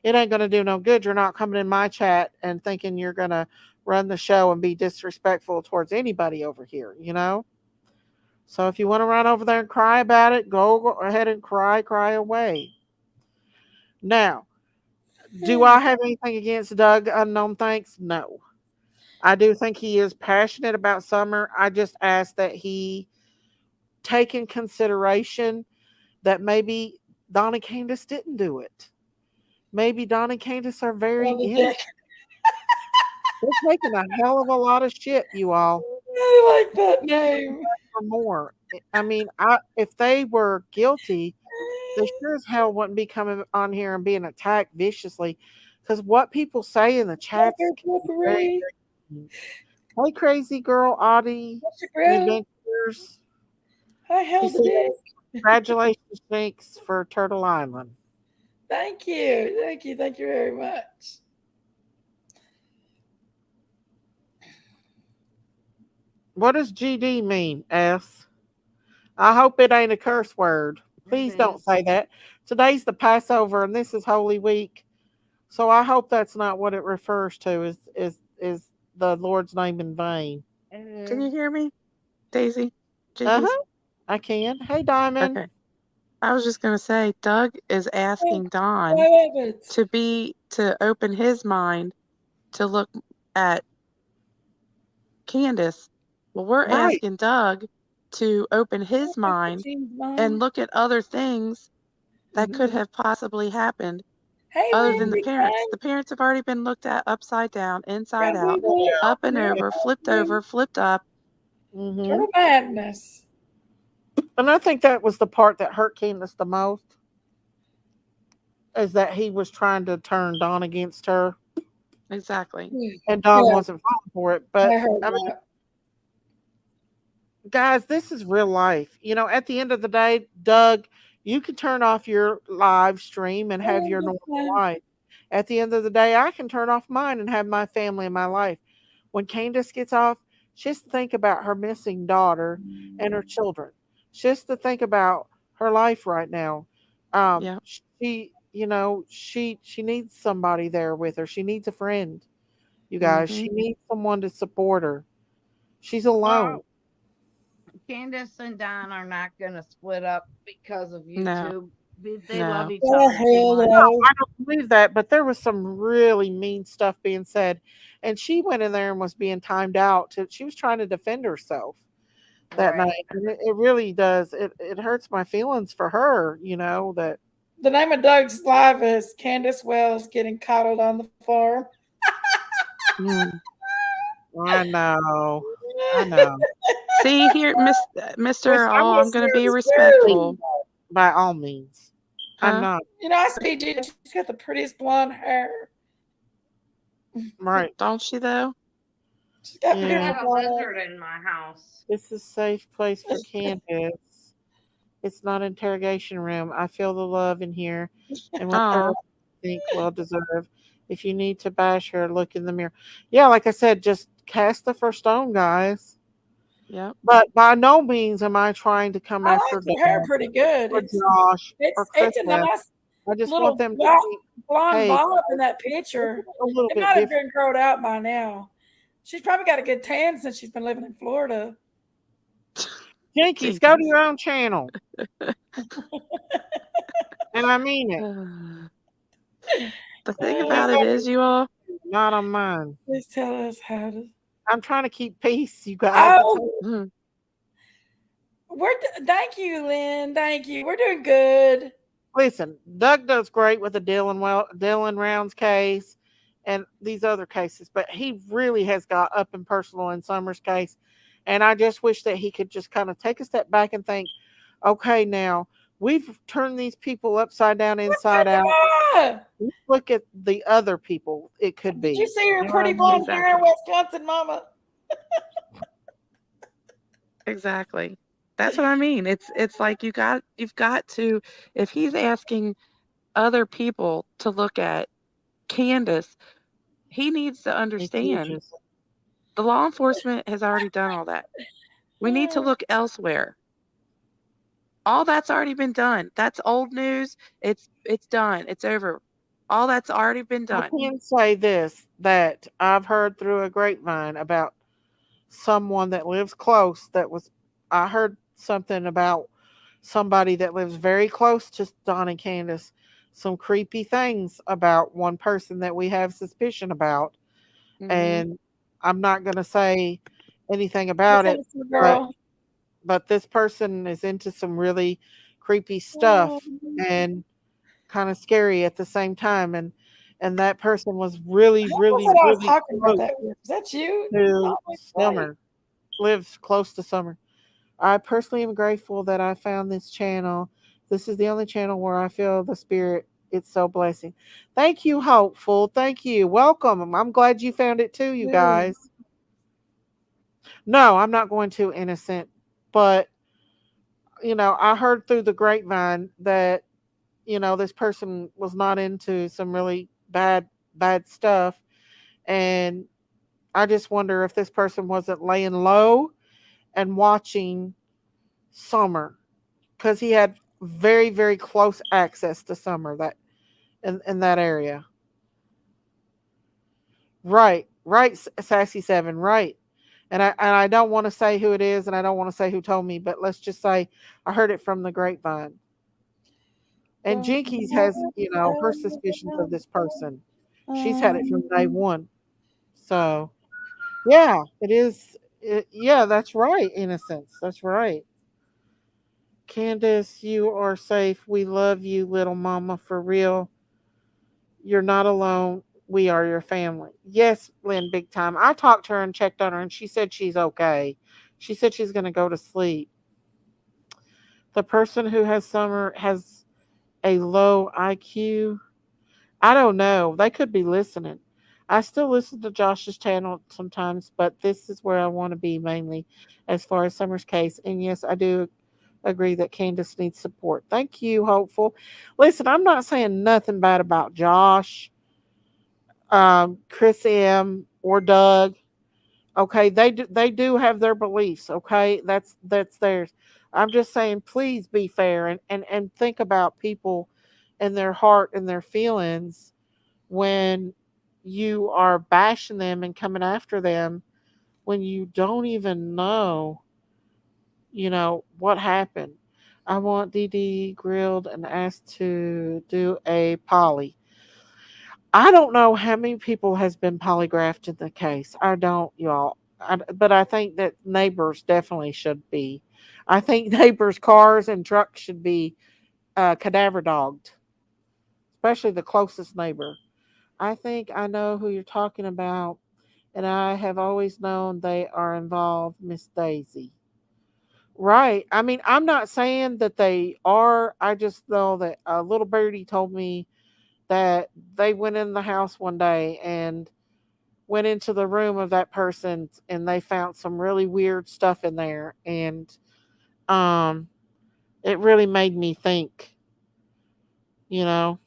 It ain't going to do no good. You're not coming in my chat and thinking you're going to run the show and be disrespectful towards anybody over here. So if you want to run over there and cry about it, go ahead and cry away. Now, do I have anything against Doug Unknown Thanks? No. I do think he is passionate about Summer. I just ask that he take in consideration that maybe Donna Candace didn't do it. Maybe Donna and Candace are very Well, the innocent. dick. They're taking a hell of a lot of shit, you all, I like that name. for more. I mean, if they were guilty, they sure as hell wouldn't be coming on here and being attacked viciously. Because what people say in the Hi, chats there, can be very, Potpourri. very mean. Hey, crazy girl, Audie, What's your the grill? adventurers. Hi, She hell the said, dick. congratulations, Jinx, for Turtle Island. Thank you. Thank you. Thank you very much. What does GD mean, S? I hope it ain't a curse word. Please don't say that. Today's the Passover and this is Holy Week. So I hope that's not what it refers to is the Lord's name in vain. Can you hear me, Daisy? Jinkies? Uh-huh. I can. Hey Diamond. Okay. I was just gonna say, Doug is Oh, asking I Don love it. to open his mind to look at Candace. Well, we're Right. asking Doug to open his mind James and Bond. look at other things that could Mhm. have possibly happened Hey, other than the Wendy. parents. The parents have already been looked at upside down, inside Got we out, want up and yeah, over, flipped up. Mhm. turtle madness. And I think that was the part that hurt Candace the most is that he was trying to turn Dawn against her Exactly. and Dawn Yeah, wasn't falling for it. But I heard I mean, that. guys, this is real life. At the end of the day, Doug, you can turn off your live stream and have Oh, your good normal time. life. At the end of the day, I can turn off mine and have my family and my life. When Candace gets off, just think about her missing daughter and her children. Just to think about her life right now. Yeah. she needs somebody there with her. She needs a friend. You guys, Mm-hmm. she needs someone to support her. She's Well, alone. Candace and Don are not going to split up because of No, YouTube. They love no. each Oh, other too hell much. no. I don't believe that, but there was some really mean stuff being said, and she went in there and was being timed out. She was trying to defend herself that Right. night, and it really does. It hurts my feelings for her. That The name of Doug's live is Candace Wells getting coddled on the farm. Mm. I know, I know. See here, Mister. Listen, I'm Oh, I'm listening gonna be to respectful, by all means. I'm huh? not I see Gina. She's got the prettiest blonde hair. right. Don't she though? She's got I Yeah, beautiful have a blonde hair. lizard in my house. this is a safe place for Candace. It's not an interrogation room. I feel the love in here, and with her, I Oh, think well deserved. If you need to bash her, look in the mirror. Yeah, like I said, just cast the first stone, guys. yep. But by no means am I trying to come I like after your hair Dad pretty good. or It's Josh or it's a Krista. nice I just want little them to see, blonde hey, bob in that this picture. is a little It bit might have different. been grown out by now. She's probably got a good tan since she's been living in Florida. Jinkies, go to Jinkies. your own channel. And I mean it. The thing You about it go is, you all. not on mine. Please tell us how to. I'm trying to keep peace, you guys. That's Oh, all. Mm, thank you, Lynn. Thank you. We're doing good. Listen, Doug does great with the Dylan Rounds case and these other cases, but he really has got up and personal in Summer's case. And I just wish that he could just kind of take a step back and think, okay, now we've turned these people upside down, inside out. Ah, Let's look at the other people it could did you be. see her You know what I pretty mean? blonde hair in exactly. Wisconsin, Mama? Exactly. That's what I mean. It's like you've got to, if he's asking other people to look at Candace, he needs to It's understand just the law enforcement has already done all that. We need to look elsewhere. All that's already been done. That's old news. It's done. It's over. All that's already been I done. can say this that I've heard through a grapevine about someone that lives close I heard something about somebody that lives very close to Don and Candace, some creepy things about one person that we have suspicion about. Hmm. And I'm not going to say anything This about it, innocent but girl. this person is into some really creepy Oh, stuff and kind of scary at the same time. And that person was really, who was really, it I was really talking about close that with? Was that you? to Oh, that's right. Summer, lives close to Summer. I personally am grateful that I found this channel. This is the only channel where I feel the spirit. It's so blessing. Thank you, Hopeful. Thank you. Welcome. I'm glad you found it too, you Really? guys. No, I'm not going to innocent, but I heard through the grapevine that this person was not into some really bad stuff, and I just wonder if this person wasn't laying low and watching Summer because he had very very close access to Summer that in that area. Right, right, Sassy Seven, right. And I don't want to say who it is, and I don't want to say who told me, but let's just say I heard it from the grapevine. And Jinkies has, her suspicions of this person. She's had it from day one. So yeah, it is. Yeah, that's right. Innocence. That's right. Candace, you are safe. We love you, little mama, for real. You're not alone. We are your family. Yes, Lynn, big time. I talked to her and checked on her, and she said she's okay. She said she's going to go to sleep. The person who has Summer has a low IQ. I don't know. They could be listening. I still listen to Josh's channel sometimes, but this is where I want to be mainly as far as Summer's case. And yes, I do agree that Candace needs support. Thank you, Hopeful. Listen, I'm not saying nothing bad about Josh, Chris M, or Doug. Okay, they do have their beliefs. Okay, that's theirs. I'm just saying, please be fair and think about people. and their heart and their feelings when you are bashing them and coming after them when you don't even know, what happened. I want Dee Dee grilled and asked to do a poly. I don't know how many people has been polygraphed in the case. I don't, y'all. But I think that neighbors definitely should be. I think neighbors' cars and trucks should be cadaver dogged, especially the closest neighbor. I think I know who you're talking about, and I have always known they are involved, Miss Daisy. Right. I mean, I'm not saying that they are. I just know that a little birdie told me that they went in the house one day and went into the room of that person and they found some really weird stuff in there, and um it really made me think, you know.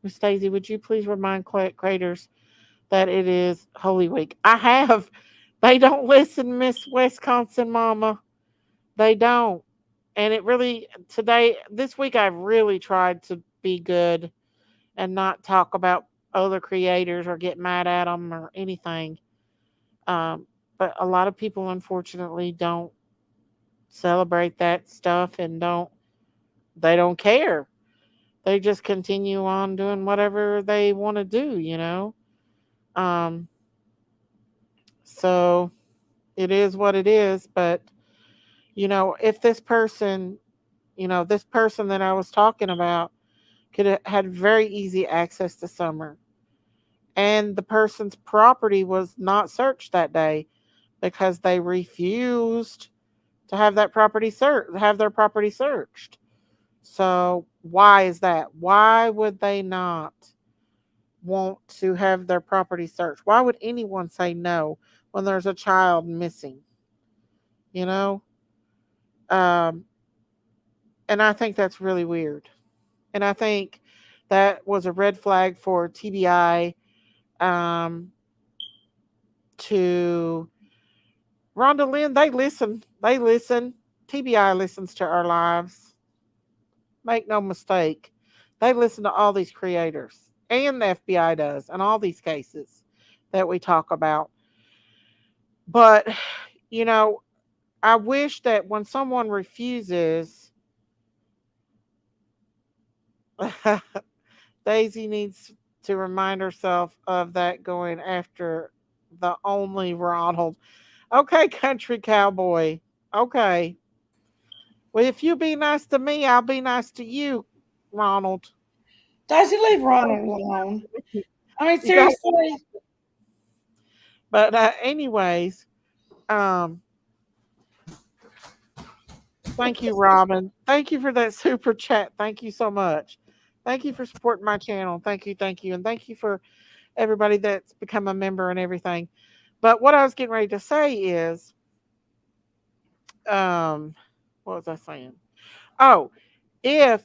Miss Daisy, would you please remind Craters that it is Holy Week? I have. They don't listen, Miss Wisconsin Mama. They don't. And it really, this week, I've really tried to be good and not talk about other creators or get mad at them or anything. Um, but a lot of people, unfortunately, don't celebrate that stuff and they don't care. They just continue on doing whatever they want to do. Um, so it is what it is. But, if this person that I was talking about could have had very easy access to Summer, and the person's property was not searched that day because they refused to have their property searched. So why is that? Why would they not want to have their property searched? Why would anyone say no when there's a child missing? You know, um, and I think that's really weird. And I think that was a red flag for TBI, um, to Rhonda Lynn. They listen. They listen. TBI listens to our lives. Make no mistake. They listen to all these creators, and the FBI does, and all these cases that we talk about. But, you know, I wish that when someone refuses, Daisy needs to remind herself of that going after the only Ronald. Okay, country cowboy. Okay. Well, if you be nice to me, I'll be nice to you, Ronald. Daisy, leave Ronald alone. I mean, You got, seriously. but anyways, um, thank you, Robin. Thank you for that super chat. Thank you so much. Thank you for supporting my channel. Thank you, and thank you for everybody that's become a member and everything. But what I was getting ready to say is, um, what was I saying? Oh, if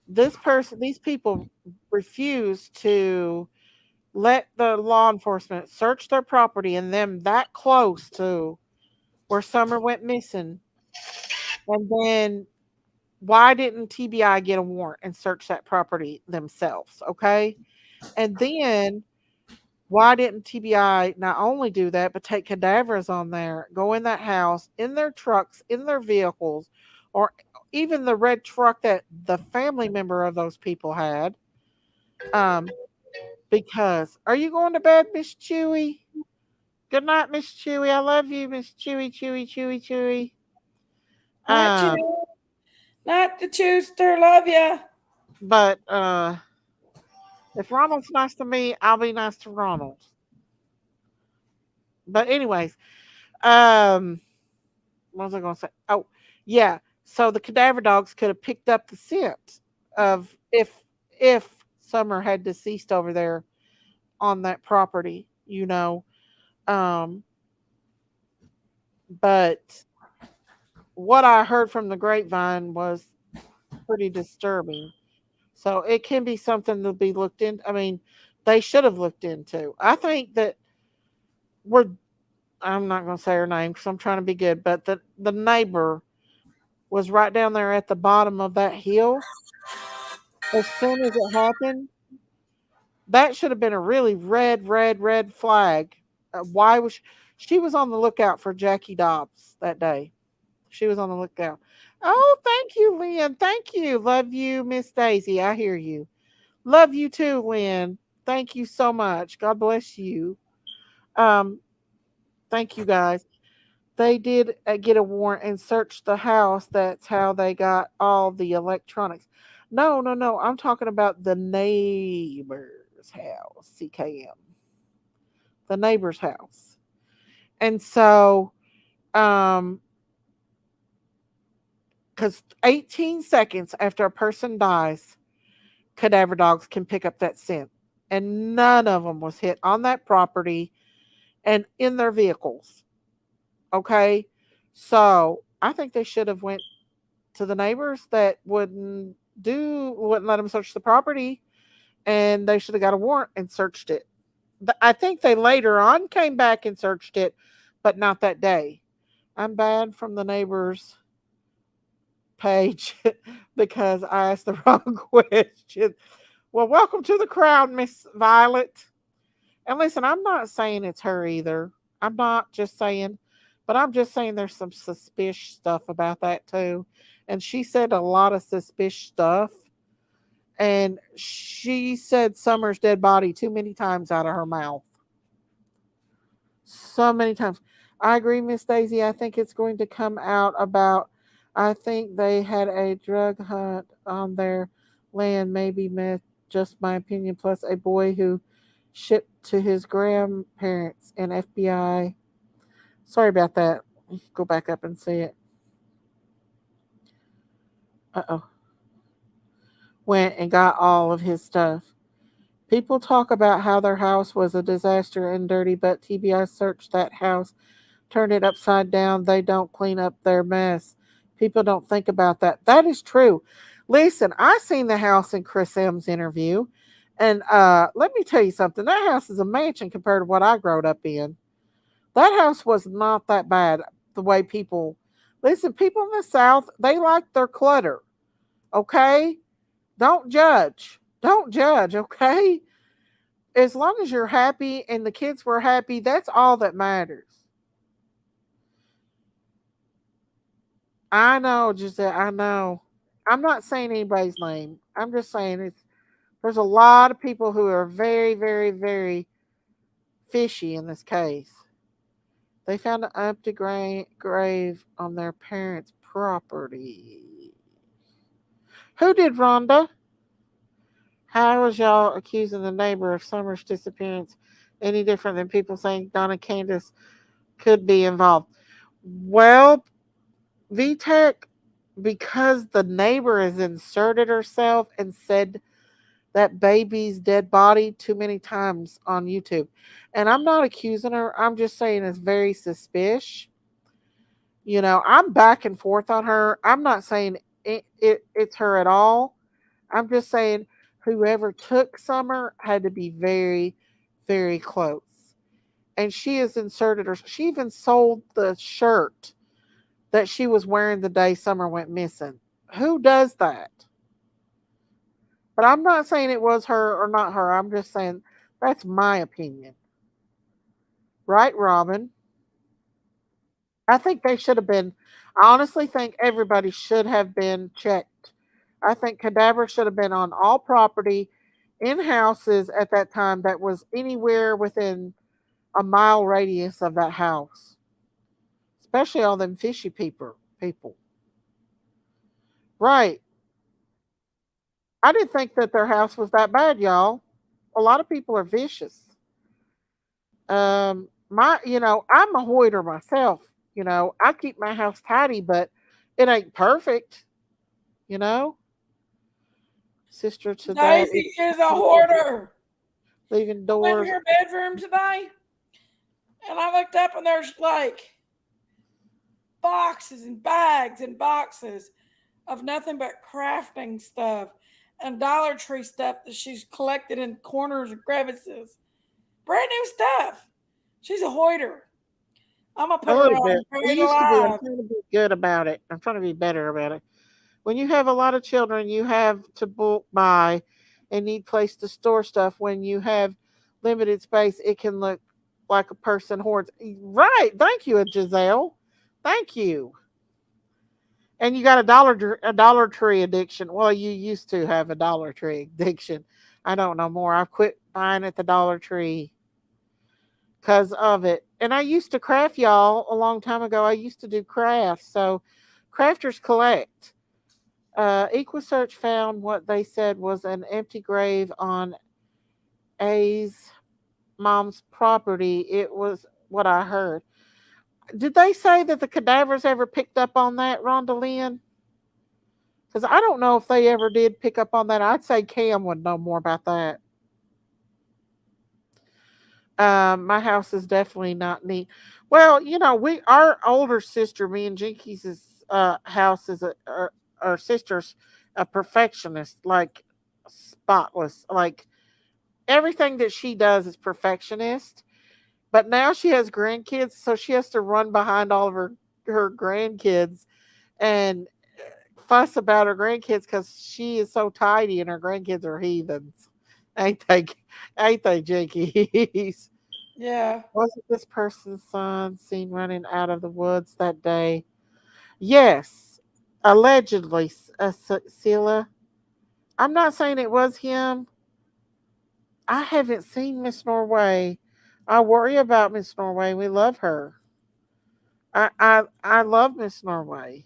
these people refuse to let the law enforcement search their property and them that close to where Summer went missing, and then why didn't TBI get a warrant and search that property themselves? Okay. And then why didn't TBI not only do that, but take cadavers on there, go in that house, in their trucks, in their vehicles, or even the red truck that the family member of those people had? Um, because are you going to bed, Miss Chewy? Good night, Miss Chewy. I love you, Miss Chewy, Chewy, Chewy, Chewy. Not Um, you. Not the Chooster. Love ya. but if Ronald's nice to me, I'll be nice to Ronald. But anyways, um, what was I going to say? Oh, yeah. So the cadaver dogs could have picked up the scent of if Summer had deceased over there on that property, Um, but what I heard from the grapevine was pretty disturbing. So it can be something to be looked in. I mean, they should have looked into. I think that we're. I'm not going to say her name because I'm trying to be good, but the neighbor was right down there at the bottom of that hill, as soon as it happened, that should have been a really red flag. Why was she was on the lookout for Jackie Dobbs that day? She was on the lookout. Oh, thank you, Lynn. Thank you. Love you, Miss Daisy. I hear you. Love you too, Lynn. Thank you so much. God bless you. Um, thank you guys. They did get a warrant and search the house. That's how they got all the electronics. No, no, no. I'm talking about the neighbor's house. CKM. The neighbor's house. And so, because 18 seconds after a person dies, cadaver dogs can pick up that scent. And none of them was hit on that property and in their vehicles. Okay. So I think they should have went to the neighbors that wouldn't let them search the property, and they should have got a warrant and searched it. I think they later on came back and searched it, but not that day. I'm bad from the neighbors page because I asked the wrong question. Well, welcome to the crowd, Miss Violet. And listen, I'm not saying it's her either. I'm not just saying, but I'm just saying there's some suspicious stuff about that too. And she said a lot of suspicious stuff. And she said Summer's dead body too many times out of her mouth. So many times. I agree, Miss Daisy. I think it's going to come out about. I think they had a drug hunt on their land, maybe myth, just my opinion, plus a boy who shipped to his grandparents and FBI. Sorry about that. Go back up and see it. Uh-oh. Went and got all of his stuff. People talk about how their house was a disaster and dirty, but TBI searched that house, turned it upside down. They don't clean up their mess. People don't think about that. That is true. Listen, I seen the house in Chris M's interview, and let me tell you something. That house is a mansion compared to what I growed up in. That house was not that bad. The way people listen, people in the South, they like their clutter. Okay, don't judge. Don't judge. Okay, as long as you're happy and the kids were happy, that's all that matters. I know, Giselle. I know. I'm not saying anybody's name. I'm just saying there's a lot of people who are very fishy in this case. They found an empty grave on their parents' property. Who did, Rhonda? How is y'all accusing the neighbor of Summer's disappearance any different than people saying Donna Candace could be involved? Well, VTech, because the neighbor has inserted herself and said that baby's dead body too many times on YouTube. And I'm not accusing her. I'm just saying it's very suspicious. I'm back and forth on her. I'm not saying it's her at all. I'm just saying whoever took Summer had to be very close. And she has inserted her. She even sold the shirt that she was wearing the day Summer went missing. Who does that? But I'm not saying it was her or not her. I'm just saying that's my opinion. Right, Robin? I think they should have been. I honestly think everybody should have been checked. I think cadaver should have been on all property in houses at that time that was anywhere within a mile radius of that house, especially all them fishy people. People, right? I didn't think that their house was that bad, y'all. A lot of people are vicious. I'm a hoarder myself. I keep my house tidy, but it ain't perfect. You know, sister to that, Daisy it's is a hoarder. leaving I went in doors. her bedroom today and I looked up and there's like boxes and bags and boxes of nothing but crafting stuff and Dollar Tree stuff that she's collected in corners and crevices. Brand new stuff. She's a hoarder. I'm gonna A put her little bit. on I Buried used to be. I'm Alive. trying to be good about it. I'm trying to be better about it. When you have a lot of children, you have to bulk buy and need place to store stuff. When you have limited space, it can look like a person hoards. Right. Thank you, Giselle. Thank you. And you got a Dollar Tree addiction. Well, you used to have a Dollar Tree addiction. I don't know more. I've quit buying at the Dollar Tree because of it. And I used to craft, y'all, a long time ago. I used to do crafts. So crafters collect. EquiSearch found what they said was an empty grave on A's mom's property. It was what I heard. Did they say that the cadavers ever picked up on that, Rhonda Lynn? Because I don't know if they ever did pick up on that. I'd say Cam would know more about that. My house is definitely not neat. Well, we our older sister, me and Jinky's house is our sister's a perfectionist, like spotless, like everything that she does is perfectionist. But now she has grandkids, so she has to run behind all of her grandkids and fuss about her grandkids because she is so tidy and her grandkids are heathens. Ain't they? Ain't they, Jinkies? Yeah. Wasn't this person's son seen running out of the woods that day? Yes, allegedly, Scylla. I'm not saying it was him. I haven't seen Miss Norway. I worry about Miss Norway. We love her. I love Miss Norway.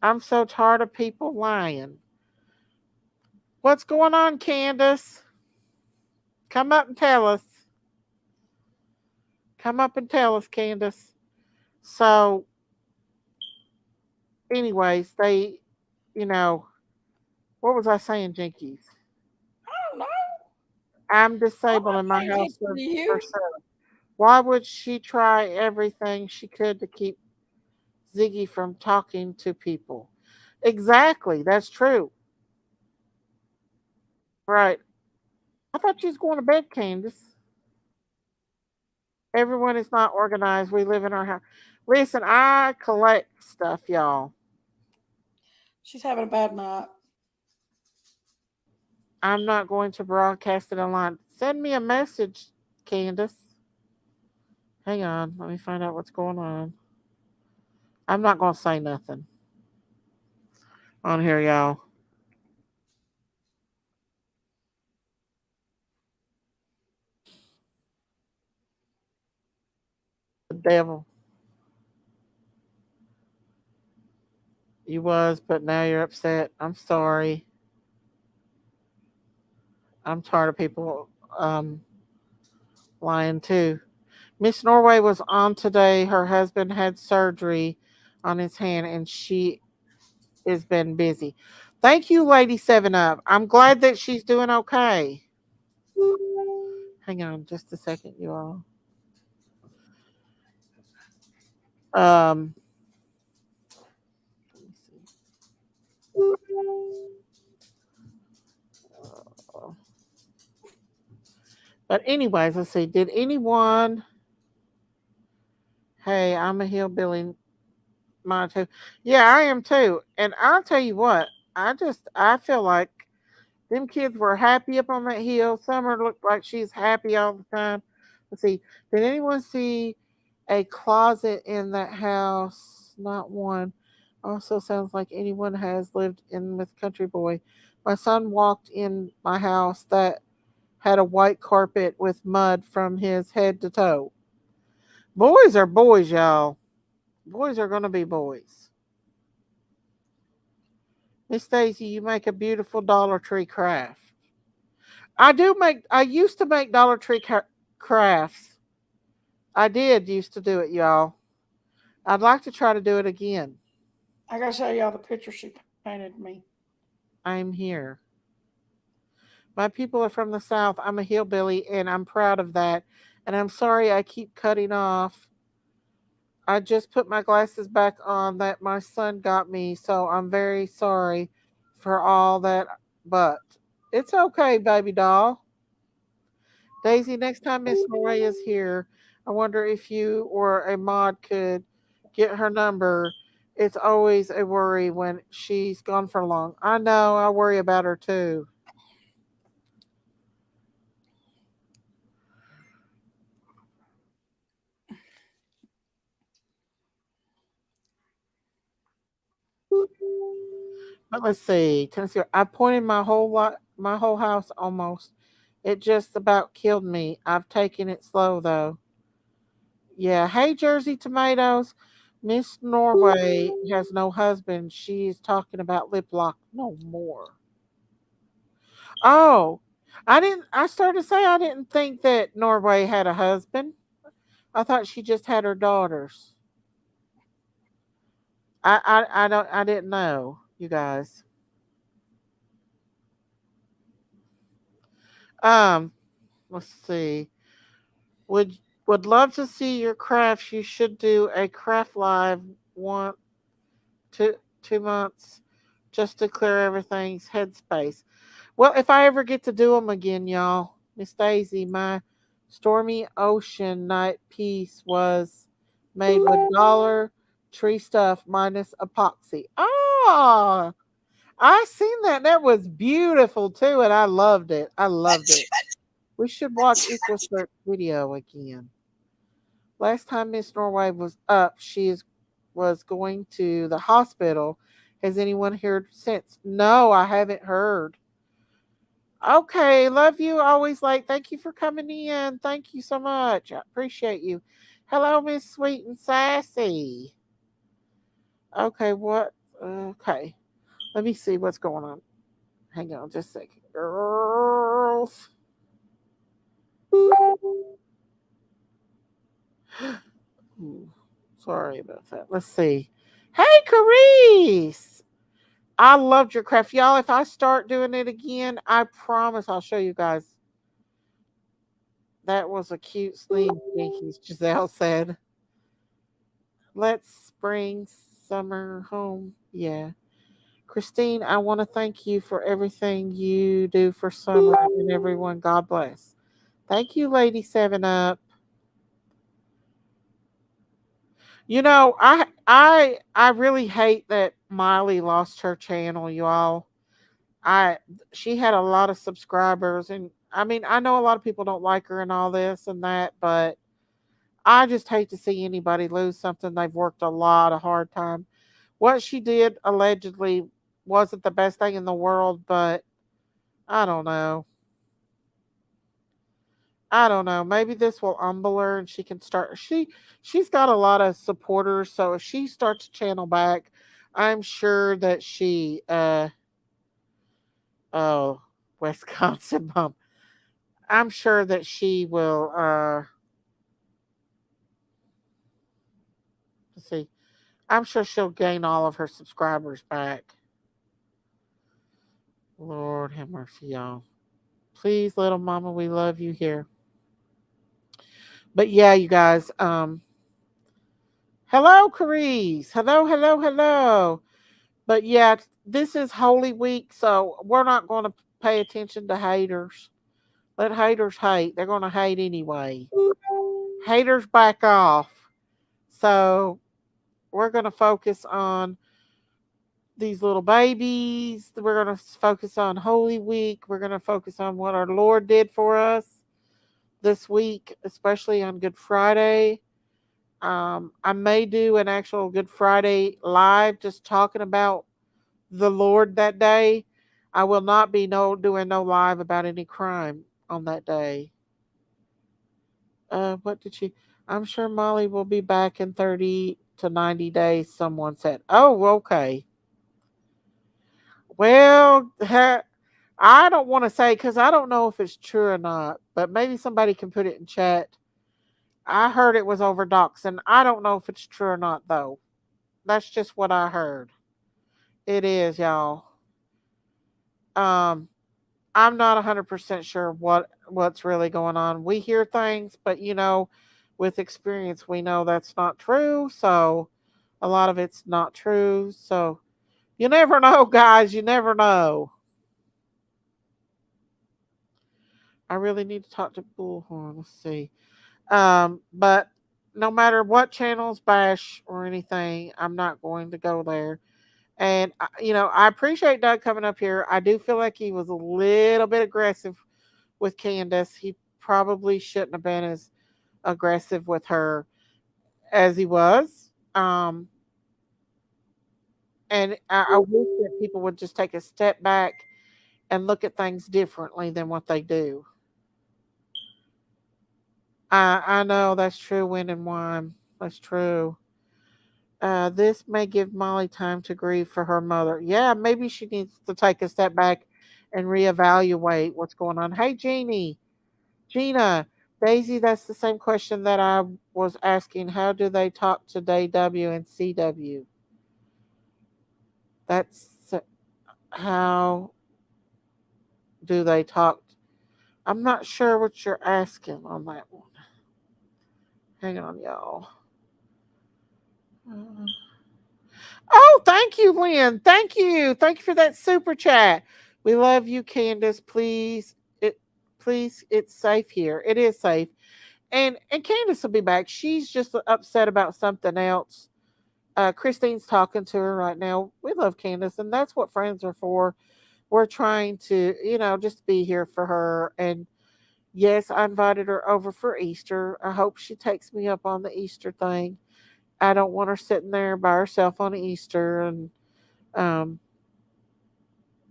I'm so tired of people lying. What's going on, Candace? Come up and tell us. Come up and tell us, Candace. So, anyways, you know, what was I saying, Jinkies? I don't know. I'm I'm disabled not and my paying house attention to lives for you. sale. Why would she try everything she could to keep Ziggy from talking to people? Exactly. That's true. Right. I thought you was going to bed, Candace. Everyone is not organized. We live in our house. Listen, I collect stuff, y'all. She's having a bad night. I'm not going to broadcast it online. Send me a message, Candace. Hang on. Let me find out what's going on. I'm not going to say nothing on here, y'all. The devil. You was, but now you're upset. I'm sorry. I'm tired of people um, lying too. Miss Norway was on today. Her husband had surgery on his hand, and she has been busy. Thank you, Lady Seven Up. I'm glad that she's doing okay. Hang on just a second, you all. Um, let me see. Uh, but anyways, let's see. Did anyone? Hey, I'm a hillbilly. Mine too. Yeah, I am too. And I'll tell you what. I feel like them kids were happy up on that hill. Summer looked like she's happy all the time. Let's see. Did anyone see a closet in that house? Not one. Also sounds like anyone has lived in with Country Boy. My son walked in my house that had a white carpet with mud from his head to toe. Boys are boys, y'all. Boys are gonna be boys. Miss Daisy, you make a beautiful Dollar Tree craft. I used to make Dollar Tree crafts. I did used to do it, y'all. I'd like to try to do it again. I gotta show y'all the picture she painted me. I'm here. My people are from the South. I'm a hillbilly and I'm proud of that. And I'm sorry I keep cutting off. I just put my glasses back on that my son got me, so I'm very sorry for all that. But it's okay, baby doll. Daisy, next time Miss Moray is here, I wonder if you or a mod could get her number. It's always a worry when she's gone for long. I know, I worry about her too. But let's see, Tennessee. I pointed my whole house almost. It just about killed me. I've taken it slow though. Yeah. Hey, Jersey tomatoes. Miss Norway has no husband. She's talking about lip lock no more. Oh, I didn't. I started to say I didn't think that Norway had a husband. I thought she just had her daughters. I don't. I didn't know. You guys. Um. Let's see. Would would love to see your crafts. You should do a craft live one two 2 months just to clear everything's headspace. Well, if I ever get to do them again, y'all, Miss Daisy, my stormy ocean night piece was made with dollar tree stuff minus epoxy. Ah, I seen that. That was beautiful too, and I loved it. I loved it. We should watch Equal Search video again. Last time Miss Norway was up, was going to the hospital. Has anyone heard since? No, I haven't heard. Okay, love you. Always like, thank you for coming in. Thank you so much. I appreciate you. Hello, Miss Sweet and Sassy. Okay, what? Okay, let me see what's going on. Hang on just a second. Girls. Ooh, sorry about that. Let's see. Hey, Carice. I loved your craft. Y'all, if I start doing it again, I promise I'll show you guys. That was a cute sleeve, Jinkies, Giselle said. Let's bring summer home. Yeah. Christine, I want to thank you for everything you do for summer and everyone. God bless. Thank you, Lady Seven Up. I really hate that Miley lost her channel, y'all. I She had a lot of subscribers, and I mean, I know a lot of people don't like her and all this and that, but I just hate to see anybody lose something they've worked a lot of hard time. What she did allegedly wasn't the best thing in the world, but I don't know. I don't know. Maybe this will humble her and she can start. She's got a lot of supporters, so if she starts to channel back, I'm sure that she oh, Wisconsin mom. I'm sure that she will let's see. I'm sure she'll gain all of her subscribers back. Lord have mercy, y'all. Please, little mama, we love you here. But yeah, you guys, hello, Carice. Hello, hello, hello. But yeah, this is Holy Week, so we're not going to pay attention to haters. Let haters hate. They're going to hate anyway. Haters back off. So we're going to focus on these little babies. We're going to focus on Holy Week. We're going to focus on what our Lord did for us this week, especially on Good Friday. I may do an actual Good Friday live just talking about the Lord that day. I will not be doing no live about any crime on that day. What did she? I'm sure Molly will be back in 30 to 90 days. Someone said. Oh, okay. Well, I don't want to say because I don't know if it's true or not, but maybe somebody can put it in chat. I heard it was over docs, and I don't know if it's true or not, though. That's just what I heard. It is, y'all. Um, I'm not 100% sure what's really going on. We hear things, but with experience, we know that's not true. So, a lot of it's not true. So, you never know, guys. You never know. I really need to talk to Bullhorn. Let's see. But no matter what channels bash or anything, I'm not going to go there. And I appreciate Doug coming up here. I do feel like he was a little bit aggressive with Candace. He probably shouldn't have been as aggressive with her as he was. And I wish that people would just take a step back and look at things differently than what they do. I know that's true, wind and wine. That's true. This may give Molly time to grieve for her mother. Yeah, maybe she needs to take a step back and reevaluate what's going on. Hey, Gina, Daisy, that's the same question that I was asking. How do they talk to DW and CW? That's how do they talk? I'm not sure what you're asking on that one. Hang on, y'all. Uh, Oh, thank you, Lynn. Thank you. Thank you for that super chat. We love you, Candace. Please, it's safe here. It is safe. And Candace will be back. She's just upset about something else. Christine's talking to her right now. We love Candace, and that's what friends are for. We're trying to, just be here for her. And yes, I invited her over for Easter. I hope she takes me up on the Easter thing. I don't want her sitting there by herself on Easter and um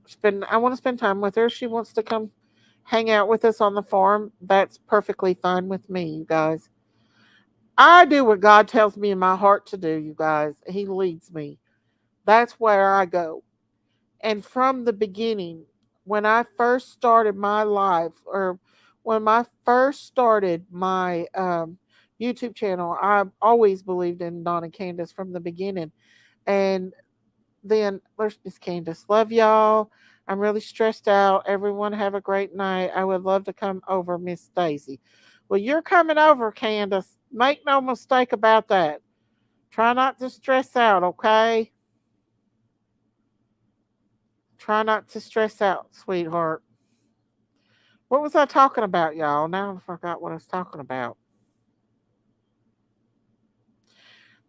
spend I want to spend time with her. If she wants to come hang out with us on the farm, that's perfectly fine with me, you guys. I do what God tells me in my heart to do, you guys. He leads me. That's where I go. And from the beginning, when I first started my life, or when I first started my YouTube channel, I always believed in Don and Candace from the beginning. And then there's Miss Candace. Love y'all. I'm really stressed out. Everyone have a great night. I would love to come over, Miss Stacy. Well, you're coming over, Candace. Make no mistake about that. Try not to stress out, okay? Try not to stress out, sweetheart. What was I talking about, y'all? Now I forgot what I was talking about.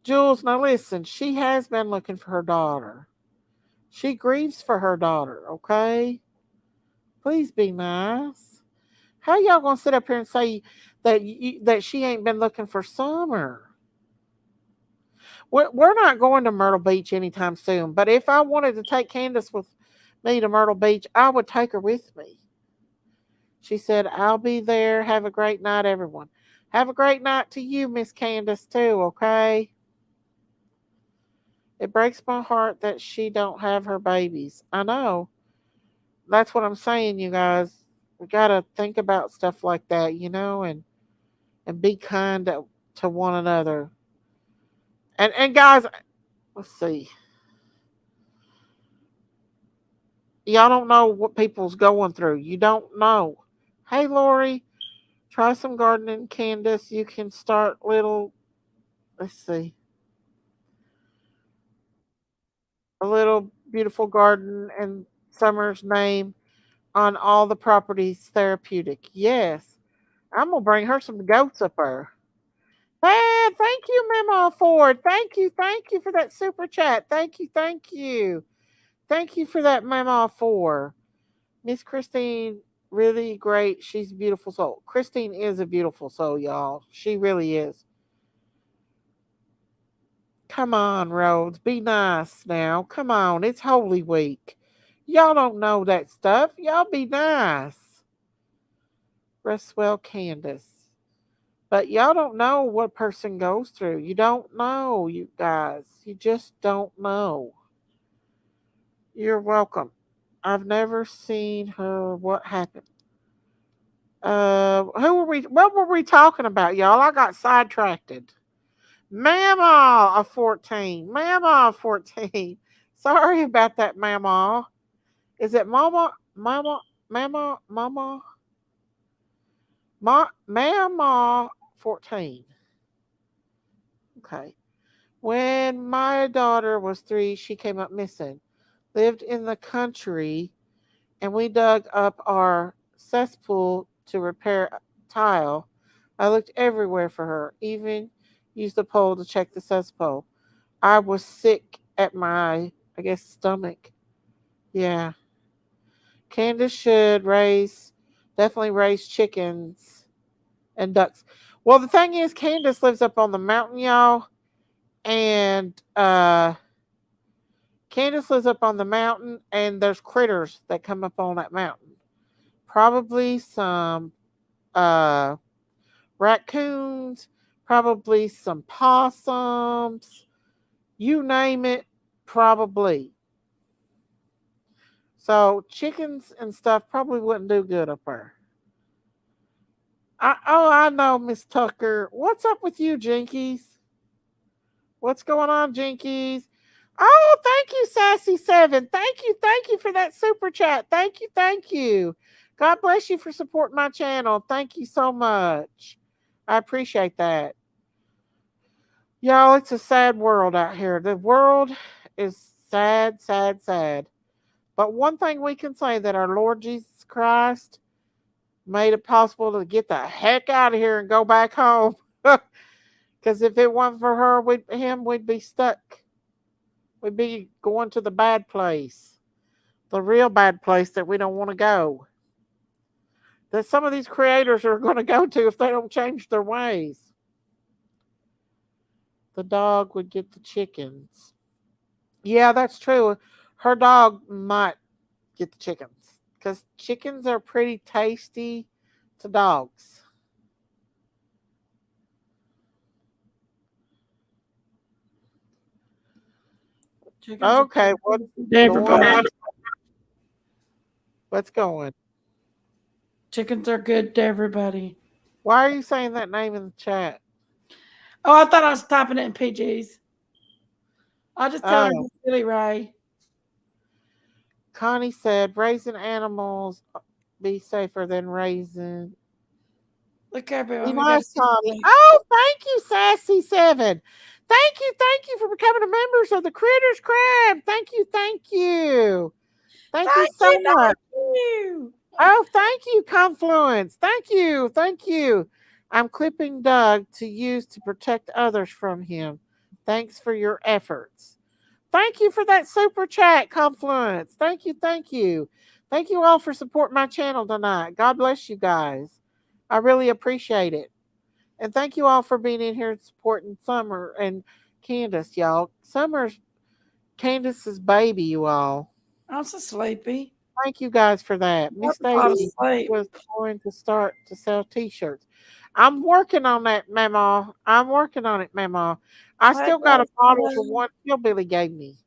Jules, now listen, she has been looking for her daughter. She grieves for her daughter, okay? Please be nice. How y'all gonna sit up here and say that she ain't been looking for Summer? We're not going to Myrtle Beach anytime soon. But if I wanted to take Candace with me to Myrtle Beach, I would take her with me. She said, "I'll be there. Have a great night, everyone. Have a great night to you, Miss Candace, too. Okay." It breaks my heart that she don't have her babies. I know. That's what I'm saying, you guys. We gotta think about stuff like that, and be kind to one another. And guys, let's see. Y'all don't know what people's going through. You don't know. Hey, Lori, try some gardening, Candace. You can start little. Let's see, a little beautiful garden and Summer's name on all the properties. Therapeutic. Yes, I'm gonna bring her some goats up there. Hey, thank you, Memo Ford. Thank you for that super chat. Thank you. Thank you for that, Memo Ford. Miss Christine, really great. She's a beautiful soul. Christine is a beautiful soul, y'all. She really is. Come on, Rhodes. Be nice now. Come on. It's Holy Week. Y'all don't know that stuff. Y'all be nice. Restwell Candace. But y'all don't know what person goes through. You don't know, you guys. You just don't know. You're welcome. I've never seen her. What happened? Who were we? What were we talking about, y'all? I got sidetracked. Mama of 14. Mama of 14. Sorry about that, Mama. Is it Mama? Mama? Mama 14. Okay. When my daughter was 3, she came up missing. Lived in the country, and we dug up our cesspool to repair tile. I looked everywhere for her, even Use the pole to check the cesspool. I was sick at my, I guess, stomach. Yeah. Candace should definitely raise chickens and ducks. Well, the thing is, Candace lives up on the mountain, y'all. And Candace lives up on the mountain, and there's critters that come up on that mountain. Probably some uh, raccoons, probably some possums, you name it, probably. So chickens and stuff probably wouldn't do good up there. I know, Miss Tucker. What's up with you, Jinkies? What's going on, Jinkies? Oh, thank you, Sassy7. Thank you for that super chat. Thank you. God bless you for supporting my channel. Thank you so much. I appreciate that. Y'all, it's a sad world out here. The world is sad. But one thing we can say that our Lord Jesus Christ made it possible to get the heck out of here and go back home. Because if it wasn't for her, we'd be stuck. We'd be going to the bad place, the real bad place that we don't want to go. That some of these creators are going to go to if they don't change their ways. The dog would get the chickens. Yeah, that's true. Her dog might get the chickens because chickens are pretty tasty to dogs. Chickens Okay, what's everybody. going? What's going? Chickens are good to everybody. Why are you saying that name in the chat? Oh, I thought I was typing it in PG's. I'll just tell her Billy Ray. Connie said, raising animals be safer than raising. Look at me. Be nice, Connie. Oh, thank you, Sassy7. Thank you for becoming a member of the Critters Crab. Thank you. Thank you so much. Oh, thank you, Confluence. Thank you. I'm clipping Doug to use to protect others from him. Thanks for your efforts. Thank you for that super chat, Confluence. Thank you. Thank you all for supporting my channel tonight. God bless you guys. I really appreciate it. And thank you all for being in here and supporting Summer and Candace, y'all. Summer's Candace's baby, you all. I'm so sleepy. Thank you guys for that. Miss Daisy was going to start to sell t-shirts. I'm working on that, Mama. I'm working on it, Mama. I still got a bottle of the one Hillbilly gave me.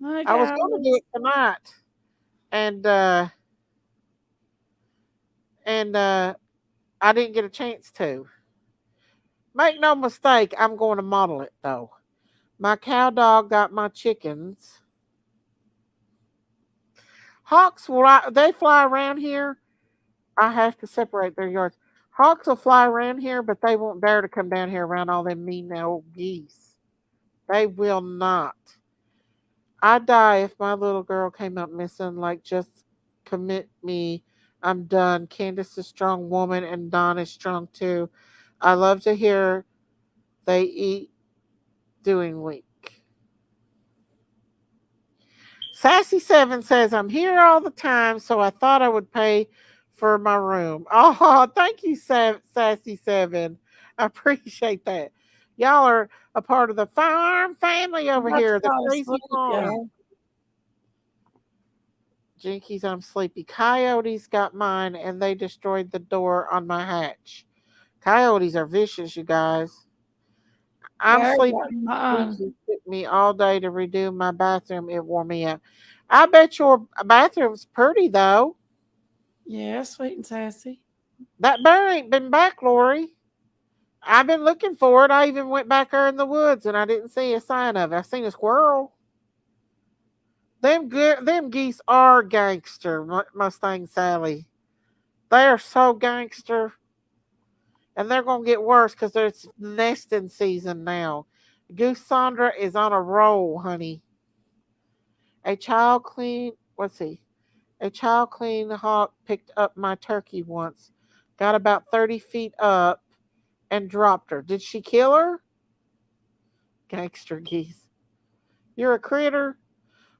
I was going to do it tonight. And I didn't get a chance to. Make no mistake, I'm going to model it though. My cow dog got my chickens. Hawks they fly around here. I have to separate their yards. Hawks will fly around here, but they won't dare to come down here around all them mean old geese. They will not. I'd die if my little girl came up missing. Like, just commit me. I'm done. Candace is a strong woman, and Dawn is strong too. I love to hear they eat doing week. Sassy7 says, I'm here all the time, so I thought I would pay for my room. Oh, thank you, Sassy7. I appreciate that. Y'all are a part of the farm family over here, the crazy farm. Jinkies, I'm sleepy. Coyotes got mine, and they destroyed the door on my hatch. Coyotes are vicious, you guys. I'm sleeping. It took me all day to redo my bathroom. It wore me out. I bet your bathroom's pretty though. Yeah, sweet and sassy. That bear ain't been back, Lori. I've been looking for it. I even went back there in the woods and I didn't see a sign of it. I seen a squirrel. Them geese are gangster, Mustang Sally. They are so gangster. And they're gonna get worse because it's nesting season now. Goose Sandra is on a roll, honey. A child clean hawk picked up my turkey once. Got about 30 feet up and dropped her. Did she kill her? Gangster geese. You're a critter.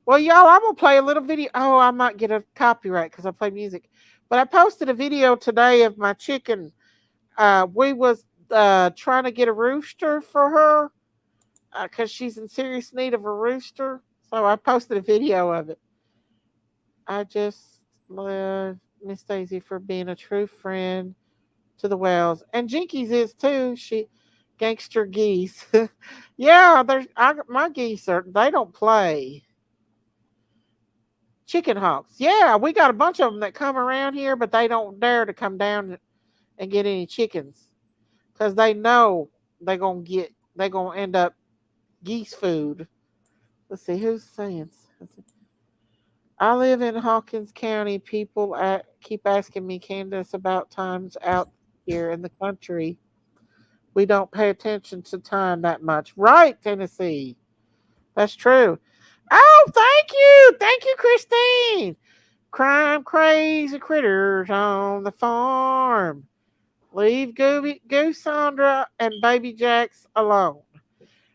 Well, y'all, I'm gonna play a little video. Oh, I might get a copyright because I play music. But I posted a video today of my chicken. We was trying to get a rooster for her because she's in serious need of a rooster. So I posted a video of it. I just love Miss Daisy for being a true friend to the Wells, and Jinkies is too. She gangster geese. Yeah, my geese are. They don't play. Chicken hawks. Yeah, we got a bunch of them that come around here, but they don't dare to come down and get any chickens because they know they're gonna end up geese food. Let's see who's saying. I live in Hawkins County. People keep asking me, Candace, about times out here in the country. We don't pay attention to time that much. Right, Tennessee. That's true. Oh, thank you. Thank you, Christine. Crime crazy critters on the farm. Leave Goose Sandra and Baby Jacks alone.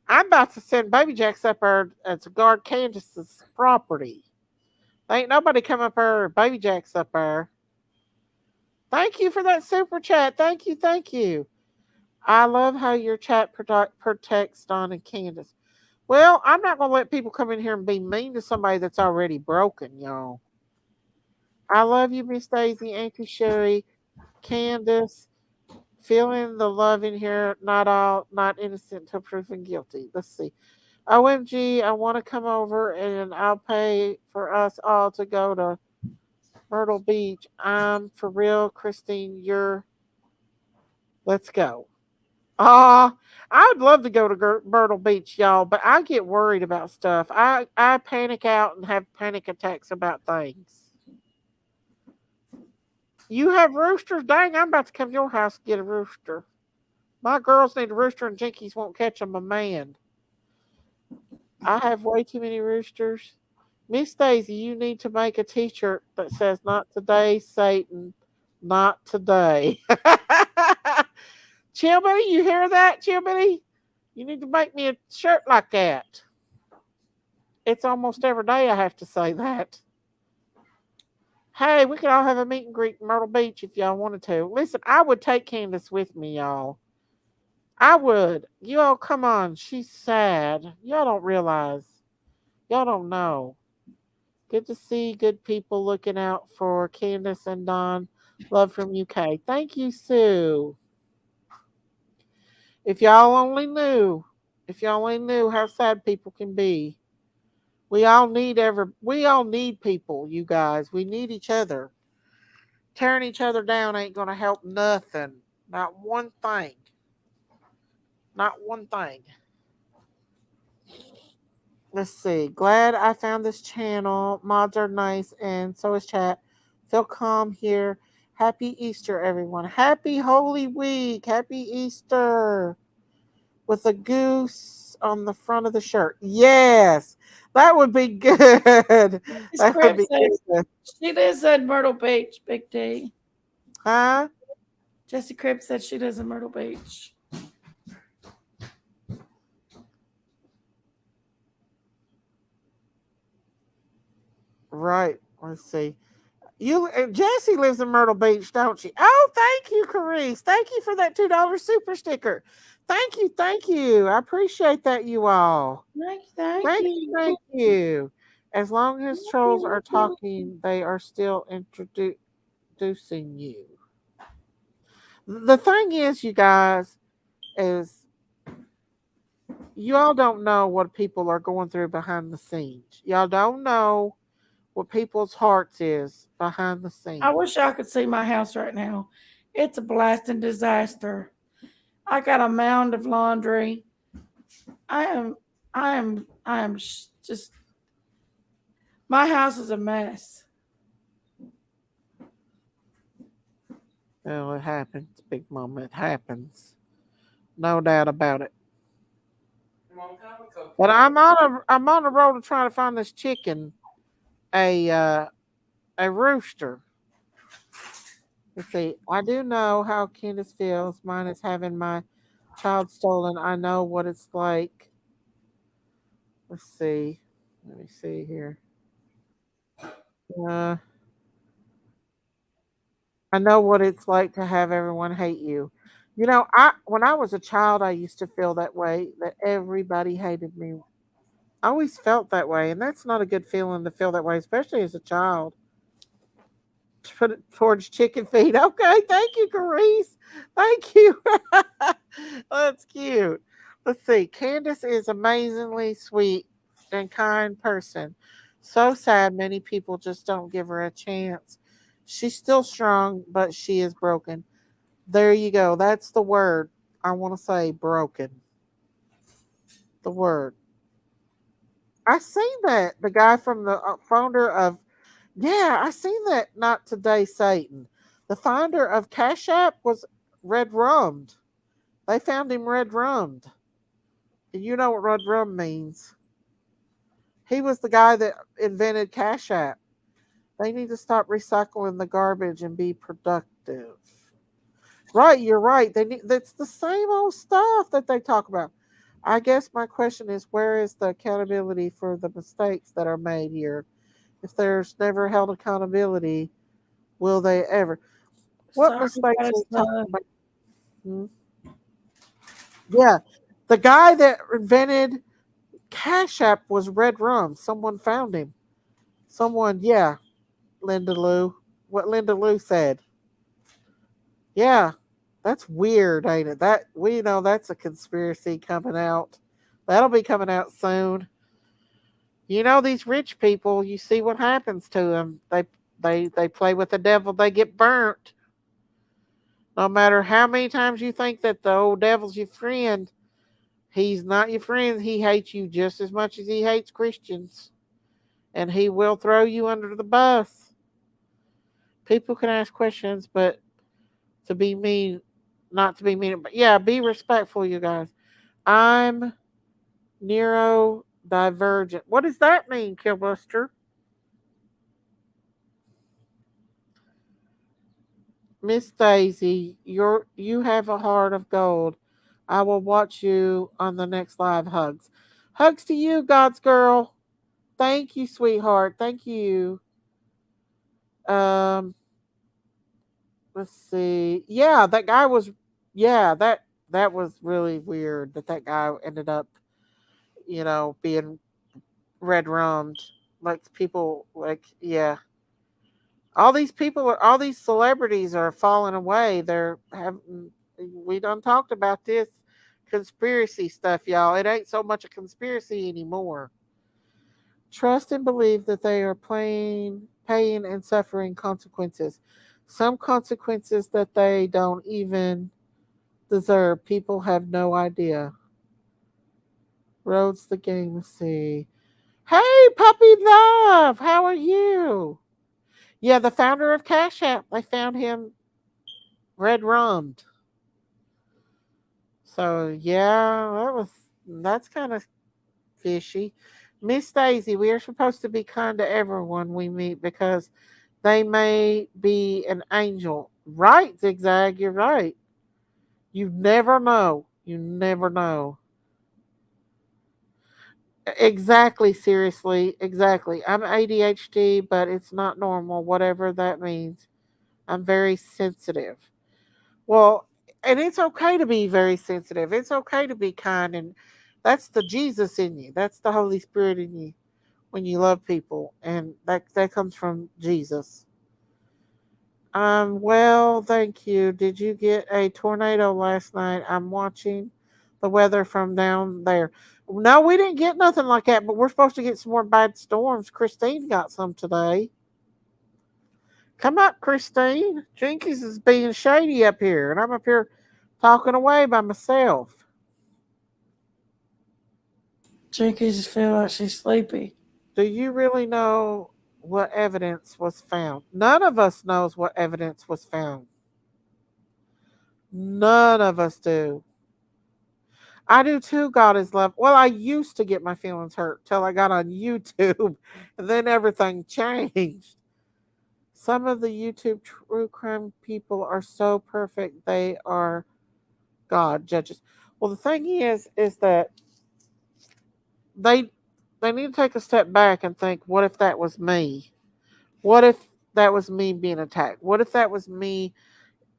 I'm about to send Baby Jacks up there to guard Candace's property. Ain't nobody come up there. Baby Jack's up there. Thank you for that super chat. Thank you. Thank you. I love how your chat protects Don and Candace. Well, I'm not going to let people come in here and be mean to somebody that's already broken, y'all. I love you, Miss Daisy, Auntie Sherry, Candace. Feeling the love in here. Not innocent till proven guilty. Let's see. OMG, I want to come over and I'll pay for us all to go to Myrtle Beach. I'm for real, Christine. Let's go. I would love to go to Myrtle Beach, y'all, but I get worried about stuff. I panic out and have panic attacks about things. You have roosters? Dang, I'm about to come to your house and get a rooster. My girls need a rooster and Jinkies won't catch them a man. I have way too many roosters. Miss Daisy, you need to make a t-shirt that says not today, Satan. Not today. Chillbitty, you hear that, Chillbitty? You need to make me a shirt like that. It's almost every day I have to say that. Hey, we could all have a meet and greet in Myrtle Beach if y'all wanted to. Listen, I would take Candace with me, y'all. I would. You all, come on. She's sad. Y'all don't realize. Y'all don't know. Good to see good people looking out for Candace and Don. Love from UK. Thank you, Sue. If y'all only knew, if y'all only knew how sad people can be. We all need people, you guys. We need each other. Tearing each other down ain't gonna help nothing. Not one thing. Not one thing. Let's see. Glad I found this channel. Mods are nice and so is chat. Feel calm here. Happy Easter, everyone. Happy Holy Week. Happy Easter. With a goose on the front of the shirt. Yes. That would be good. That would be good. She lives in Myrtle Beach, Big D. Huh? Jessie Cripps said she lives in Myrtle Beach. Right. Let's see. Jessie lives in Myrtle Beach, don't she? Oh, thank you, Carice. Thank you for that $2 super sticker. Thank you, thank you. I appreciate that, you all. Thank you. Thank you. As long as trolls are talking, they are still introducing you. The thing is, you guys, is you all don't know what people are going through behind the scenes. Y'all don't know what people's hearts is behind the scenes. I wish y'all could see my house right now. It's a blasting disaster. I got a mound of laundry. I am just, my house is a mess. Well, it happens, Big Mama. It happens. No doubt about it. But I'm on a roll to try to find this chicken a rooster. Let's see. I do know how Candace feels. Mine is having my child stolen. I know what it's like. Let's see. Let me see here. Uh, I know what it's like to have everyone hate you. I when I was a child, I used to feel that way, that everybody hated me. I always felt that way, and that's not a good feeling to feel that way, especially as a child. Put it towards chicken feed. Okay, thank you, Carice. Thank you. That's cute. Let's see. Candace is amazingly sweet and kind person. So sad many people just don't give her a chance. She's still strong, but she is broken. There you go. That's the word I want to say, broken. The word. I seen that. The guy from the founder of, yeah, I seen that. Not today, Satan. The founder of Cash App was red rummed. They found him red rummed. And you know what red rum means. He was the guy that invented Cash App. They need to stop recycling the garbage and be productive. Right, you're right. That's the same old stuff that they talk about. I guess my question is, where is the accountability for the mistakes that are made here? If there's never held accountability, will they ever? What Sorry, mistakes that are is you talking about? Hmm? Yeah, the guy that invented Cash App was Red Rum. Someone found him. Someone, yeah, Linda Lou. What Linda Lou said. Yeah, that's weird, ain't it? That we know that's a conspiracy coming out. That'll be coming out soon. These rich people. You see what happens to them. They play with the devil. They get burnt. No matter how many times you think that the old devil's your friend, he's not your friend. He hates you just as much as he hates Christians, and he will throw you under the bus. People can ask questions, but to be mean, not to be mean, but yeah, be respectful, you guys. I'm neurodivergent. What does that mean, Killbuster? Miss Daisy, you have a heart of gold. I will watch you on the next live hugs. Hugs to you, God's girl. Thank you, sweetheart. Thank you. Um, let's see. Yeah, that guy was. Yeah, that was really weird. That guy ended up, being red rummed. Like people, like yeah, all these celebrities are falling away. They're having. We done talked about this conspiracy stuff, y'all. It ain't so much a conspiracy anymore. Trust and believe that they are paying and suffering consequences. Some consequences that they don't even deserve. People have no idea. Roads the game. Let's see. Hey, puppy love, how are you? Yeah, the founder of Cash App. They found him red rummed. So yeah, that's kind of fishy. Miss Daisy, we are supposed to be kind to everyone we meet because they may be an angel. Right, Zigzag, you're right. You never know. You never know. Exactly, seriously. Exactly. I'm ADHD, but it's not normal, whatever that means. I'm very sensitive. Well, and it's okay to be very sensitive. It's okay to be kind. And that's the Jesus in you, that's the Holy Spirit in you when you love people. And that comes from Jesus. Well, thank you. Did you get a tornado last night? I'm watching the weather from down there. No, we didn't get nothing like that, but we're supposed to get some more bad storms. Christine got some today. Come up, Christine. Jinkies is being shady up here, and I'm up here talking away by myself. Jinkies just feel like she's sleepy. Do you really know what evidence was found? None of us knows what evidence was found. None of us do. I do too, God is love. Well, I used to get my feelings hurt till I got on YouTube, and then everything changed. Some of the YouTube true crime people are so perfect, they are God judges. Well, the thing is that they they need to take a step back and think, what if that was me? What if that was me being attacked? What if that was me,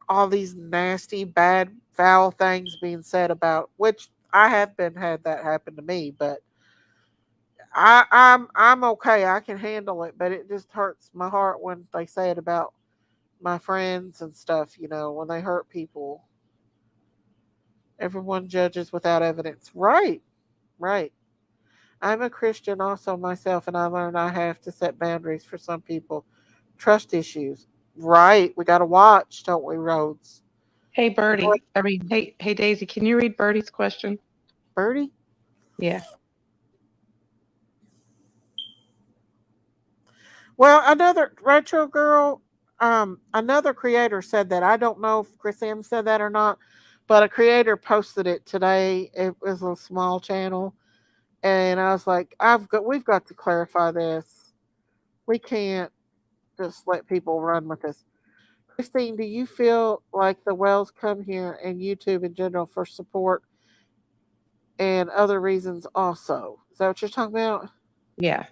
all these nasty, bad, foul things being said about, which I have been had that happen to me, but I'm okay. I can handle it, but it just hurts my heart when they say it about my friends and stuff, when they hurt people. Everyone judges without evidence. Right, right. I'm a Christian also myself, and I learned I have to set boundaries for some people. Trust issues. Right. We got to watch, don't we, Rhodes? Hey, Boy, Birdie. I mean, hey, Daisy, can you read Birdie's question? Birdie? Yeah. Well, another retro girl, another creator said that. I don't know if Chris M said that or not, but a creator posted it today. It was a small channel, and I was like, we've got to clarify this. We can't just let people run with this. Christine, do you feel like the Wells come here and YouTube in general for support and other reasons also? Is that what you're talking about? Yeah.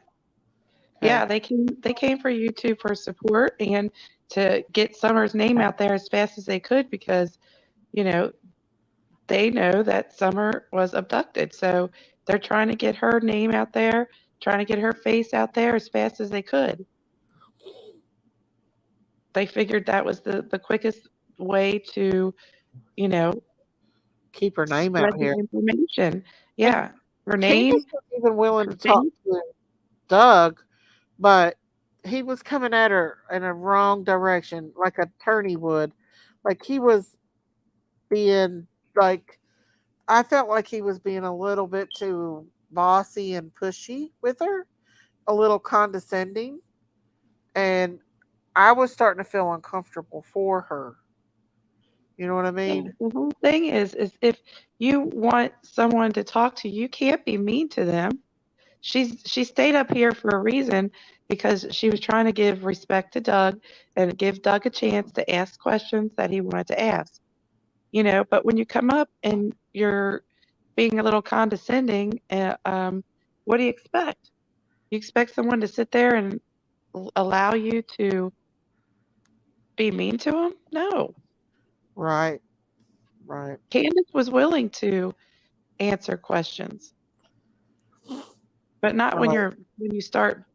Okay. Yeah, they came for YouTube for support and to get Summer's name out there as fast as they could because, you know, they know that Summer was abducted. So they're trying to get her name out there, trying to get her face out there as fast as they could. They figured that was the quickest way to, you know, Keep her name spread out the here. information. And Yeah. Her name, Candace was even willing her to talk face. to Doug, but he was coming at her in a wrong direction, like a attorney would. Like he was being like I felt like he was being a little bit too bossy and pushy with her, a little condescending, and I was starting to feel uncomfortable for her. You know what I mean? The whole thing is if you want someone to talk to, you can't be mean to them. She stayed up here for a reason because she was trying to give respect to Doug and give Doug a chance to ask questions that he wanted to ask. But when you come up and you're being a little condescending, what do you expect? You expect someone to sit there and allow you to be mean to them? No. Right, right, Candace was willing to answer questions, but not when right, you start,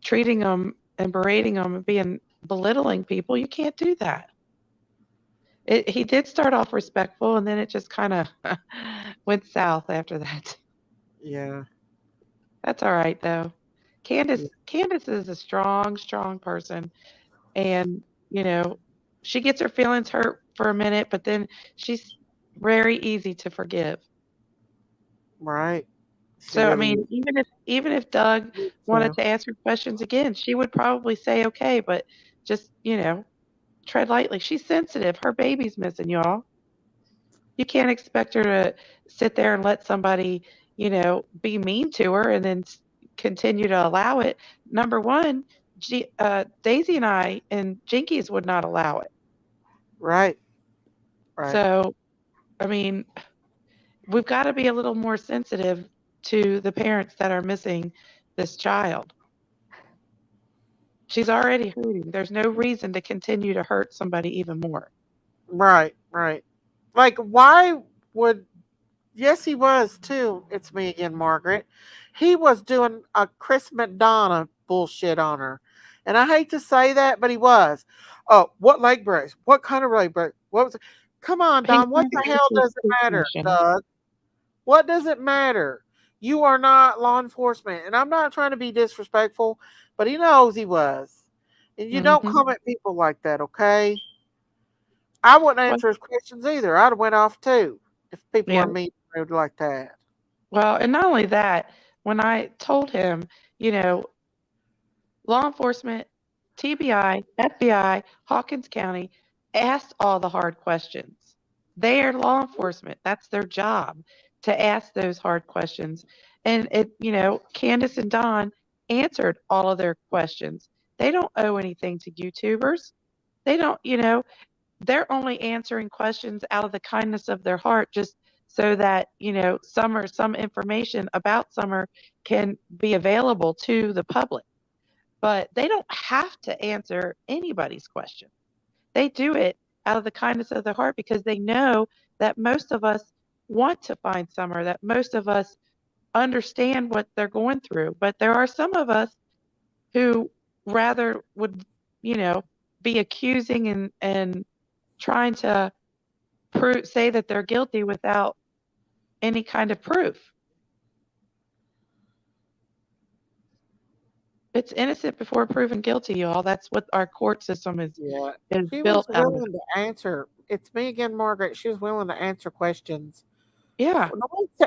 treating them and berating them and being belittling people. You can't do that. He did start off respectful, and then it just kind of went south after that. yeah, That's all right though. yeah, Candace is a strong, strong person, and you know she gets her feelings hurt for a minute, but then she's very easy to forgive. right. She So I really mean, even if Doug is. wanted to ask her questions again, she would probably say okay, but just tread lightly. She's sensitive. Her baby's missing, y'all. You can't expect her to sit there and let somebody, be mean to her and then continue to allow it. Number one, Daisy and I and Jinkies would not allow it. Right, right, So, I mean, we've got to be a little more sensitive to the parents that are missing this child. She's already hurting. There's no reason to continue to hurt somebody even more. right, right. Like, why would yes, he was too. It's me again, Margaret. He was doing a Chris McDonough bullshit on her. And I hate to say that, but he was. Oh, what leg brace? What kind of leg brace? What was it? Come on, He Don. What never the hell answered does it the matter, question. Doug? What does it matter? You are not law enforcement. And I'm not trying to be disrespectful, but he knows he was. And you don't Hmm. come at people like that, okay? I wouldn't Well, answer his questions either. I'd have went off too if people yeah. were mean and rude like that. Well, and not only that, when I told him, you know, law enforcement, TBI, FBI, Hawkins County asked all the hard questions. They are law enforcement. That's their job to ask those hard questions. And Candace and Don answered all of their questions. They don't owe anything to YouTubers. They don't, they're only answering questions out of the kindness of their heart, just so that, some information about Summer can be available to the public. But they don't have to answer anybody's question. They do it out of the kindness of their heart because they know that most of us want to find Summer, that most of us understand what they're going through. But there are some of us who rather would, you know, be accusing and trying to say that they're guilty without any kind of proof. It's innocent before proven guilty, y'all. That's what our court system Yeah. is She was built out of. willing to answer. It's me again, Margaret. She was willing to answer questions. Yeah,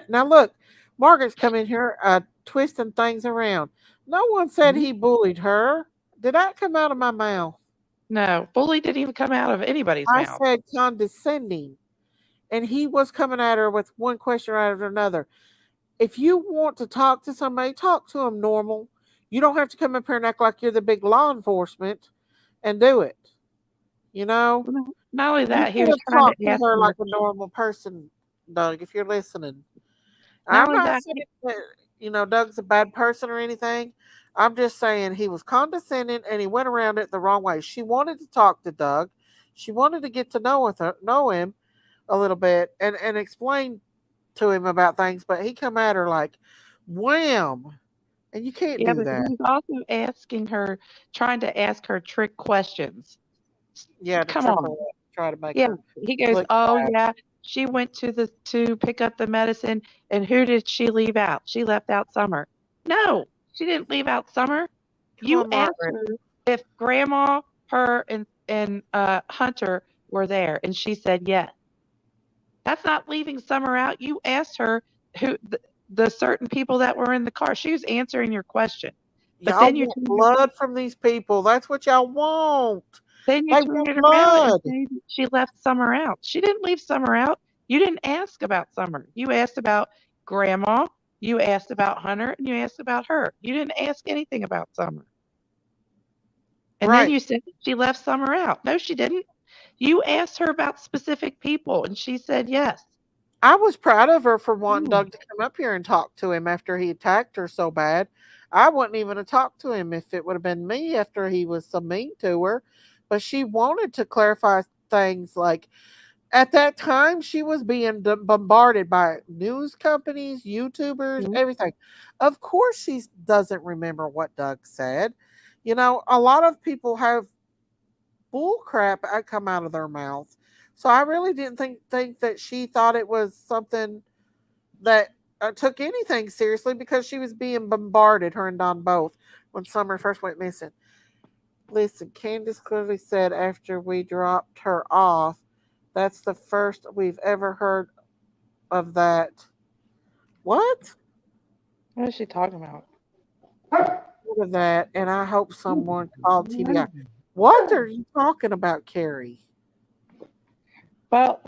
Now look, Margaret's come in here twisting things around. No one said mhm. he bullied her. Did that come out of my mouth? No, bully didn't even come out of anybody's I mouth. said condescending. And he was coming at her with one question after another. If you want to talk to somebody, talk to them normal. You don't have to come up here and act like you're the big law enforcement and do it. You know? Not only You that, he could was have trying to talked to ask her her. like a normal person, Doug, if you're listening. Not I'm only not that, saying that, Doug's a bad person or anything. I'm just saying he was condescending and he went around it the wrong way. She wanted to talk to Doug. She wanted to get to know him a little bit and explain to him about things, but he come at her like wham. And you can't yeah, do but he that. was also asking her, trying to ask her trick questions. Yeah, to Come trip her on. up, try to make Yeah, her he goes, look "Oh bad. yeah, she went to pick up the medicine, and who did she leave out? She left out Summer." No, she didn't leave out Summer. Come You on, asked Margaret. her if Grandma, her, and Hunter were there, and she said yes. That's not leaving Summer out. You asked her who the certain people that were in the car. She was answering your question, but Y'all want blood from these people. That's what y'all want. then you They want turned it around and blood. said she left Summer out. She didn't leave Summer out. You didn't ask about Summer. You asked about Grandma, you asked about Hunter, and you asked about her. You didn't ask anything about Summer. And then Right. you said she left Summer out. No, she didn't. You asked her about specific people, and she said yes. I was proud of her for wanting Mm. Doug to come up here and talk to him after he attacked her so bad. I wouldn't even have talked to him if it would have been me after he was so mean to her. But she wanted to clarify things like at that time she was being bombarded by news companies, YouTubers, Mhm. everything. Of course she doesn't remember what Doug said. A lot of people have bull crap come out of their mouth. So I really didn't think that she thought it was something that took anything seriously because she was being bombarded, her and Don both, when Summer first went missing. Listen, Candace clearly said after we dropped her off, that's the first we've ever heard of that. What? What is she talking about? Heard of that, and I hope someone called TBI. What are you talking about, Carrie? Well,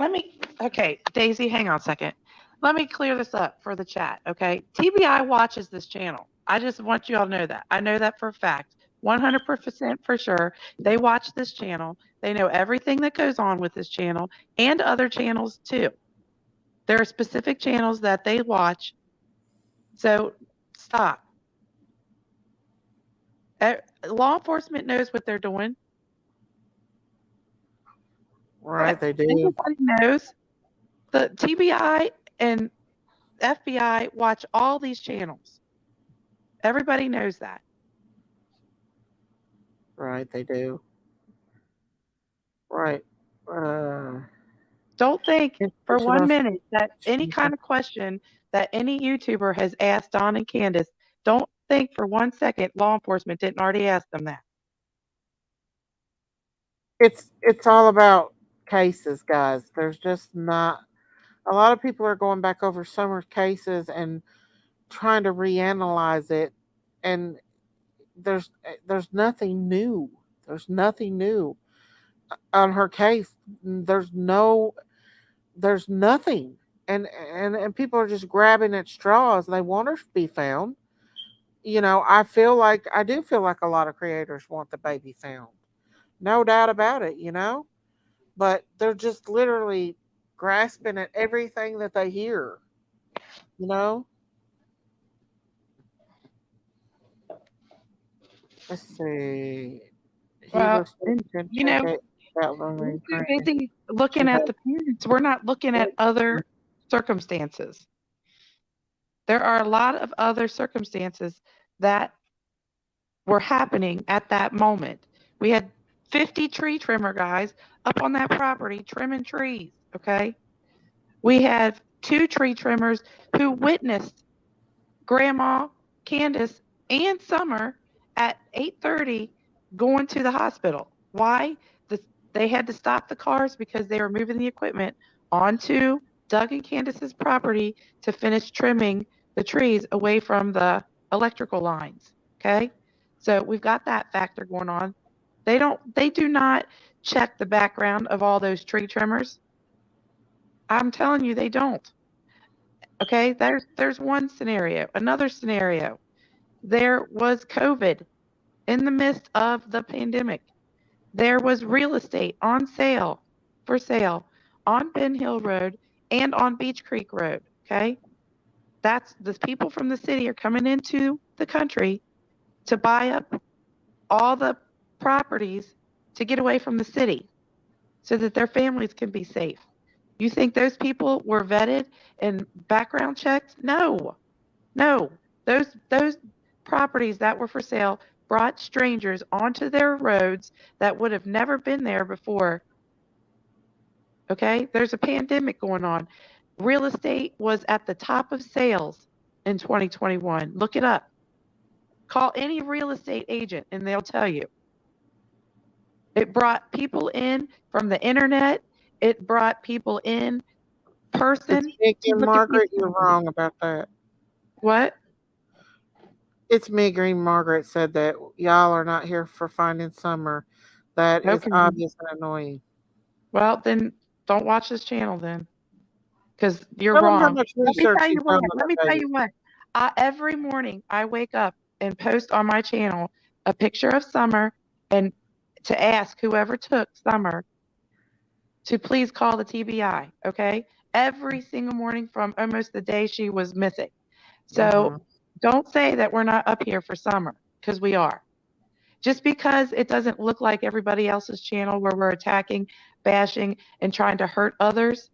okay, Daisy, hang on a second. Let me clear this up for the chat, okay? TBI watches this channel. I just want you all to know that. I know that for a fact. 100% for sure. They watch this channel. They know everything that goes on with this channel and other channels too. There are specific channels that they watch. So stop. Law enforcement knows what they're doing. Right, they do. Everybody knows. The TBI and FBI watch all these channels. Everybody knows that. Right, they do. Right. Uh, Don't think for one Institutional minute that any kind of question that any YouTuber has asked Don and Candace, don't think for 1 second law enforcement didn't already ask them that. it's all about cases, guys. There's just not a lot of people are going back over Summer's cases and trying to reanalyze it, and there's nothing new. There's nothing new on her case. There's nothing, and people are just grabbing at straws. They want her to be found. I do feel like a lot of creators want the baby found, no doubt about it. But they're just literally grasping at everything that they hear. You know. Let's see. He Well, looks like and he can you take know, it that we're long too Ukraine. busy looking at Today. the parents. We're not looking at other circumstances. There are a lot of other circumstances that were happening at that moment. We had 50 tree trimmer guys up on that property trimming trees. Okay. We had two tree trimmers who witnessed Grandma, Candace, and Summer at 8:30 going to the hospital. Why? They had to stop the cars because they were moving the equipment onto Doug and Candace's property to finish trimming the trees away from the electrical lines. Okay? So we've got that factor going on. They do not check the background of all those tree trimmers. I'm telling you they don't. Okay? There's one scenario. Another scenario. There was COVID in the midst of the pandemic. There was real estate on sale, for sale, on Ben Hill Road and on Beach Creek Road. Okay. That's the people from the city are coming into the country to buy up all the properties to get away from the city so that their families can be safe. You think those people were vetted and background checked? No, no. Those properties that were for sale brought strangers onto their roads that would have never been there before. Okay? There's a pandemic going on. Real estate was at the top of sales in 2021. Look it up. Call any real estate agent and they'll tell you. It brought people in from the internet. It brought people in It's person Mickey to and look at these Margaret. You're properties. wrong about that. What? It's me, Green Margaret said that y'all are not here for finding summer. That is Okay. obvious and annoying. Well, then don't watch this channel then, because you're Tell them how wrong. much Let me research tell you you've what. done on Let me that tell baby. you what. Every morning I wake up and post on my channel a picture of Summer and to ask whoever took Summer to please call the TBI. Okay, every single morning from almost the day she was missing. Hmm. So don't say that we're not up here for Summer, because we are. Just because it doesn't look like everybody else's channel where we're attacking, bashing, and trying to hurt others,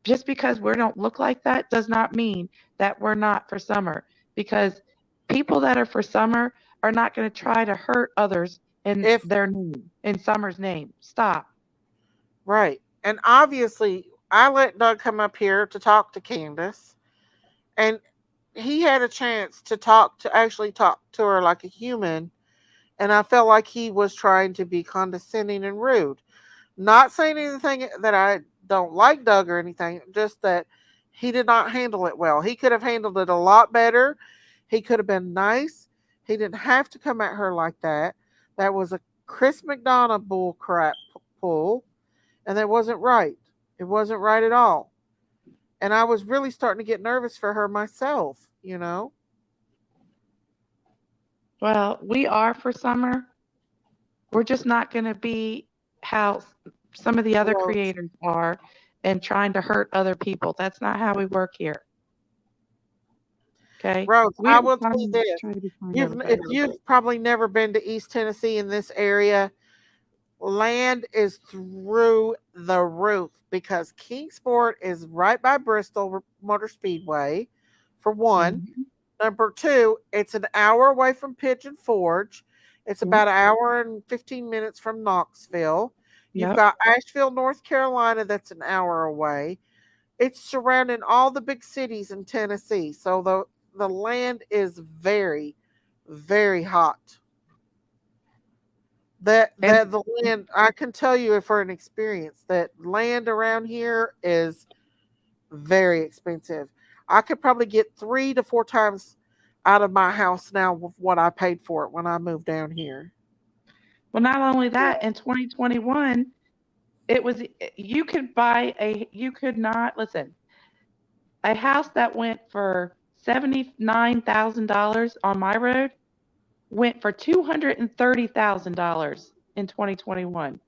just because we don't look like that does not mean that we're not for Summer. Because people that are for Summer are not going to try to hurt others in If their name, in Summer's name. Stop. right, and obviously, I let Doug come up here to talk to Candace, and he had a chance to actually talk to her like a human, and I felt like he was trying to be condescending and rude. Not saying anything that I don't like Doug or anything, just that he did not handle it well. He could have handled it a lot better. He could have been nice. He didn't have to come at her like that. That was a Chris McDonough bull crap pull, and that wasn't right. It wasn't right at all. And I was really starting to get nervous for her myself, you know? Well, we are for Summer. We're just not going to be how some of the other Rose. creators are and trying to hurt other people. That's not how we work here. Okay? Rose, We I are will tell you trying to this. try to be kind to You've everybody. if you've probably never been to East Tennessee in this area, land is through the roof because Kingsport is right by Bristol Motor Speedway, for one. Mhm. Number two, it's an hour away from Pigeon Forge. It's Yep. about an hour and 15 minutes from Knoxville. You've Yep. got Asheville, North Carolina, that's an hour away. It's surrounding all the big cities in Tennessee. So the land is very, very hot. That And the land, I can tell you for an experience that land around here is very expensive. I could probably get 3 to 4 times out of my house now with what I paid for it when I moved down here. well, not only that, in 2021, it was you could not listen, a house that went for $79,000 on my road went for $230,000 in 2021.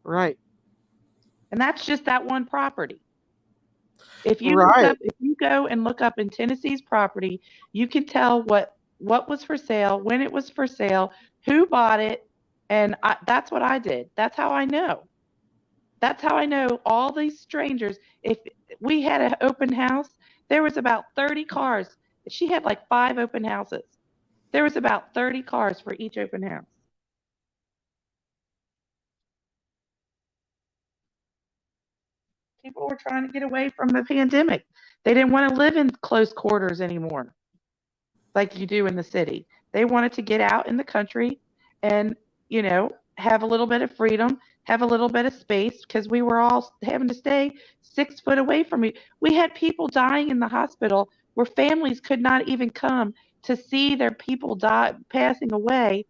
Right. And that's just that one property. If you Right. if you go and look up in Tennessee's property, you can tell what was for sale, when it was for sale, who bought it, and that's what I did. That's how I know. That's how I know all these strangers. If we had an open house, there was about 30 cars. She had like 5 open houses. There was about 30 cars for each open house. People were trying to get away from the pandemic. They didn't want to live in close quarters anymore like you do in the city. They wanted to get out in the country and, have a little bit of freedom, have a little bit of space because we were all having to stay 6 foot away from me. We had people dying in the hospital where families could not even come to see their people die passing away,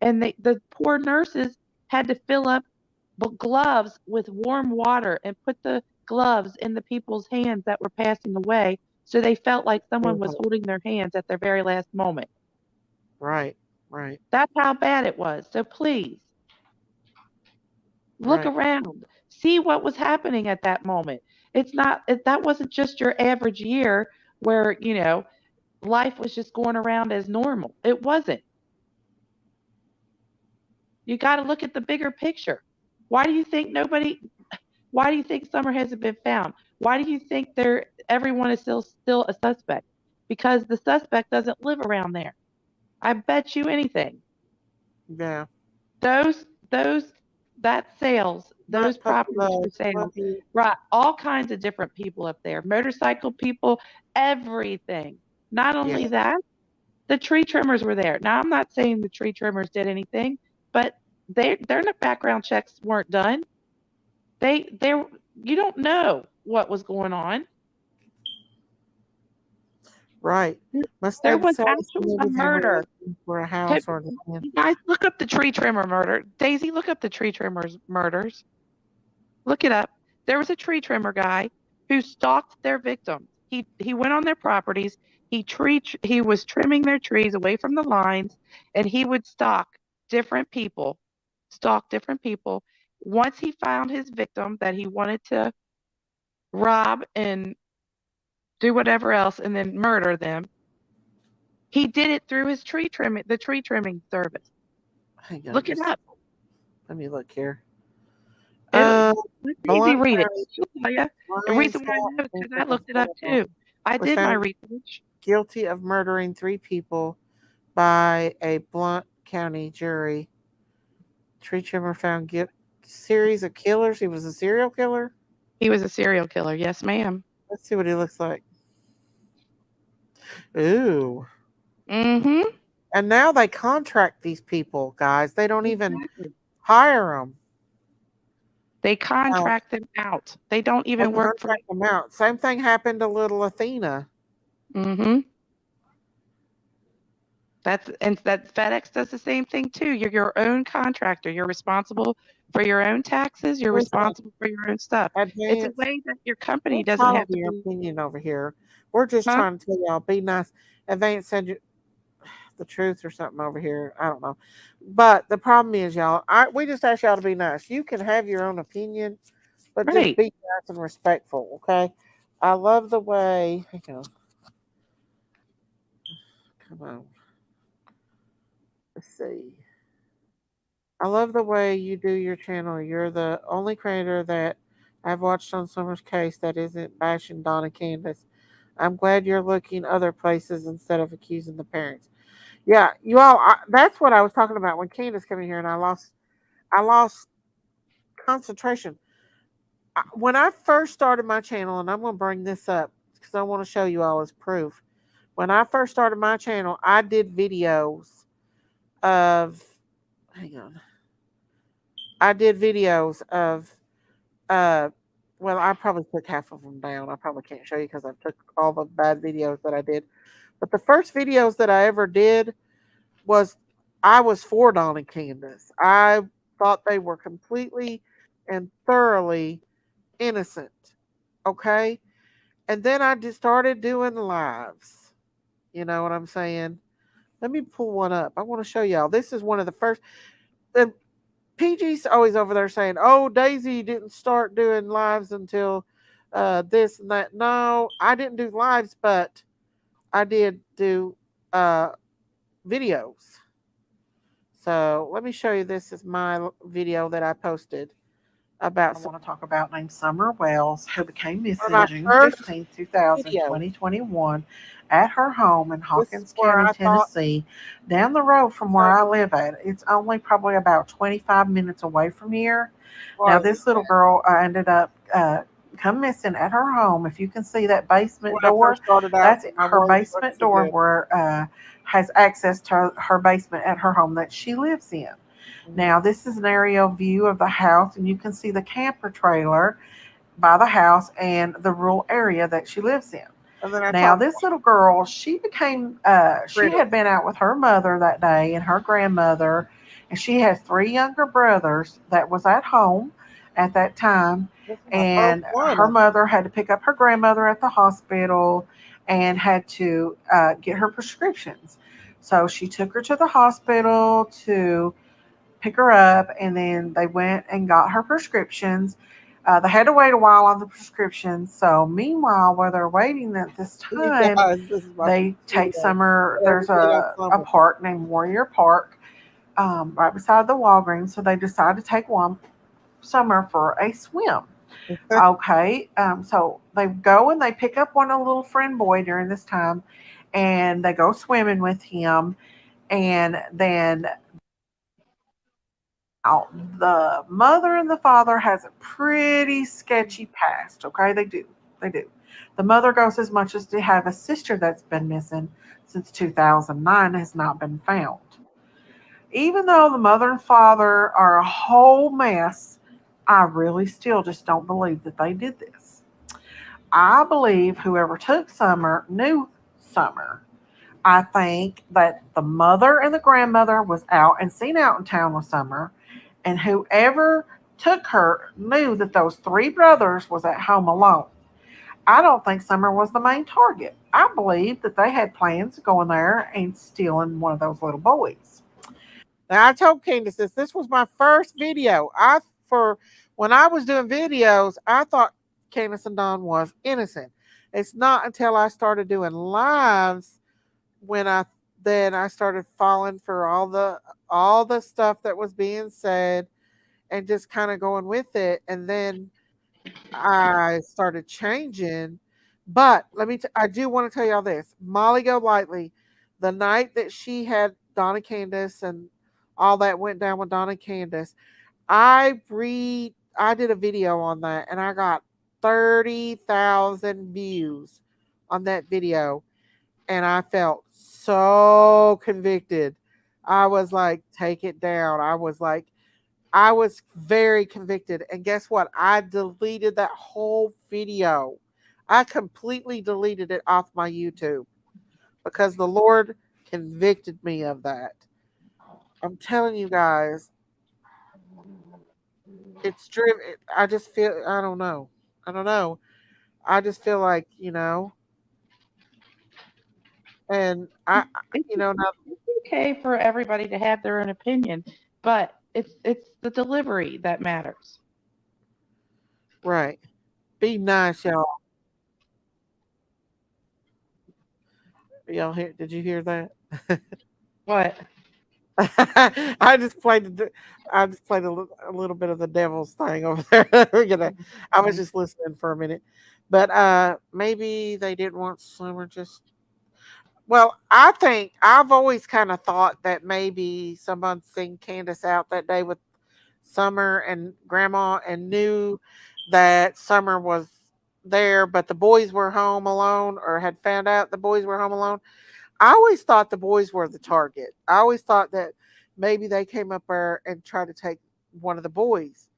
and the poor nurses had to fill up gloves with warm water and put the gloves in the people's hands that were passing away so they felt like someone was holding their hands at their very last moment. Right. Right. That's how bad it was. So please look Right. around, see what was happening at that moment. That wasn't just your average year where, life was just going around as normal. It wasn't. You got to look at the bigger picture. Why do you think nobody Why do you think Summer hasn't been found? Why do you think everyone is still a suspect? Because the suspect doesn't live around there. I bet you anything. Yeah. Those that sales, Not those puppy properties love. for Love sale, you. right? All kinds of different people up there, motorcycle people, everything. Not Yeah. only that, the tree trimmers were there. Now I'm not saying the tree trimmers did anything, but their background checks weren't done. They you don't know what was going on. Right. Must There have was saw actually a maybe they were murder. looking for a Have, house or land. you guys look up the tree trimmer murder. Daisy, look up the tree trimmers murders. Look it up. There was a tree trimmer guy who stalked their victims. He went on their properties. He was trimming their trees away from the lines, and he would different people, stalk different people. Once he found his victim that he wanted to rob and do whatever else, and then murder them, he did it through the tree trimming service. Hang on Look it just up. let me look here. It'll Uh let Daisy Blunt read it. County, She'll tell you. The Ryan reason why I Scott know is because I Principal looked it up too. I was did my found research. guilty of murdering 3 people by a Blunt County jury. Tree trimmer found series of killers. He was a serial killer. He was a serial killer. Yes, ma'am. Let's see what he looks like. Ooh. Mm-hmm. And now they contract these people, guys. They don't even Exactly. hire them. They Now, contract them out. They don't they even work for. contract them out. Same thing happened to little Athena. Mm-hmm. That FedEx does the same thing too. You're your own contractor. You're responsible for your own taxes. You're Listen, responsible for your own stuff. It's a advance. way that your company Don't doesn't follow have to your be. opinion over here. We're just Huh? trying to tell y'all, be nice. Advance said the truth or something over here. I don't know. But the problem is, y'all, we just ask y'all to be nice. You can have your own opinion, but just Right. be nice and respectful, okay? I love the way. Hang on. Come on. Let's see. I love the way you do your channel. You're the only creator that I've watched on Summer's Case that isn't bashing Donna Candace. I'm glad you're looking other places instead of accusing the parents. Yeah, you all. That's what I was talking about when Candace came in here, and I lost concentration. When I first started my channel, and I'm going to bring this up because I want to show you all as proof. When I first started my channel, I did videos of. Hang on. I did videos of. Uh, well, I probably took half of them down. I probably can't show you because I took all the bad videos that I did. But the first videos that I ever did was I was for Don and Candace. I thought they were completely and thoroughly innocent. Okay. And then I just started doing lives. You know what I'm saying? Let me pull one up. I want to show y'all. This is one of the first. And PG's always over there saying, "Oh, Daisy didn't start doing lives until this and that." No, I didn't do lives, but I did do uh, videos. So let me show you. This is my video that I posted about someone I want to talk about named Summer Wells, who became missing June 15th, 2021, at her home in Hawkins County, Tennessee, down the road from where I live at. It's only probably about 25 minutes away from here. Now, this little girl ended up come missing at her home. If you can see that basement door, that's her basement door where has access to her basement at her home that she lives in. Now, this is an aerial view of the house, and you can see the camper trailer by the house and the rural area that she lives in. Now, this little girl, she had been out with her mother that day and her grandmother, and she has three younger brothers that was at home at that time. And her mother had to pick up her grandmother at the hospital and had to get her prescriptions. So she took her to the hospital to pick her up, and then they went and got her prescriptions. They had to wait a while on the prescriptions. So meanwhile, while they're waiting at this time, they take Summer. There's a park named Warrior Park right beside the Walgreens. So they decide to take Summer for a swim. Okay, so they go and they pick up one a little friend boy during this time, and they go swimming with him, and then now, the mother and the father has a pretty sketchy past. Okay, they do. They do. The mother goes as much as to have a sister that's been missing since 2009 has not been found. Even though the mother and father are a whole mess, I really still just don't believe that they did this. I believe whoever took Summer knew Summer. I think that the mother and the grandmother was out and seen out in town with Summer, and whoever took her knew that those three brothers was at home alone. I don't think Summer was the main target. I believe that they had plans to go in there and stealing one of those little boys. Now I told Candace this was my first video. For when I was doing videos, I thought Candace and Don was innocent. It's not until I started doing lives when I started falling for all the stuff that was being said and just kind of going with it, and then I started changing. But I do want to tell y'all this. Molly Golightly, the night that she had Donna Candace and all that went down with Donna Candace, I did a video on that and I got 30,000 views on that video, and I felt so convicted. I was like, take it down. I was very convicted. And guess what? I deleted that whole video. I completely deleted it off my YouTube because the Lord convicted me of that. I'm telling you guys, it's driven. I just feel, I don't know. I don't know. I just feel like, and It's, now, it's okay for everybody to have their own opinion, but it's the delivery that matters. right. Be nice, y'all. Y'all hear? Did you hear that? What? I just played. I just played a little bit of the devil's thing over there. I was just listening for a minute, but maybe they didn't want Summer. Well, I think I've always kind of thought that maybe someone seen Candace out that day with Summer and Grandma and knew that Summer was there, but the boys were home alone or had found out the boys were home alone. I always thought the boys were the target. I always thought that maybe they came up there and tried to take one of the boys.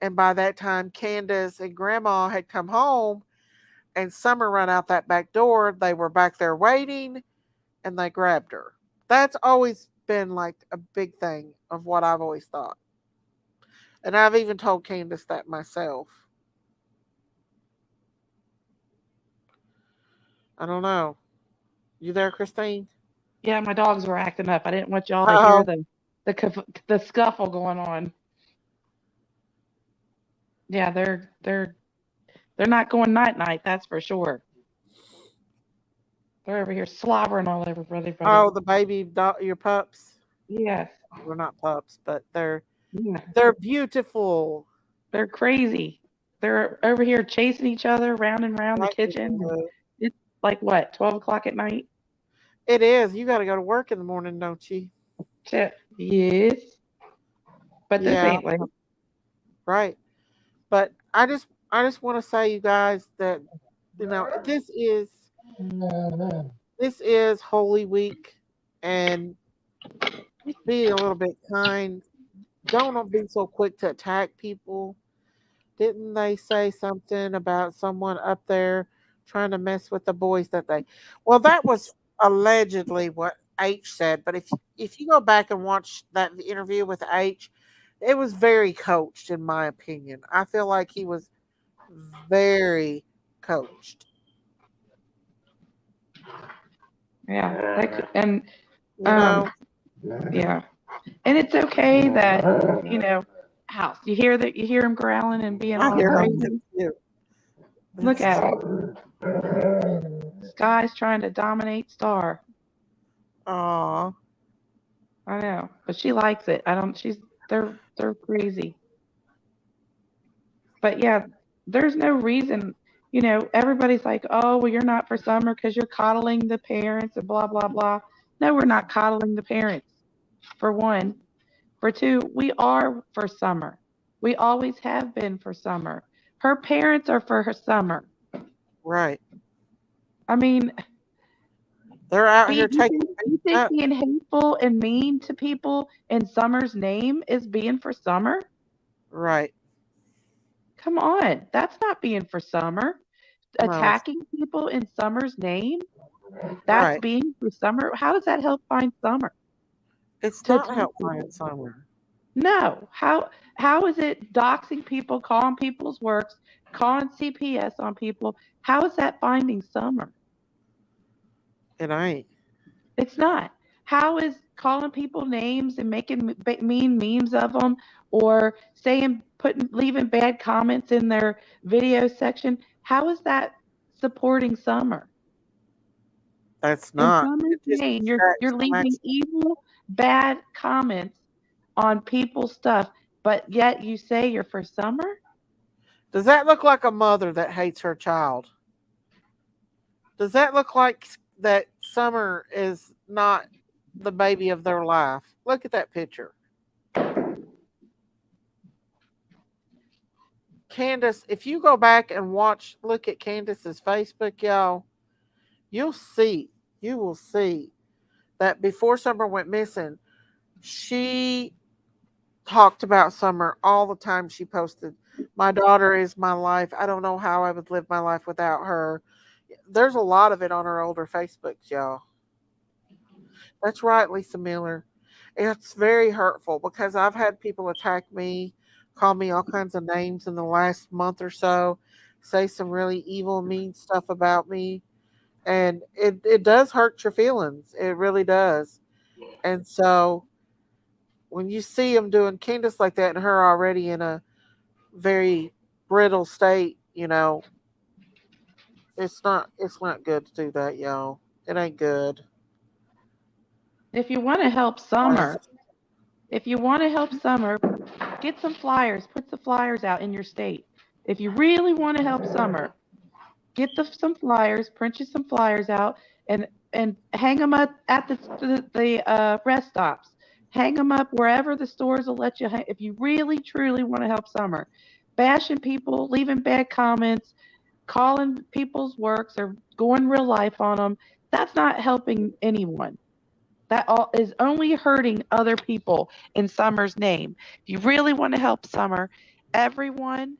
And by that time, Candace and Grandma had come home and Summer ran out that back door. They were back there waiting and they grabbed her. That's always been like a big thing of what I've always thought. And I've even told Candace that myself. I don't know. You there, Christine? Yeah, my dogs were acting up. I didn't want y'all to hear Oh, the scuffle going on. Yeah, they're not going night night. That's for sure. They're over here slobbering all over everybody. Oh, the baby your pups. Yes. They're not pups, but Yeah. they're beautiful. They're crazy. They're over here chasing each other round and round the Like they kitchen. do. It's like what, 12 o'clock at night? It is. You got to go to work in the morning, don't you? Shit. Yes. But this Yeah, ain't like right. But I just want to say, you guys, that this is Holy Week, and just be a little bit kind. Don't be so quick to attack people. Didn't they say something about someone up there trying to mess with the boys that they? Well, that was allegedly what H said. But if you go back and watch that interview with H, it was very coached, in my opinion. I feel like he was very coached. yeah. And You um know, yeah. And it's okay that, house. You hear him growling and being I all hear him crazy. too. Look That's at him. Sky's trying to dominate Star. aw, I know. But she likes it. I don't she's they're crazy. But yeah, there's no reason, everybody's like, oh, well, you're not for summer because you're coddling the parents and blah, blah, blah. No, we're not coddling the parents, for one. For two, we are for summer. We always have been for summer. Her parents are for her summer. right. I mean, They're out be, here taking you think up. being hateful and mean to people in summer's name is being for summer? Right. Come on, that's not being for summer. No. Attacking people in summer's name, that's Right. being for summer. How does that help find summer? It's To not attack help people? find summer. No. How is it doxing people, calling people's works, calling CPS on people? How is that finding summer? It ain't. It's not. How is calling people names and making mean memes of them, or leaving bad comments in their video section? How is that supporting summer? That's In not. summer's It just name, you're distracts from leaving actually. evil, bad comments on people's stuff, but yet you say you're for summer? Does that look like a mother that hates her child? Does that look like that Summer is not the baby of their life? Look at that picture. Candace, if you go back and look at Candace's Facebook, y'all, you'll see, you will see that before Summer went missing, she talked about Summer all the time. She posted, "My daughter is my life. I don't know how I would live my life without her." There's a lot of it on her older Facebooks, y'all. That's right, Lisa Miller. It's very hurtful because I've had people attack me, call me all kinds of names in the last month or so, say some really evil, mean stuff about me. And it does hurt your feelings. It really does. And so when you see them doing Candace like that and her already in a very brittle state, it's not good to do that, y'all. It ain't good. If you want to help summer, if you want to help summer, get some flyers, put the flyers out in your state. If you really want to help summer, get some flyers, print you some flyers out, and hang them up at the rest stops. Hang them up wherever the stores will let you. If you really truly want to help summer, bashing people, leaving bad comments, calling people's works, or going real life on them, that's not helping anyone. That all is only hurting other people in Summer's name. If you really want to help Summer, everyone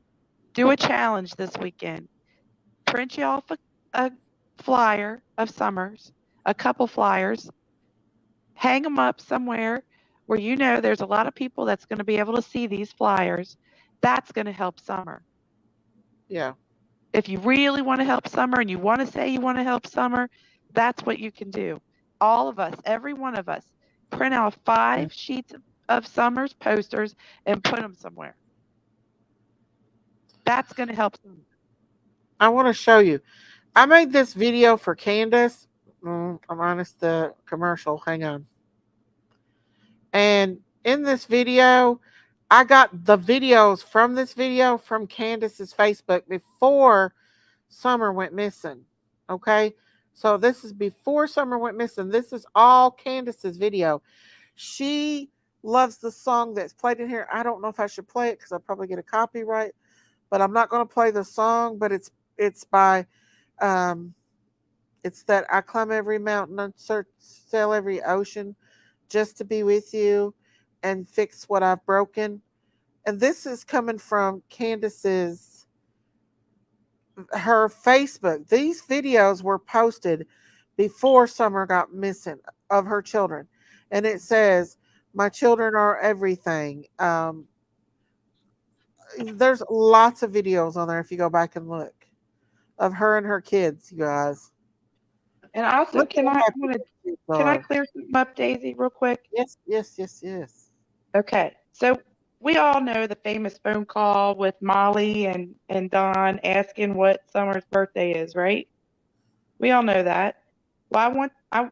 do a challenge this weekend. Print you off a flyer of Summer's, a couple flyers, hang them up somewhere where there's a lot of people that's going to be able to see these flyers. That's going to help Summer. Yeah. If you really want to help Summer and you want to say you want to help Summer, that's what you can do. All of us, every one of us, print out 5 sheets of Summer's posters and put them somewhere. That's going to help some. I want to show you. I made this video for Candace. I'm honest, the commercial. Hang on. And in this video, I got the videos from this video from Candace's Facebook before Summer went missing. Okay. So this is before Summer went missing. This is all Candace's video. She loves the song that's played in here. I don't know if I should play it because I'll probably get a copyright, but I'm not going to play the song. But it's by it's that I climb every mountain and sail every ocean just to be with you and fix what I've broken. And this is coming from Candace's her Facebook. These videos were posted before Summer got missing of her children. And it says, "My children are everything." There's lots of videos on there if you go back and look of her and her kids, you guys. And also, Look can how I happy want the kids can I are. clear something up, Daisy, real quick? Yes, yes, yes, yes. Okay. So we all know the famous phone call with Molly and Don asking what Summer's birthday is, right? We all know that. Well,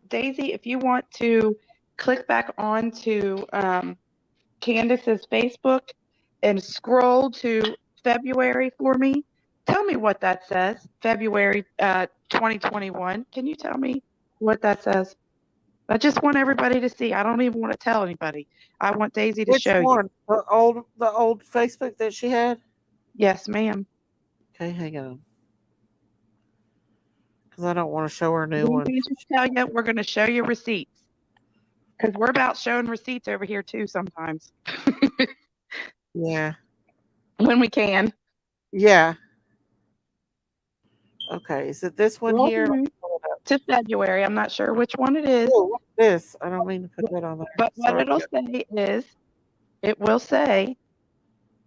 Daisy, if you want to click back on to Candace's Facebook and scroll to February for me, tell me what that says. February 2021. Can you tell me what that says? I just want everybody to see. I don't even want to tell anybody. I want Daisy to Which show you. one? The old Facebook that she had? Yes, ma'am. Okay, hang on. Because I don't want to show her a new Let one. me just tell you, we're going to show you receipts because we're about showing receipts over here too sometimes Yeah. when we can. Yeah. Okay. Is it this one Scroll here? down to February. I'm not sure which one it is, Oh, what's this? I don't mean to put that on there. but what Sorry. it'll say is it will say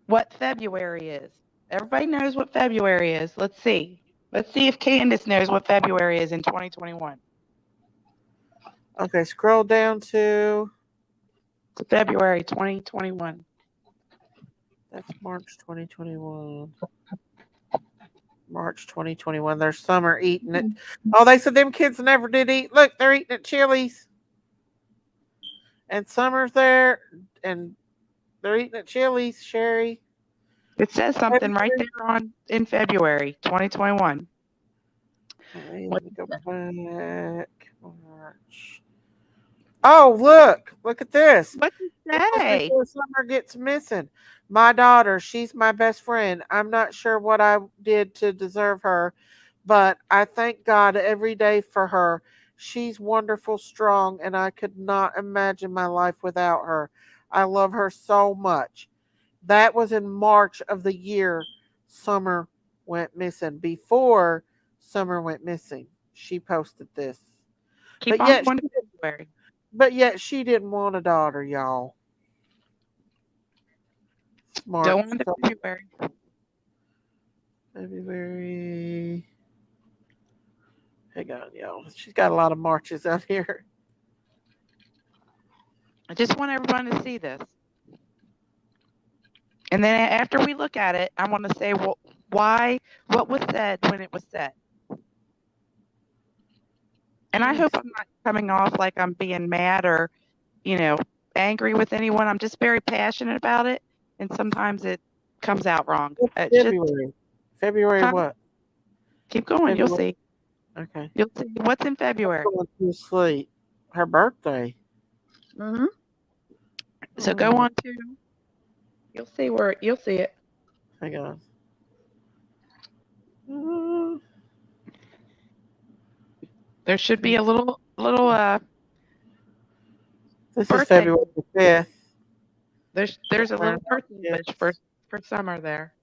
what February is. Everybody knows what February is. Let's see. Let's see if Candace knows what February is in 2021. Okay, scroll down to February 2021. that's March 2021. March 2021. There's Summer eating it. Oh, they said them kids never did eat. Look, they're eating at Chili's. And Summer's there and they're eating at Chili's, Sherry. It says something right there in February 2021. Okay, let me go back. March. Oh, look at this. What's it say? Before Summer gets missing. My daughter, she's my best friend. I'm not sure what I did to deserve her, but I thank God every day for her. She's wonderful, strong, and I could not imagine my life without her. I love her so much. That was in March of the year Summer went missing. Before Summer went missing, she posted this. Keep But on yet, going to February. but yet she didn't want a daughter, y'all. Smart. Go on to February. February. Hang on, y'all. She's got a lot of marches out here. I just want everyone to see this. And then after we look at it, I want to say, well, why, what was said when it was said. And I hope I'm not coming off like I'm being mad or, angry with anyone. I'm just very passionate about it. And sometimes it comes out wrong. February. February what? Keep going. February. You'll see. Okay. You'll see what's in February. Going to sleep. Her birthday. Mm-hmm. So go on to. You'll see it. Hang on. There should be a little. This is February the 5th. There's a little birthday wish for Summer there.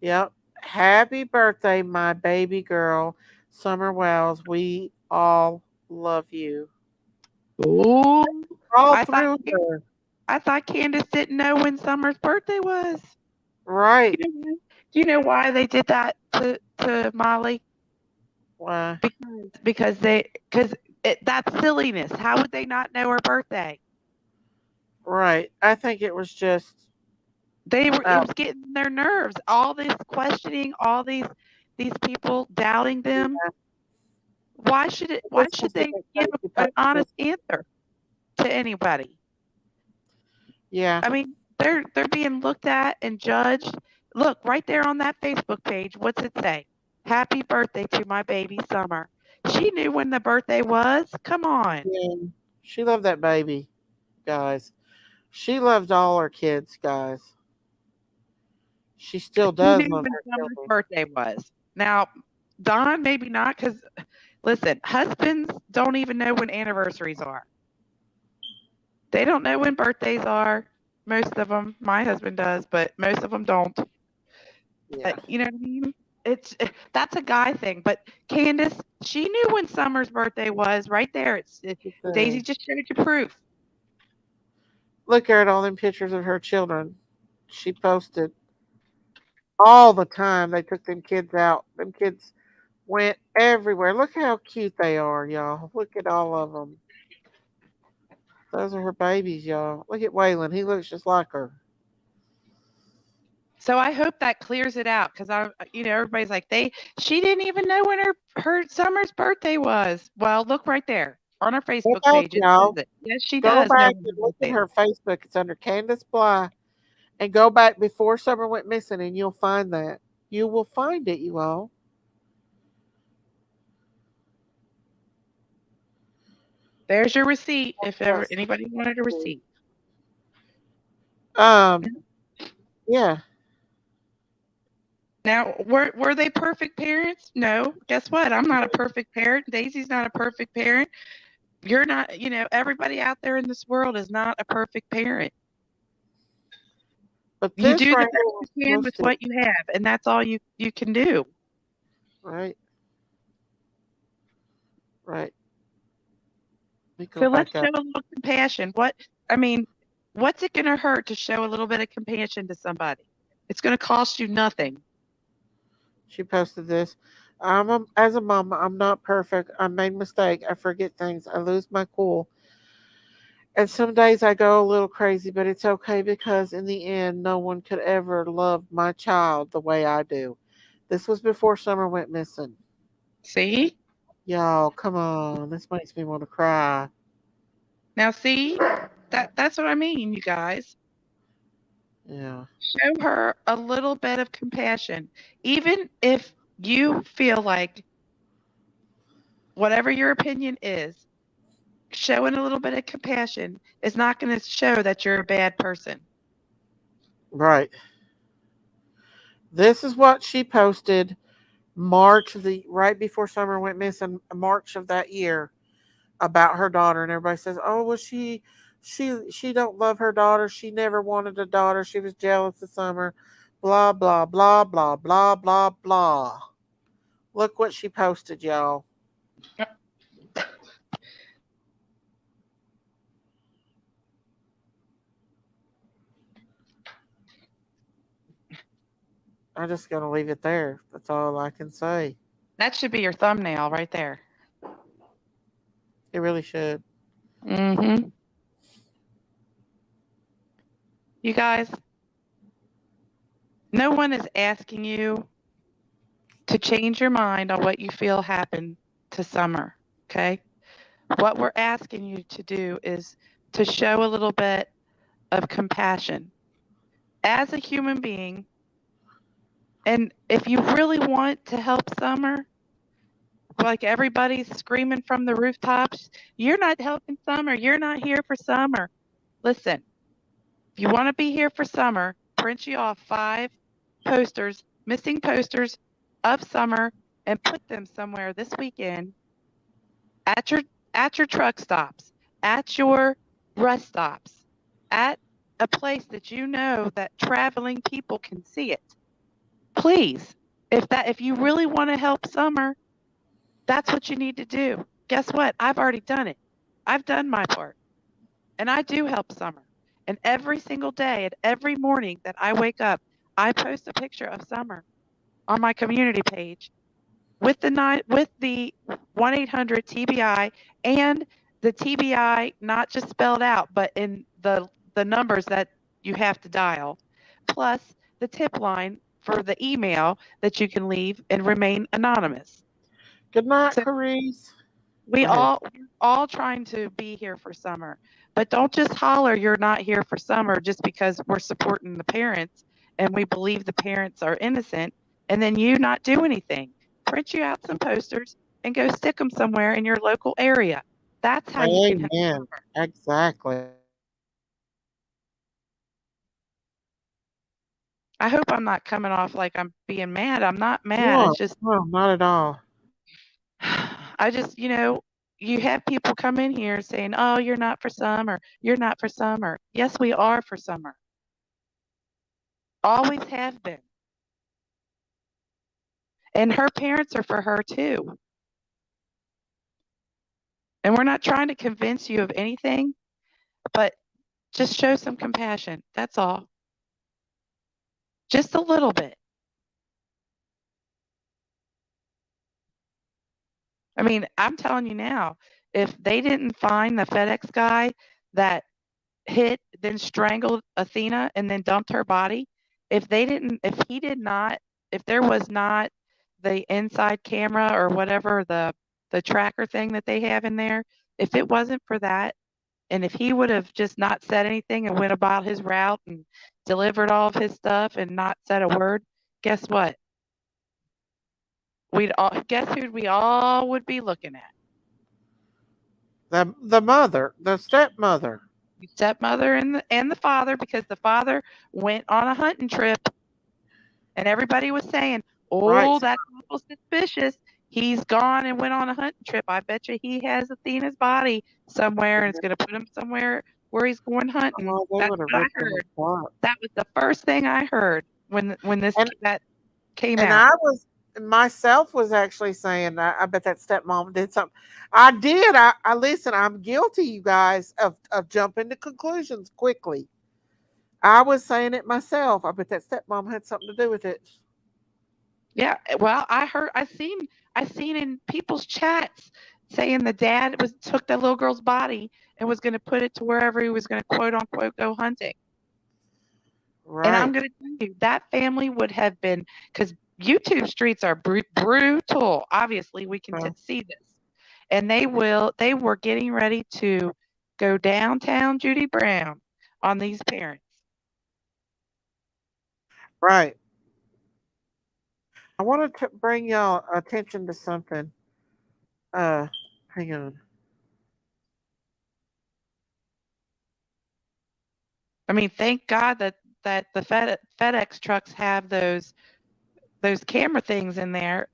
Yep. Happy birthday, my baby girl, SummerWells. We all love you. Ooh. All through her. I thought Candace didn't know when Summer's birthday was. Right. Do you know why they did that to Molly? Why? Because that's silliness. How would they not know her birthday? Right. I think it was just It Oh, was getting their nerves. All this questioning, all these people doubting them. yeah. Why This was should the they next give day she an posted. honest answer to anybody? Yeah. I mean, they're being looked at and judged. Look, right there on that Facebook page, what's it say? Happy birthday to my baby Summer. She knew when the birthday was. Come on. Yeah. She loved that baby, guys. She loved all her kids, guys. She still She does knew love when her Summer's children. birthday was. Now, Don, maybe not, because listen, husbands don't even know when anniversaries are. They don't know when birthdays are. Most of them. My husband does, but most of them don't. Yeah. You know what I mean? That's a guy thing. But Candace, she knew when Summer's birthday was right there. Daisy Okay. just showed you proof. Look at all them pictures of her children. She posted all the time. They took them kids out. Them kids went everywhere. Look how cute they are, y'all. Look at all of them. Those are her babies, y'all. Look at Waylon. He looks just like her. So I hope that clears it out because everybody's like she didn't even know when her Summer's birthday was. Well, look right there on her Go Facebook back, page. It says y'all. it. Yes, she Go does know back when and her look at birthday is. her Facebook. It's under Candace Bly. And go back before Summer went missing, and you'll find that. You will find it, you all. There's your receipt if ever Yes. anybody wanted a receipt. Um. Yeah. Now, were they perfect parents? No. Guess what? I'm not a perfect parent. Daisy's not a perfect parent. You're not, everybody out there in this world is not a perfect parent. But You this do the right here best was you can with posted. what you have, and that's all you can do. Right. Right. Let me go So let's back show up. a little compassion. I mean, what's it going to hurt to show a little bit of compassion to somebody? It's going to cost you nothing. She posted this. As a mama, I'm not perfect. I made mistake. I forget things. I lose my cool. And some days I go a little crazy, but it's okay because in the end, no one could ever love my child the way I do. This was before Summer went missing. See? Y'all, come on. This makes me want to cry. Now, see? That's what I mean, you guys. Yeah. Show her a little bit of compassion. Even if you feel like whatever your opinion is, showing a little bit of compassion is not going to show that you're a bad person. Right. This is what she posted right before Summer went missing, March of that year, about her daughter, and everybody says, "Oh, well, she don't love her daughter. She never wanted a daughter. She was jealous of Summer." Blah blah blah blah blah blah blah. Look what she posted, y'all. I'm just gonna leave it there. That's all I can say. That should be your thumbnail right there. It really should. Mm-hmm. You guys, no one is asking you to change your mind on what you feel happened to Summer. Okay. What we're asking you to do is to show a little bit of compassion as a human being. And if you really want to help Summer, like everybody's screaming from the rooftops, you're not helping Summer. You're not here for Summer. Listen, if you want to be here for Summer, print you off 5 posters, missing posters of Summer, and put them somewhere this weekend at your truck stops, at your rest stops, at a place that you know that traveling people can see it. Please, if you really want to help Summer, that's what you need to do. Guess what? I've already done it. I've done my part. And I do help Summer. And every single day and every morning that I wake up, I post a picture of Summer on my community page with the 1-800 TBI and the TBI not just spelled out, but in the numbers that you have to dial plus the tip line for the email that you can leave and remain anonymous. Good night, So Carice. we're Go ahead. all trying to be here for Summer, but don't just holler you're not here for Summer just because we're supporting the parents and we believe the parents are innocent, and then you not do anything. Print you out some posters and go stick them somewhere in your local area. That's how you can help Amen. Summer. Exactly. I hope I'm not coming off like I'm being mad. I'm not mad. No, It's just no, not at all. I just, you have people come in here saying, "Oh, you're not for Summer. You're not for Summer." Yes, we are for Summer. Always have been. And her parents are for her too. And we're not trying to convince you of anything, but just show some compassion. That's all. Just a little bit. I mean, I'm telling you now, if they didn't find the FedEx guy that hit, then strangled Athena and then dumped her body, if he did not, if there was not the inside camera or whatever, the tracker thing that they have in there, if it wasn't for that, and if he would have just not said anything and went about his route and delivered all of his stuff and not said a word, guess what? Guess who we all would be looking at? The mother, the stepmother. The stepmother and the father, because the father went on a hunting trip, and everybody was saying, Right. "Oh, that's awful suspicious. He's gone and went on a hunting trip. I bet you he has Athena's body somewhere, and it's going to put him somewhere where he's going hunting." Oh, they That's would have what I ripped them heard. apart. That was the first thing I heard when And that came and out. I was myself was actually saying, I bet that stepmom did something. I did. I listen. I'm guilty, you guys, of jumping to conclusions quickly. I was saying it myself. I bet that stepmom had something to do with it. Yeah, well, I seen in people's chats saying the dad was took that little girl's body and was going to put it to wherever he was going to quote unquote go hunting. And I'm Right. going to tell you that family would have been, because YouTube streets are brutal. Obviously, we can Uh, see this, and they were getting ready to go downtown Judy Brown on these parents. right. I wanted to bring y'all attention to something. Uh, hang on. I mean, thank God that the FedEx trucks have those camera things in there.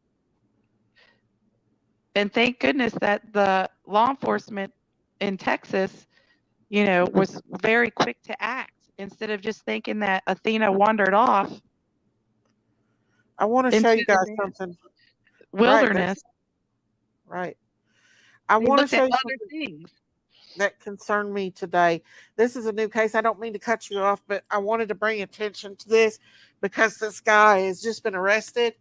And thank goodness that the law enforcement in Texas, was very quick to act instead of just thinking that Athena wandered off I want to show into you guys the something. Right. wilderness. That's right. I They want to looked show at you other something things. that concerned me today. This is a new case. I don't mean to cut you off, but I wanted to bring attention to this because this guy has just been arrested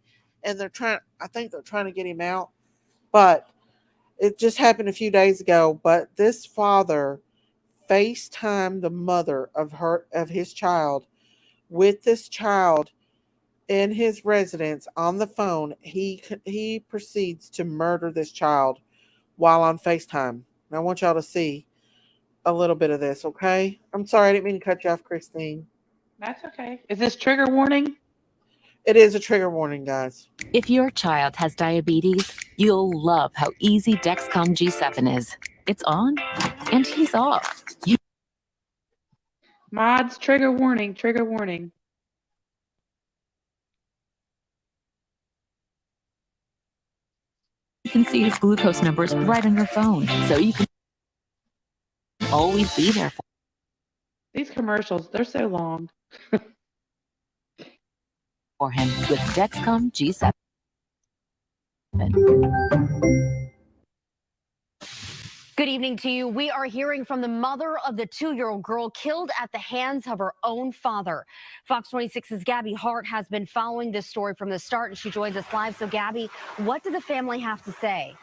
and I think they're trying to get him out. But it just happened a few days ago. But this father FaceTimed the mother of his child with this child in his residence on the phone. He proceeds to murder this child while on FaceTime. And I want y'all to see a little bit of this, okay? I'm sorry, I didn't mean to cut you off, Christine. That's okay. Is this trigger warning? It is a trigger warning, guys. If your child has diabetes, you'll love how easy Dexcom G7 is. It's on, and he's off. Mods, trigger warning, trigger warning. You can see his glucose numbers right on your phone, so you can always be there These commercials, they're so long. for him with Dexcom G7. Good evening to you. We are hearing from the mother of the 2-year-old girl killed at the hands of her own father. Fox 26's Gabby Hart has been following this story from the start, and she joins us live. So, Gabby, what do the family have to say?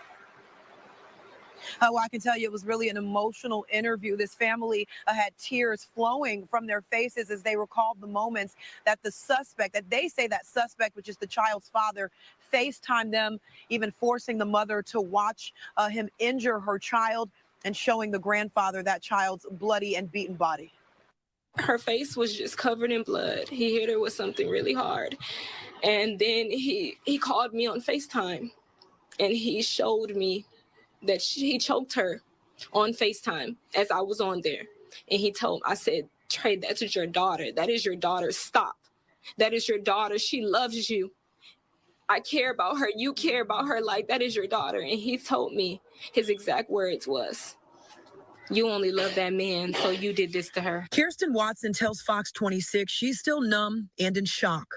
Well, I can tell you it was really an emotional interview. This family had tears flowing from their faces as they recalled the moments that the suspect, that they say that suspect, which is the child's father, FaceTimed them, even forcing the mother to watch him injure her child and showing the grandfather that child's bloody and beaten body. Her face was just covered in blood. He hit her with something really hard. And then he called me on FaceTime and he showed me that he choked her on FaceTime as I was on there. And I said, Trey, that is your daughter. That is your daughter. Stop. That is your daughter. She loves you. I care about her. You care about her. Like, that is your daughter. And he told me, his exact words was, you only love that man, so you did this to her. Kirsten Watson tells Fox 26 she's still numb and in shock.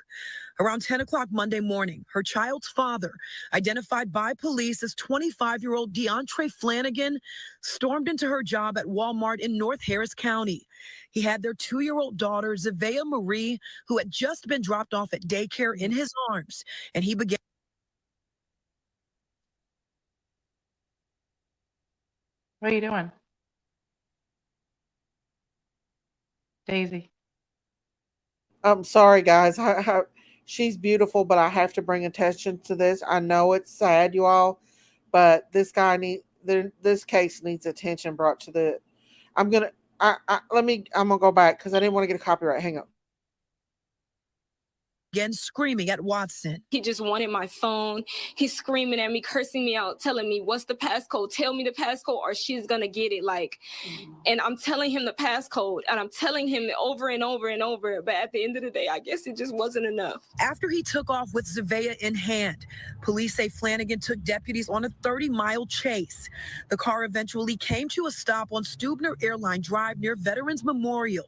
Around 10 o'clock Monday morning, her child's father, identified by police as 25-year-old DeAndre Flanagan, stormed into her job at Walmart in North Harris County. He had their 2-year-old daughter, Zavea Marie, who had just been dropped off at daycare, in his arms, and he began. What are you doing? Daisy. I'm sorry, guys. She's beautiful, but I have to bring attention to this. I know it's sad, you all, but this case needs attention brought to the. I'm gonna go back because I didn't want to get a copyright. Hang on. Again, screaming at Watson. He just wanted my phone. He's screaming at me, cursing me out, telling me, what's the passcode? Tell me the passcode or she's going to get it. And I'm telling him the passcode and I'm telling him over and over and over. But at the end of the day, I guess it just wasn't enough. After he took off with Zavea in hand, police say Flanagan took deputies on a 30-mile chase. The car eventually came to a stop on Stubner Airline Drive near Veterans Memorial,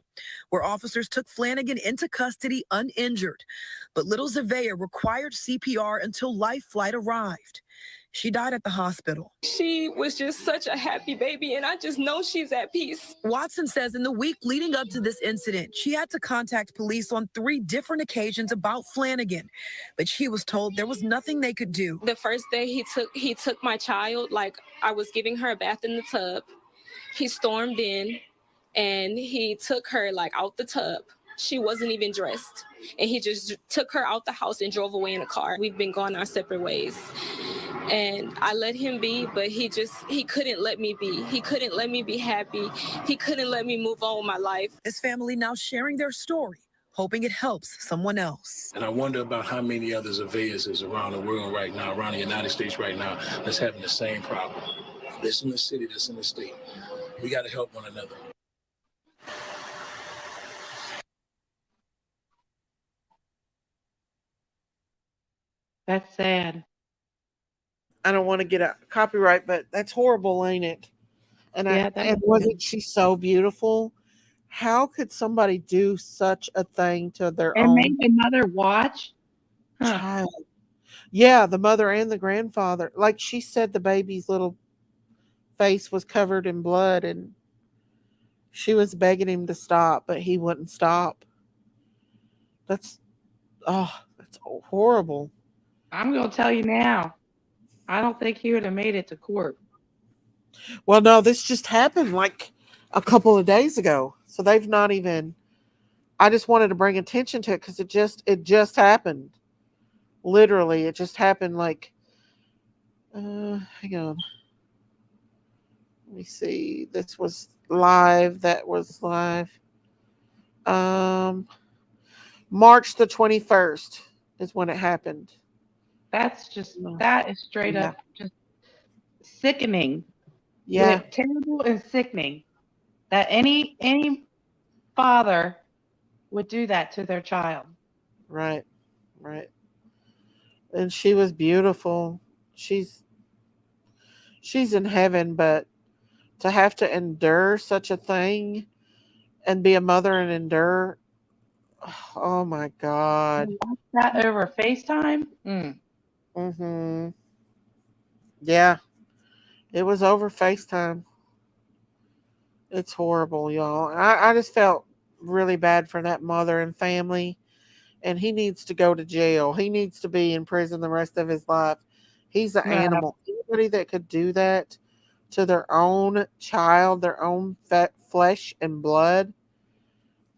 where officers took Flanagan into custody uninjured. But little Zavea required CPR until life flight arrived. She died at the hospital. She was just such a happy baby, and I just know she's at peace. Watson says in the week leading up to this incident, she had to contact police on 3 different occasions about Flanagan, but she was told there was nothing they could do. The first day he took my child, like I was giving her a bath in the tub. He stormed in, and he took her like out the tub. She wasn't even dressed. And he just took her out the house and drove away in a car. We've been going our separate ways. And I let him be, but he couldn't let me be. He couldn't let me be happy. He couldn't let me move on with my life. This family now sharing their story, hoping it helps someone else. And I wonder about how many other Zaveas is around the world right now, around the United States right now, that's having the same problem. That's in the city, that's in the state. We got to help one another. That's sad. I don't want to get a copyright, but that's horrible, ain't it? And wasn't she so beautiful? How could somebody do such a thing to their And own make the mother watch? child? Yeah, the mother and the grandfather. Like she said, the baby's little face was covered in blood, and she was begging him to stop, but he wouldn't stop. That's horrible. I'm going to tell you now. I don't think he would have made it to court. Well, no, this just happened like a couple of days ago. So they've not even. I just wanted to bring attention to it because it just happened. Literally, it just happened like. Hang on. Let me see. This was live. That was live. March the 21st is when it happened. That is straight up just sickening. Yeah. Terrible and sickening that any father would do that to their child. Right. And she was beautiful. She's in heaven, but to have to endure such a thing and be a mother and endure, oh my God. Watch that over FaceTime? Mm-hmm. Yeah. It was over FaceTime. It's horrible, y'all. I just felt really bad for that mother and family. And he needs to go to jail. He needs to be in prison the rest of his life. He's an animal. Anybody that could do that to their own child, their own flesh and blood,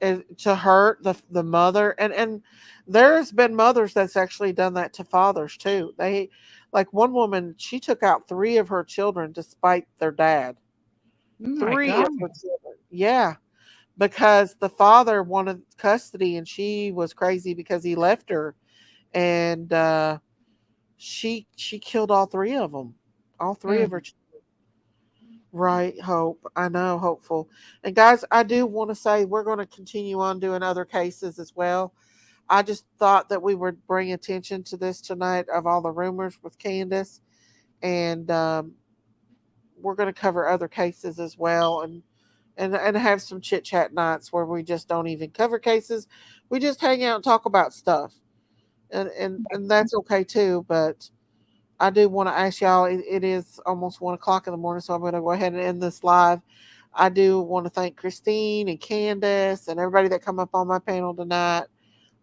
and to hurt the mother. And there's been mothers that's actually done that to fathers too. They, like one woman, she took out 3 of her children to spite their dad. Oh my 3 God. of her children. Yeah, because the father wanted custody and she was crazy because he left her, and she killed all 3 of them. All 3 of her Mm. children. Right, Hope. I know, hopeful. And guys, I do want to say we're going to continue on doing other cases as well. I just thought that we would bring attention to this tonight of all the rumors with Candace, and we're going to cover other cases as well, and have some chit chat nights where we just don't even cover cases. We just hang out and talk about stuff, and that's okay too. But I do want to ask y'all. It is almost 1 o'clock in the morning, so I'm going to go ahead and end this live. I do want to thank Christine and Candace and everybody that come up on my panel tonight,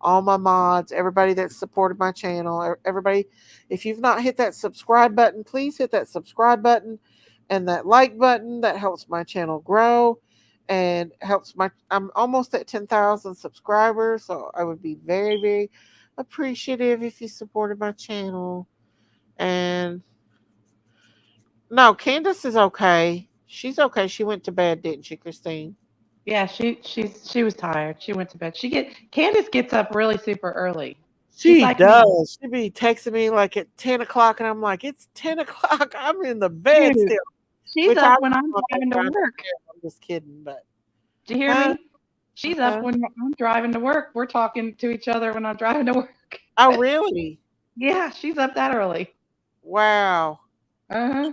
all my mods, everybody that supported my channel, everybody. If you've not hit that subscribe button, please hit that subscribe button and that like button. That helps my channel grow and helps my. I'm almost at 10,000 subscribers, so I would be very, very appreciative if you supported my channel. And no, Candace is okay. She's okay. She went to bed, didn't she, Christine? Yeah, she was tired. She went to bed. Candace gets up really super early. She's She like me. does. She be texting me like at 10 o'clock, and I'm like, it's 10 o'clock. I'm in the bed Dude, still. she's Which I up when I'm driving to I'm work. just kidding, but Do you hear huh? me? She's up when I'm driving to work. We're talking to each other when I'm driving to work. Oh, really? Yeah, she's up that early. Wow. Uh-huh.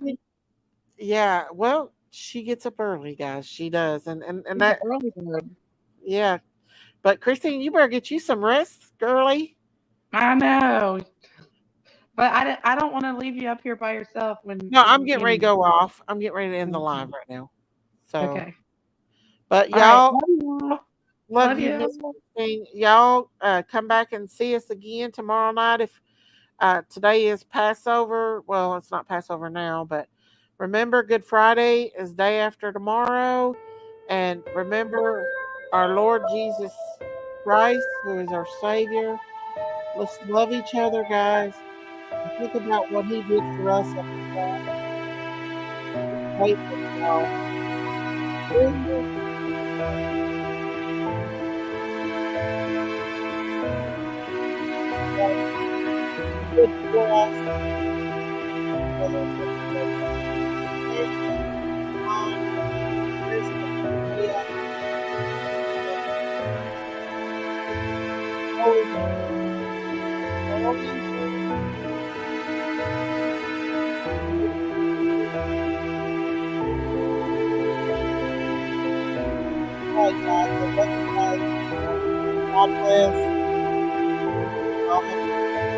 Yeah. Well, she gets up early, guys. She does, and She's an that early bird. yeah. But Christine, you better get you some rest, girly. I know. But I don't want to leave you up here by yourself when, No, I'm getting you ready to know. go off. I'm getting ready to end the live right now. So, Okay. but All right. y'all, Love you all. love Love you, you. Miss Christine. Y'all come back and see us again tomorrow night. If today is Passover, well, it's not Passover now, but remember, Good Friday is day after tomorrow, and remember our Lord Jesus Christ, who is our Savior. Let's love each other, guys. Think about what He did for us on the cross. Wait for y'all. Good for us. Right, guys. I love you guys. God bless. Y'all have a